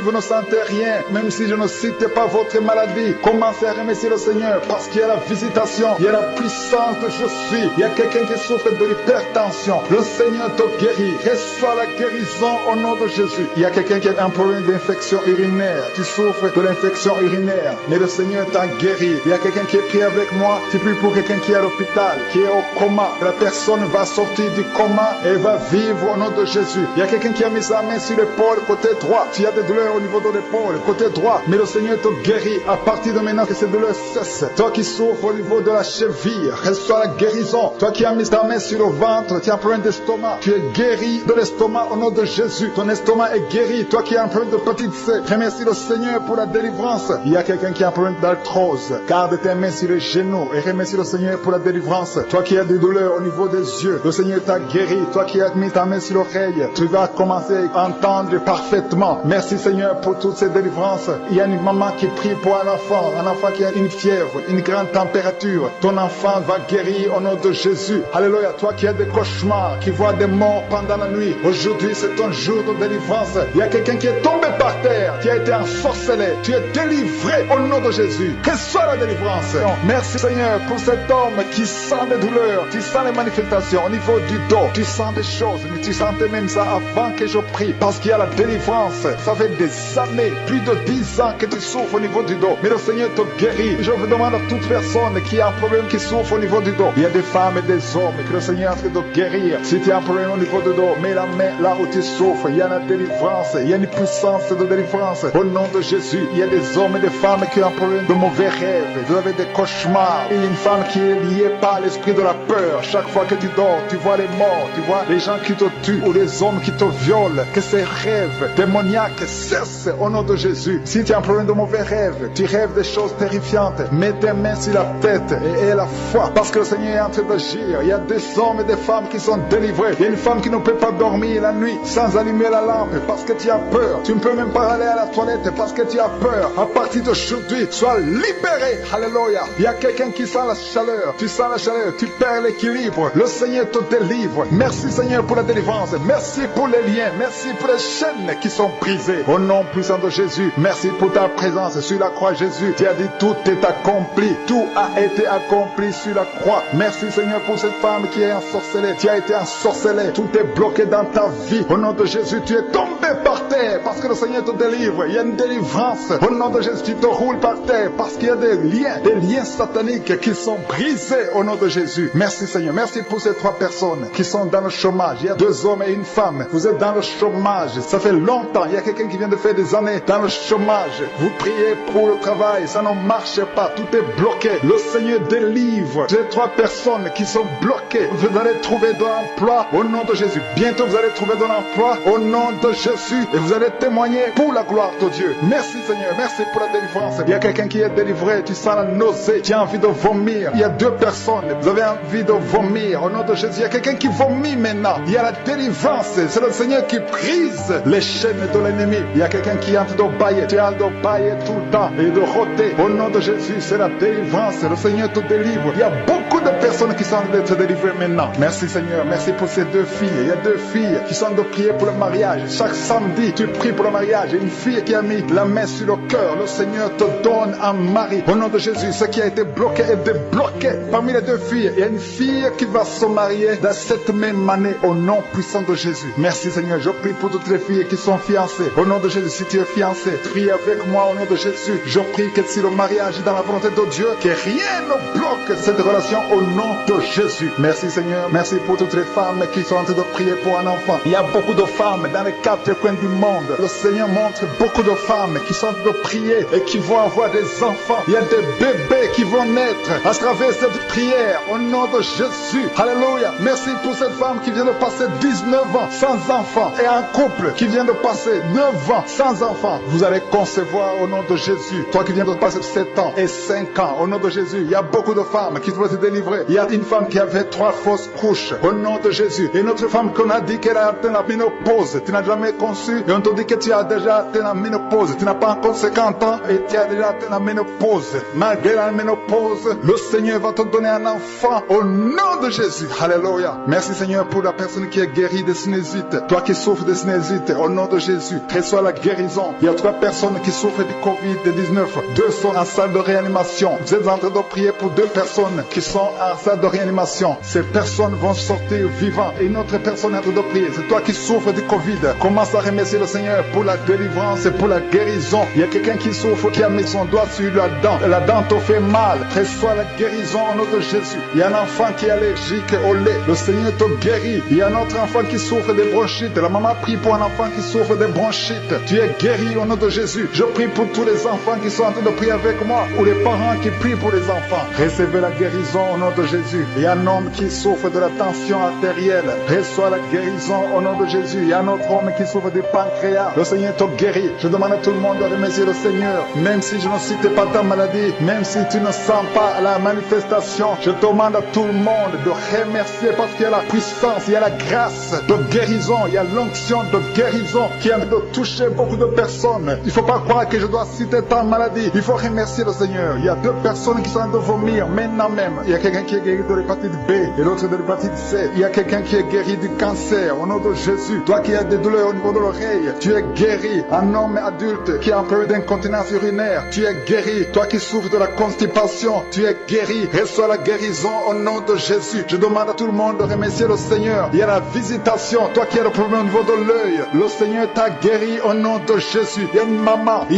vous ne sentez rien, même si je ne cite pas votre maladie, commencez à remercier le Seigneur parce qu'il y a la visitation, il y a la puissance de je suis. Il y a quelqu'un qui souffre de l'hypertension. Le Seigneur te guérit. Reçois la guérison au nom de Jésus. Il y a quelqu'un qui a un problème d'infection urinaire. Tu souffres de l'infection urinaire, mais le Seigneur t'a guéri. Il y a quelqu'un qui est prié avec moi. Tu pries pour quelqu'un qui est à l'hôpital, qui est au coma. La personne va sortir du coma et va vivre au nom de Jésus. Il y a quelqu'un qui a mis sa main sur l'épaule côté droit. Tu as des douleurs au niveau de l'épaule côté droit, mais le Seigneur te guérit. À partir de maintenant que ces douleurs cessent. Toi qui souffres au niveau de la cheville, Reçois la guérison. Toi qui as mis ta main sur le ventre, tu as un problème d'estomac. Tu es guéri de l'estomac au nom de Jésus. Ton estomac est guéri. Toi qui as un problème de petite C, remercie le Seigneur pour la délivrance. Il y a quelqu'un qui a un problème d'arthrose. Garde tes mains sur les genoux et remercie le Seigneur pour la délivrance. Toi qui as des douleurs au niveau des yeux, le Seigneur t'a guéri. Toi qui as mis ta main sur l'oreille, tu vas commencer à entendre parfaitement. Merci Seigneur pour toutes ces délivrances. Il y a une maman qui prie pour un enfant qui a une fièvre, une grande température. Ton enfant va guérir au nom de Jésus. Alléluia. Toi qui as des cauchemars, qui vois des morts pendant la nuit, aujourd'hui c'est ton jour de délivrance. Il y a quelqu'un qui est tombé par terre, qui a été ensorcelé. Tu es délivré au nom de Jésus. Que soit la délivrance. Merci Seigneur pour cet homme qui sent des douleurs, tu sens les manifestations au niveau du dos, tu sens des choses, mais tu sentais même ça avant que je prie, parce qu'il y a la délivrance. Ça fait des années, plus de 10 ans que tu souffres au niveau du dos, mais le Seigneur te guérit. Je vous demande à toute personne qui a un problème, qui souffre au niveau du dos, il y a des femmes et des hommes que le Seigneur est en train de guérir. Si tu as un problème au niveau du dos, mets la main là où tu souffres, il y a la délivrance, il y a une puissance de délivrance au nom de Jésus. Il y a des hommes et des femmes qui ont un problème de mauvais rêves, vous avez des cauchemars. Il y a une femme qui est liée par l'esprit de la peur. Chaque fois que tu dors, tu vois les morts, tu vois les gens qui te tuent ou les hommes qui te violent. Que ces rêves démoniaques cessent au nom de Jésus. Si tu as un problème de mauvais rêves, tu rêves des choses terrifiantes, mets tes mains sur la tête et aie la foi, parce que le Seigneur est en train d'agir. Il y a des hommes et des femmes qui sont délivrés. Il y a une femme qui ne peut pas dormir la nuit sans allumer la lampe parce que tu as peur. Tu ne peux même pas aller à la toilette parce que tu as peur. À partir d'aujourd'hui, sois libéré. Alléluia. Il y a quelqu'un qui sent la chaleur. Tu sens la chaleur, tu perds l'équilibre. Le Seigneur te délivre. Merci Seigneur pour la délivrance. Merci pour les liens. Merci pour les chaînes qui sont brisées. Au nom puissant de Jésus, merci pour ta présence sur la croix, Jésus. Tu as dit tout est accompli. Tout a été accompli sur la croix. Merci Seigneur pour cette femme qui est ensorcelée. Tu as été ensorcelée. Tout est bloqué dans ta vie. Au nom de Jésus, tu es tombé par terre parce que le Seigneur te délivre. Il y a une délivrance. Au nom de Jésus, tu te roules par terre parce qu'il y a des liens sataniques qui sont brisés au nom de Jésus. Merci Seigneur. Merci pour ces 3 personnes qui sont dans le chômage. Il y a 2 hommes et une femme. Vous êtes dans le chômage. Ça fait longtemps. Il y a quelqu'un qui vient de faire des années dans le chômage. Vous priez pour le travail. Ça ne marche pas. Tout est bloqué. Le Seigneur délivre. Ces 3 personnes qui sont bloquées. Vous allez trouver de l'emploi au nom de Jésus. Bientôt vous allez trouver de l'emploi au nom de Jésus. Et vous allez témoigner pour la gloire de Dieu. Merci Seigneur. Merci pour la délivrance. Il y a quelqu'un qui est délivré. Tu sens la nausée. Tu as envie de vomir. Il y a 2 personnes. Vous avez envie de vomir au nom de Jésus. Il y a quelqu'un qui vomit maintenant. Il y a la délivrance. C'est le Seigneur qui brise les chaînes de l'ennemi. Il y a quelqu'un qui est en train de bailler. Tu as de bailler tout le temps et de rôter. Au nom de Jésus, c'est la délivrance. Le Seigneur te délivre. Il y a beaucoup de personnes qui sont en train d'être délivrées maintenant. Merci Seigneur. Merci pour ces 2 filles. Il y a 2 filles qui sont en train de prier pour le mariage. Chaque samedi, tu pries pour le mariage. Il y a une fille qui a mis la main sur le cœur. Le Seigneur te donne un mari. Au nom de Jésus, ce qui a été bloqué est débloqué. Parmi les 2 filles, il y a une fille qui va se marier dans cette même année au nom puissant de Jésus. Merci Seigneur. Je prie pour toutes les filles qui sont fiancées. Au nom de Jésus, si tu es fiancé, prie avec moi au nom de Jésus. Je prie que si le mariage est dans la volonté de Dieu, que rien ne bloque cette relation au nom de Jésus. Merci Seigneur. Merci pour toutes les femmes qui sont en train de prier pour un enfant. Il y a beaucoup de femmes dans les 4 coins du monde. Le Seigneur montre beaucoup de femmes qui sont en train de prier et qui vont avoir des enfants. Il y a des bébés qui vont naître à travers cette prière au nom de Jésus. Alléluia. Merci pour cette femme qui vient de passer 19 ans sans enfant et un couple qui vient de passer 9 ans sans enfant. Vous allez concevoir au nom de Jésus. Toi qui viens de passer 7 ans et 5 ans au nom de Jésus. Il y a beaucoup de femmes qui vont se délivrer. Il y a une femme qui avait 3 fausses couches au nom de Jésus. Et une autre femme qu'on a dit qu'elle a atteint la ménopause. Tu n'as jamais conçu et on te dit que tu as déjà atteint la ménopause. Tu n'as pas encore 50 ans et tu as déjà atteint la ménopause. Malgré la ménopause, le Seigneur va te donner un enfant au nom de Jésus. Alléluia. Merci Seigneur pour la personne qui est guérie de sinusite. Toi qui souffres de sinusite, au nom de Jésus, reçois la guérison. Il y a 3 personnes qui souffrent du Covid-19. 2 sont en salle de réanimation. Vous êtes en train de prier pour 2 personnes qui sont en salle de réanimation. Ces personnes vont sortir vivants. Et une autre personne est en train de prier. C'est toi qui souffres du Covid. Commence à remercier le Seigneur pour la délivrance et pour la guérison. Il y a quelqu'un qui souffre, qui a mis son doigt sur la dent. Et la dent te fait mal. Reçois la guérison au nom de Jésus. Il y a un enfant qui est allergique au lait. Le Seigneur te guérit. Il y a un autre enfant qui souffre des bronchites. La maman prie pour un enfant qui souffre des bronchites. Tu es guéri au nom de Jésus. Je prie pour tous les enfants qui sont en train de prier avec moi. Ou les parents qui prient pour les enfants. Recevez la guérison guérison au nom de Jésus. Il y a un homme qui souffre de la tension artérielle. Reçois la guérison au nom de Jésus. Il y a un autre homme qui souffre du pancréas. Le Seigneur te guérit. Je demande à tout le monde de remercier le Seigneur. Même si je ne cite pas ta maladie, même si tu ne sens pas la manifestation, je demande à tout le monde de remercier parce qu'il y a la puissance, il y a la grâce de guérison, il y a l'onction de guérison qui a de toucher beaucoup de personnes. Il ne faut pas croire que je dois citer ta maladie. Il faut remercier le Seigneur. Il y a 2 personnes qui sont en train de vomir maintenant même. Il y a quelqu'un qui est guéri de l'hépatite B et l'autre de l'hépatite C. Il y a quelqu'un qui est guéri du cancer au nom de Jésus. Toi qui as des douleurs au niveau de l'oreille, tu es guéri. Un homme adulte qui a un problème d'incontinence urinaire, tu es guéri. Toi qui souffres de la constipation, tu es guéri. Reçois la guérison au nom de Jésus. Je demande à tout le monde de remercier le Seigneur. Il y a la visitation. Toi qui as le problème au niveau de l'œil, le Seigneur t'a guéri au nom de Jésus. Il y a une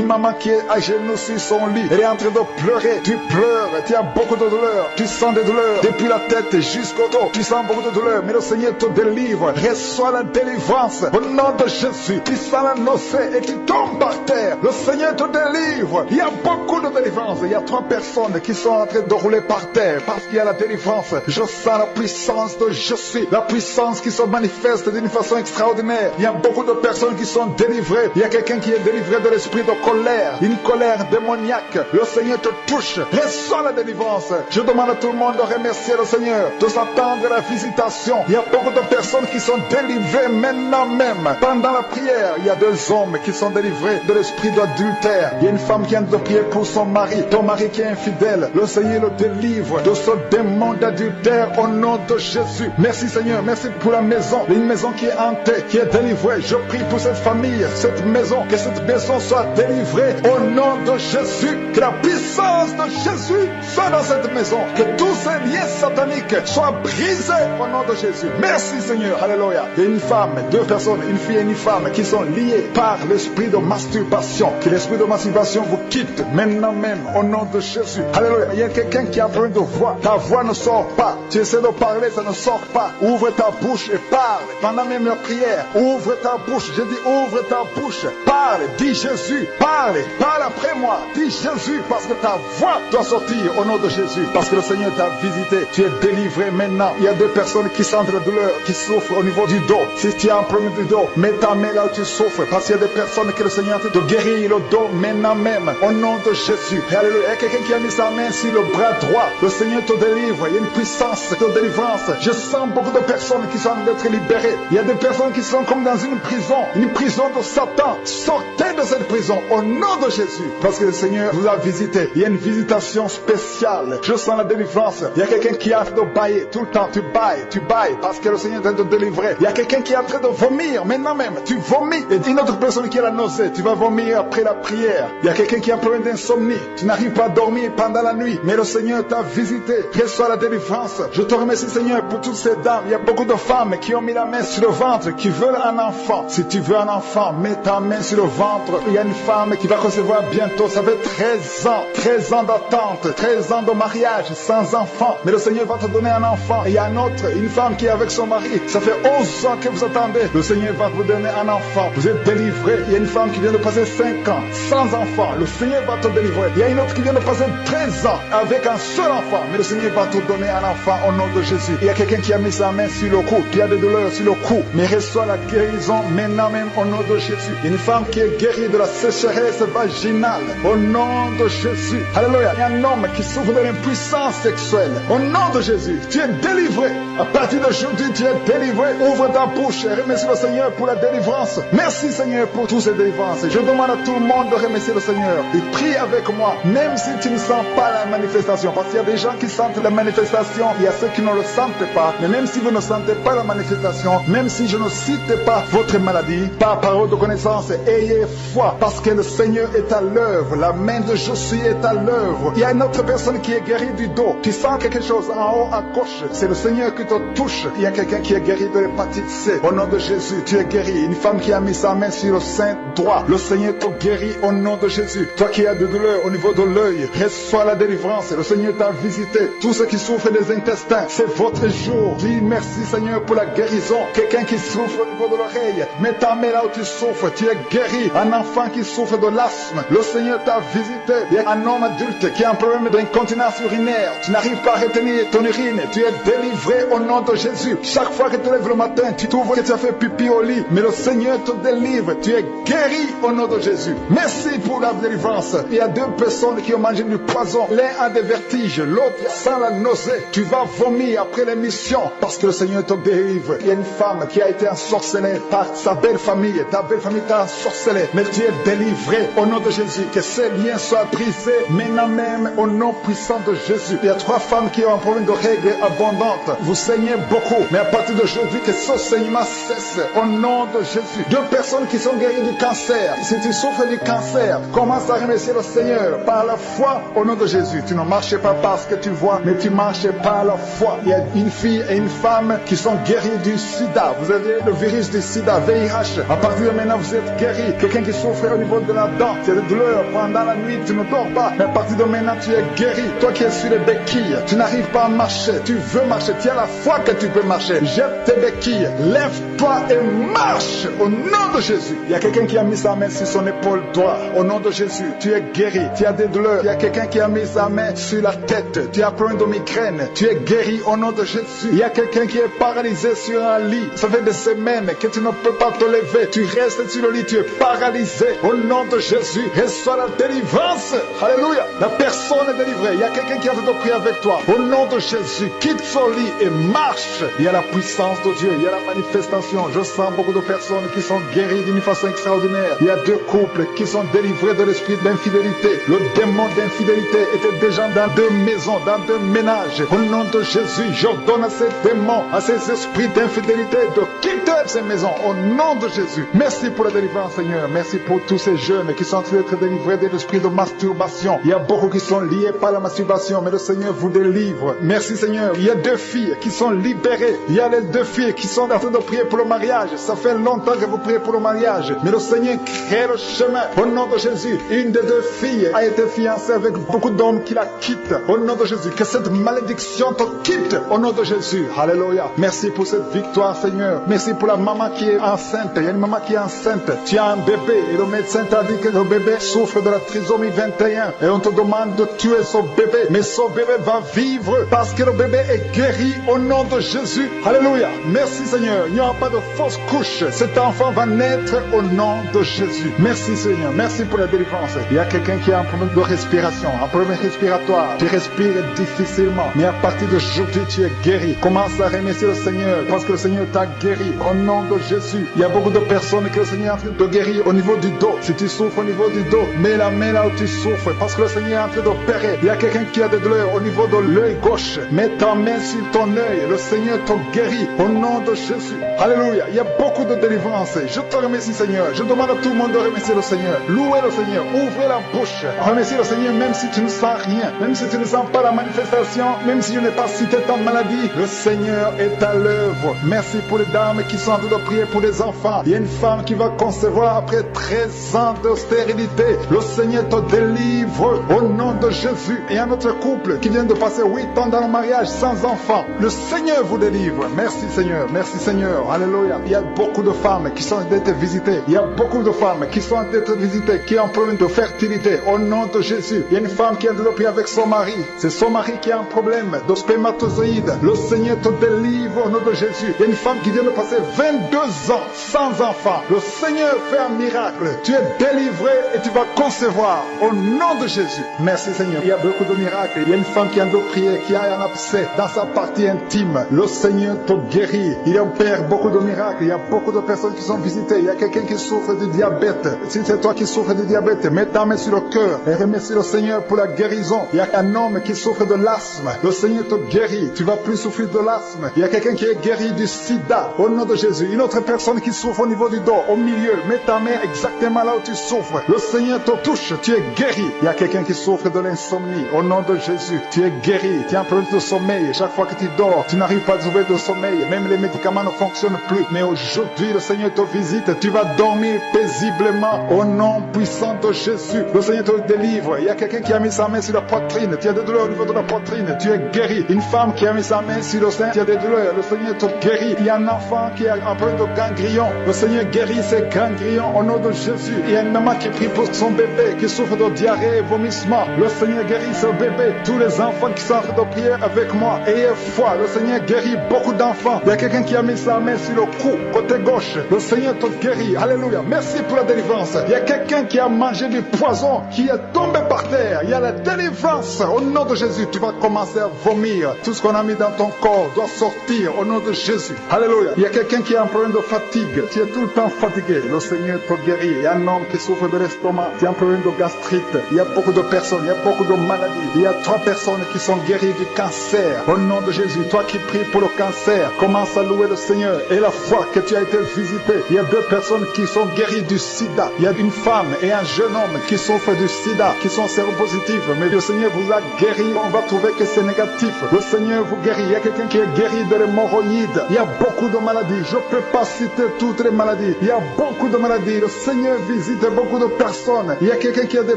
maman qui est à genoux sur son lit. Elle est en train de pleurer. Tu pleures. Tu as beaucoup de douleurs. Tu sens des douleurs depuis la tête jusqu'au dos. Tu sens beaucoup de douleurs. Mais le Seigneur te délivre. Reçois la délivrance au nom de Jésus. Tu sens la nausée et tu tombes par terre. Le Seigneur te délivre. Il y a beaucoup de délivrance. Il y a 3 personnes qui sont en train de rouler par terre parce qu'il y a la délivrance. Je sens la puissance de Jésus. La puissance qui se manifeste d'une façon extraordinaire. Il y a beaucoup de personnes qui sont délivrées. Il y a quelqu'un qui est délivré de l'esprit de colère. Une colère démoniaque. Le Seigneur te touche. Reçois la délivrance. Je demande à tout le monde de remercier le Seigneur, de s'attendre à la visitation. Il y a beaucoup de personnes qui sont délivrées maintenant même. Pendant la prière, il y a 2 hommes qui sont délivrés de l'esprit d'adultère. Il y a une femme qui vient de prier pour son mari. Ton mari qui est infidèle. Le Seigneur le délivre de ce démon d'adultère au nom de Jésus. Merci Seigneur. Merci pour la maison. Une maison qui est hantée, qui est délivrée. Je prie pour cette famille, cette maison. Que cette maison soit délivrée au nom de Jésus. Que la puissance de Jésus soit dans cette maison. Que tous ces liens sataniques soient brisés au nom de Jésus. Merci Seigneur. Alléluia. Il y a une femme, 2 personnes, une fille et une femme qui sont liées par l'esprit de masturbation. Que l'esprit de masturbation vous quitte maintenant même au nom de Jésus. Alléluia. Il y a quelqu'un qui a besoin de voix. Ta voix ne sort pas. Tu essaies de parler, ça ne sort pas. Ouvre ta bouche et parle. Pendant même la prière, ouvre ta bouche. Je dis ouvre ta bouche. Parle. Dis Jésus. Parle. Parle après moi. Dis Jésus parce que ta voix doit sortir au nom de Jésus. Parce que le Seigneur t'a visité. Tu es délivré maintenant. Il y a 2 personnes qui sentent la douleur, qui souffrent au niveau du dos. Si tu as un problème du dos, mets ta main là où tu souffres. Parce qu'il y a des personnes que le Seigneur te guérit le dos maintenant même. Au nom de Jésus. Alléluia. Il y a quelqu'un qui a mis sa main sur le bras droit. Le Seigneur te délivre. Il y a une puissance de délivrance. Je sens beaucoup de personnes qui sont en train d'être libérées. Il y a des personnes qui sont comme dans une prison de Satan. Sortez de cette prison au nom de Jésus. Parce que le Seigneur vous a visité. Il y a une visitation spéciale. Je sens la délivrance. Il y a quelqu'un qui est en train de bailler tout le temps. Tu bailles parce que le Seigneur est en train de délivrer. Il y a quelqu'un qui est en train de vomir maintenant même. Tu vomis. Et une autre personne qui a la nausée. Tu vas vomir après la prière. Il y a quelqu'un qui a un problème d'insomnie. Tu n'arrives pas à dormir pendant la nuit. Mais le Seigneur t'a visité. Reçois la délivrance. Je te remercie Seigneur pour toutes ces dames. Il y a beaucoup de femmes qui ont mis la main sur le ventre, qui veulent un enfant. Si tu veux un enfant, mets ta main sur le ventre. Il y a une femme qui va recevoir bientôt. Ça fait 13 ans d'attente, 13 ans de mariage sans enfant. Mais le Seigneur va te donner un enfant. Et il y a une femme qui est avec son mari. Ça fait 11 ans que vous attendez. Le Seigneur va vous donner un enfant. Vous êtes délivré. Il y a une femme qui vient de passer 5 ans sans enfant. Le Seigneur va te délivrer. Il y a une autre qui vient de passer 13 ans avec un seul enfant. Mais le Seigneur va te donner un enfant au nom de Jésus. Il y a quelqu'un qui a mis sa main sur le cou, qui a des douleurs sur le cou. Mais reçoit la guérison maintenant même au nom de Jésus. Il y a une femme qui est guérie de la sécheresse vaginale au nom de Jésus. Alléluia. Il y a un homme qui souffre de l'impuissance sexuelle. Au nom de Jésus, tu es délivré. À partir d'aujourd'hui, tu es délivré. Ouvre ta bouche et remercie le Seigneur pour la délivrance. Merci Seigneur pour toutes ces délivrances. Je demande à tout le monde de remercier le Seigneur. Et prie avec moi, même si tu ne sens pas la manifestation. Parce qu'il y a des gens qui sentent la manifestation. Il y a ceux qui ne le sentent pas. Mais même si vous ne sentez pas la manifestation, même si je ne cite pas votre maladie, par parole de connaissance, ayez foi. Parce que le Seigneur est à l'œuvre. La main de Jésus est à l'œuvre. Il y a une autre personne qui est guérie du dos. Tu sens quelque chose en haut à gauche. C'est le Seigneur qui te touche. Il y a quelqu'un qui est guéri de l'hépatite C. Au nom de Jésus, tu es guéri. Une femme qui a mis sa main sur le sein droit. Le Seigneur te guérit au nom de Jésus. Toi qui as des douleurs au niveau de l'œil, reçois la délivrance. Le Seigneur t'a visité. Tous ceux qui souffrent des intestins, c'est votre jour. Dis merci Seigneur pour la guérison. Quelqu'un qui souffre au niveau de l'oreille, mets ta main là où tu souffres. Tu es guéri. Un enfant qui souffre de l'asthme, le Seigneur t'a visité. Il y a un homme adulte qui a un problème d'incontinence urinaire. cancer, tu n'arrives pas à retenir ton urine, tu es délivré au nom de Jésus. Chaque fois que tu te lèves le matin, tu trouves que tu as fait pipi au lit, mais le Seigneur te délivre, tu es guéri au nom de Jésus. Merci pour la délivrance. Il y a 2 personnes qui ont mangé du poison, l'un a des vertiges, l'autre sent la nausée. Tu vas vomir après l'émission parce que le Seigneur te délivre. Il y a une femme qui a été ensorcelée par sa belle famille, ta belle famille t'a ensorcelé, mais tu es délivré au nom de Jésus. Que ces liens soient brisés maintenant même au nom puissant de Jésus. Il y a 3 femmes qui ont un problème de règles abondantes. Vous saignez beaucoup, mais à partir d'aujourd'hui, que ce saignement cesse au nom de Jésus. 2 personnes qui sont guéries du cancer. Si tu souffres du cancer, commence à remercier le Seigneur par la foi au nom de Jésus. Tu ne marches pas parce que tu vois, mais tu marches par la foi. Il y a une fille et une femme qui sont guéries du sida. Vous avez le virus du sida, VIH. À partir de maintenant, vous êtes guéris. Quelqu'un qui souffre au niveau de la dent, tu as des douleurs pendant la nuit, tu ne dors pas. Mais à partir de maintenant, tu es guéri. Toi qui es sur les béquilles, tu n'arrives pas à marcher. Tu veux marcher. Tu as la foi que tu peux marcher. Jette tes béquilles. Lève-toi et marche au nom de Jésus. Il y a quelqu'un qui a mis sa main sur son épaule droite. Au nom de Jésus, tu es guéri. Tu as des douleurs. Il y a quelqu'un qui a mis sa main sur la tête. Tu as plein de migraine. Tu es guéri au nom de Jésus. Il y a quelqu'un qui est paralysé sur un lit. Ça fait des semaines que tu ne peux pas te lever. Tu restes sur le lit. Tu es paralysé. Au nom de Jésus, reçois la délivrance. Alléluia. La personne est délivrée. Il y a quelqu'un qui a fait de prier avec toi. Au nom de Jésus, quitte son lit et marche. Il y a la puissance de Dieu. Il y a la manifestation. Je sens beaucoup de personnes qui sont guéries d'une façon extraordinaire. Il y a 2 couples qui sont délivrés de l'esprit d'infidélité. Le démon d'infidélité était déjà dans 2 maisons, dans 2 ménages. Au nom de Jésus, j'ordonne à ces démons, à ces esprits d'infidélité de quitter ces maisons. Au nom de Jésus. Merci pour la délivrance, Seigneur. Merci pour tous ces jeunes qui sont en train d'être délivrés de l'esprit de masturbation. Il y a beaucoup qui sont liés par la masturbation, mais le Seigneur vous délivre. Merci, Seigneur. Il y a 2 filles qui sont libérées. Il y a les 2 filles qui sont en train de prier pour le mariage. Ça fait longtemps que vous priez pour le mariage, mais le Seigneur crée le chemin. Au nom de Jésus, une des 2 filles a été fiancée avec beaucoup d'hommes qui la quittent. Au nom de Jésus, que cette malédiction te quitte. Au nom de Jésus. Alléluia. Merci pour cette victoire, Seigneur. Merci pour la maman qui est enceinte. Il y a une maman qui est enceinte. Tu as un bébé et le médecin t'a dit que le bébé souffre de la trisomie 21 et on te demande de tuer son bébé. Mais son bébé va vivre parce que le bébé est guéri au nom de Jésus. Alléluia. Merci, Seigneur. Il n'y aura pas de fausse couche. Cet enfant va naître au nom de Jésus. Merci, Seigneur. Merci pour la délivrance. Il y a quelqu'un qui a un problème de respiration, un problème respiratoire. Tu respires difficilement, mais à partir d'aujourd'hui, tu es guéri. Commence à remercier le Seigneur parce que le Seigneur t'a guéri au nom de Jésus. Il y a beaucoup de personnes que le Seigneur est en train de guérir au niveau du dos. Si tu souffres au niveau du dos, mets la main là où tu souffres parce que le Seigneur est en train d'opérer. Il y a quelqu'un qui a des douleurs au niveau de l'œil gauche. Mets ta main sur ton œil. Le Seigneur te guérit au nom de Jésus. Alléluia. Il y a beaucoup de délivrance. Je te remercie, Seigneur. Je demande à tout le monde de remercier le Seigneur. Louez le Seigneur. Ouvrez la bouche. Remerciez le Seigneur même si tu ne sens rien. Même si tu ne sens pas la manifestation. Même si je n'ai pas cité ta maladie. Le Seigneur est à l'œuvre. Merci pour les dames qui sont en train de prier pour les enfants. Il y a une femme qui va concevoir après 13 ans de stérilité. Le Seigneur te délivre au nom de Jésus. Et un autre couple qui vient de passer 8 ans dans le mariage sans enfant. Le Seigneur vous délivre. Merci, Seigneur. Merci, Seigneur. Alléluia. Il y a beaucoup de femmes qui sont en train d'être visitées. Il y a beaucoup de femmes qui sont en train d'être visitées, qui ont un problème de fertilité. Au nom de Jésus. Il y a une femme qui est en train de prier avec son mari. C'est son mari qui a un problème de spermatozoïde. Le Seigneur te délivre au nom de Jésus. Il y a une femme qui vient de passer 22 ans sans enfant. Le Seigneur fait un miracle. Tu es délivré et tu vas concevoir au nom de Jésus. Merci, Seigneur. Il y a beaucoup de miracles. Il y a une femme qui a de prier, qui a un abcès dans sa partie intime. Le Seigneur te guérit. Il opère beaucoup de miracles. Il y a beaucoup de personnes qui sont visitées. Il y a quelqu'un qui souffre de diabète. Si c'est toi qui souffres de diabète, mets ta main sur le cœur et remercie le Seigneur pour la guérison. Il y a un homme qui souffre de l'asthme. Le Seigneur te guérit. Tu vas plus souffrir de l'asthme. Il y a quelqu'un qui est guéri du sida. Au nom de Jésus. Une autre personne qui souffre au niveau du dos, au milieu. Mets ta main exactement là où tu souffres. Le Seigneur te touche. Tu es guéri. Il y a quelqu'un qui souffre de l'insomnie. Au nom de Jésus. Tu es guéri. Tu as un problème de sommeil. Chaque fois que tu dors, tu n'arrives pas à trouver de sommeil. même les médicaments ne fonctionnent plus. Mais aujourd'hui, le Seigneur te visite, tu vas dormir paisiblement au nom puissant de Jésus. Le Seigneur te délivre. Il y a quelqu'un qui a mis sa main sur la poitrine, tu as des douleurs au niveau de la poitrine, tu es guéri. Une femme qui a mis sa main sur le sein, tu as des douleurs, le Seigneur te guérit. Il y a un enfant qui est en train de ganglion, le Seigneur guérit ses ganglions au nom de Jésus. Il y a une maman qui prie pour son bébé qui souffre de diarrhée et vomissement, le Seigneur guérit ce bébé. Tous les enfants qui sont en train de prier avec moi, ayez foi, le Seigneur guérit beaucoup d'enfants. Il y a quelqu'un qui a mis sa main sur le cou, côté gauche, le Seigneur te guérit. Alléluia, merci pour la délivrance. Il y a quelqu'un qui a mangé du poison, qui est tombé par terre. Il y a la délivrance au nom de Jésus. Tu vas commencer à vomir. Tout ce qu'on a mis dans ton corps doit sortir au nom de Jésus. Alléluia. Il y a quelqu'un qui a un problème de fatigue. Tu es tout le temps fatigué. Le Seigneur te guérit. Il y a un homme qui souffre de l'estomac. Tu as un problème de gastrite. Il y a beaucoup de personnes. Il y a beaucoup de maladies. Il y a 3 personnes qui sont guéries du cancer. Au nom de Jésus. Toi qui pries pour le cancer, commence à louer le Seigneur. Et la fois que tu as été visité, il y a 2 personnes qui sont guéries du sida. Il y a une femme et un jeune homme qui souffrent du sida, qui sont séropositifs. Mais le Seigneur vous a guéri. On va trouver que c'est négatif. Le Seigneur vous guérit. Il y a quelqu'un qui est guéri de l'hémorroïde. Il y a beaucoup de maladies. Je ne peux pas citer toutes les maladies. Il y a beaucoup de maladies. Le Seigneur visite beaucoup de personnes. Il y a quelqu'un qui a des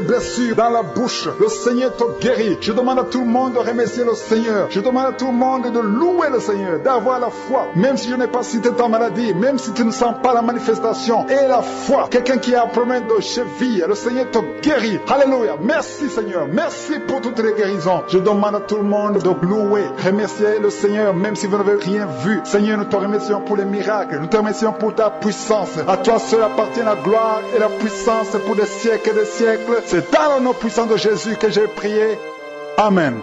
blessures dans la bouche. Le Seigneur te guérit. Je demande à tout le monde de remercier le Seigneur. Je demande à tout le monde de louer le Seigneur, d'avoir la foi. Même si je n'ai pas cité ta maladie, même si tu ne sens pas la manifestation, et la foi. Quelqu'un qui a un problème de cheville, le Seigneur te guérit. Alléluia. Merci Seigneur. Merci pour toutes les guérisons. Je demande à tout le monde de louer, remercier le Seigneur, même si vous n'avez rien vu. Seigneur, nous te remercions pour les miracles. Nous te remercions pour ta puissance. À toi seul appartient la gloire et la puissance pour des siècles et des siècles. C'est dans le nom puissant de Jésus que j'ai prié. Amen.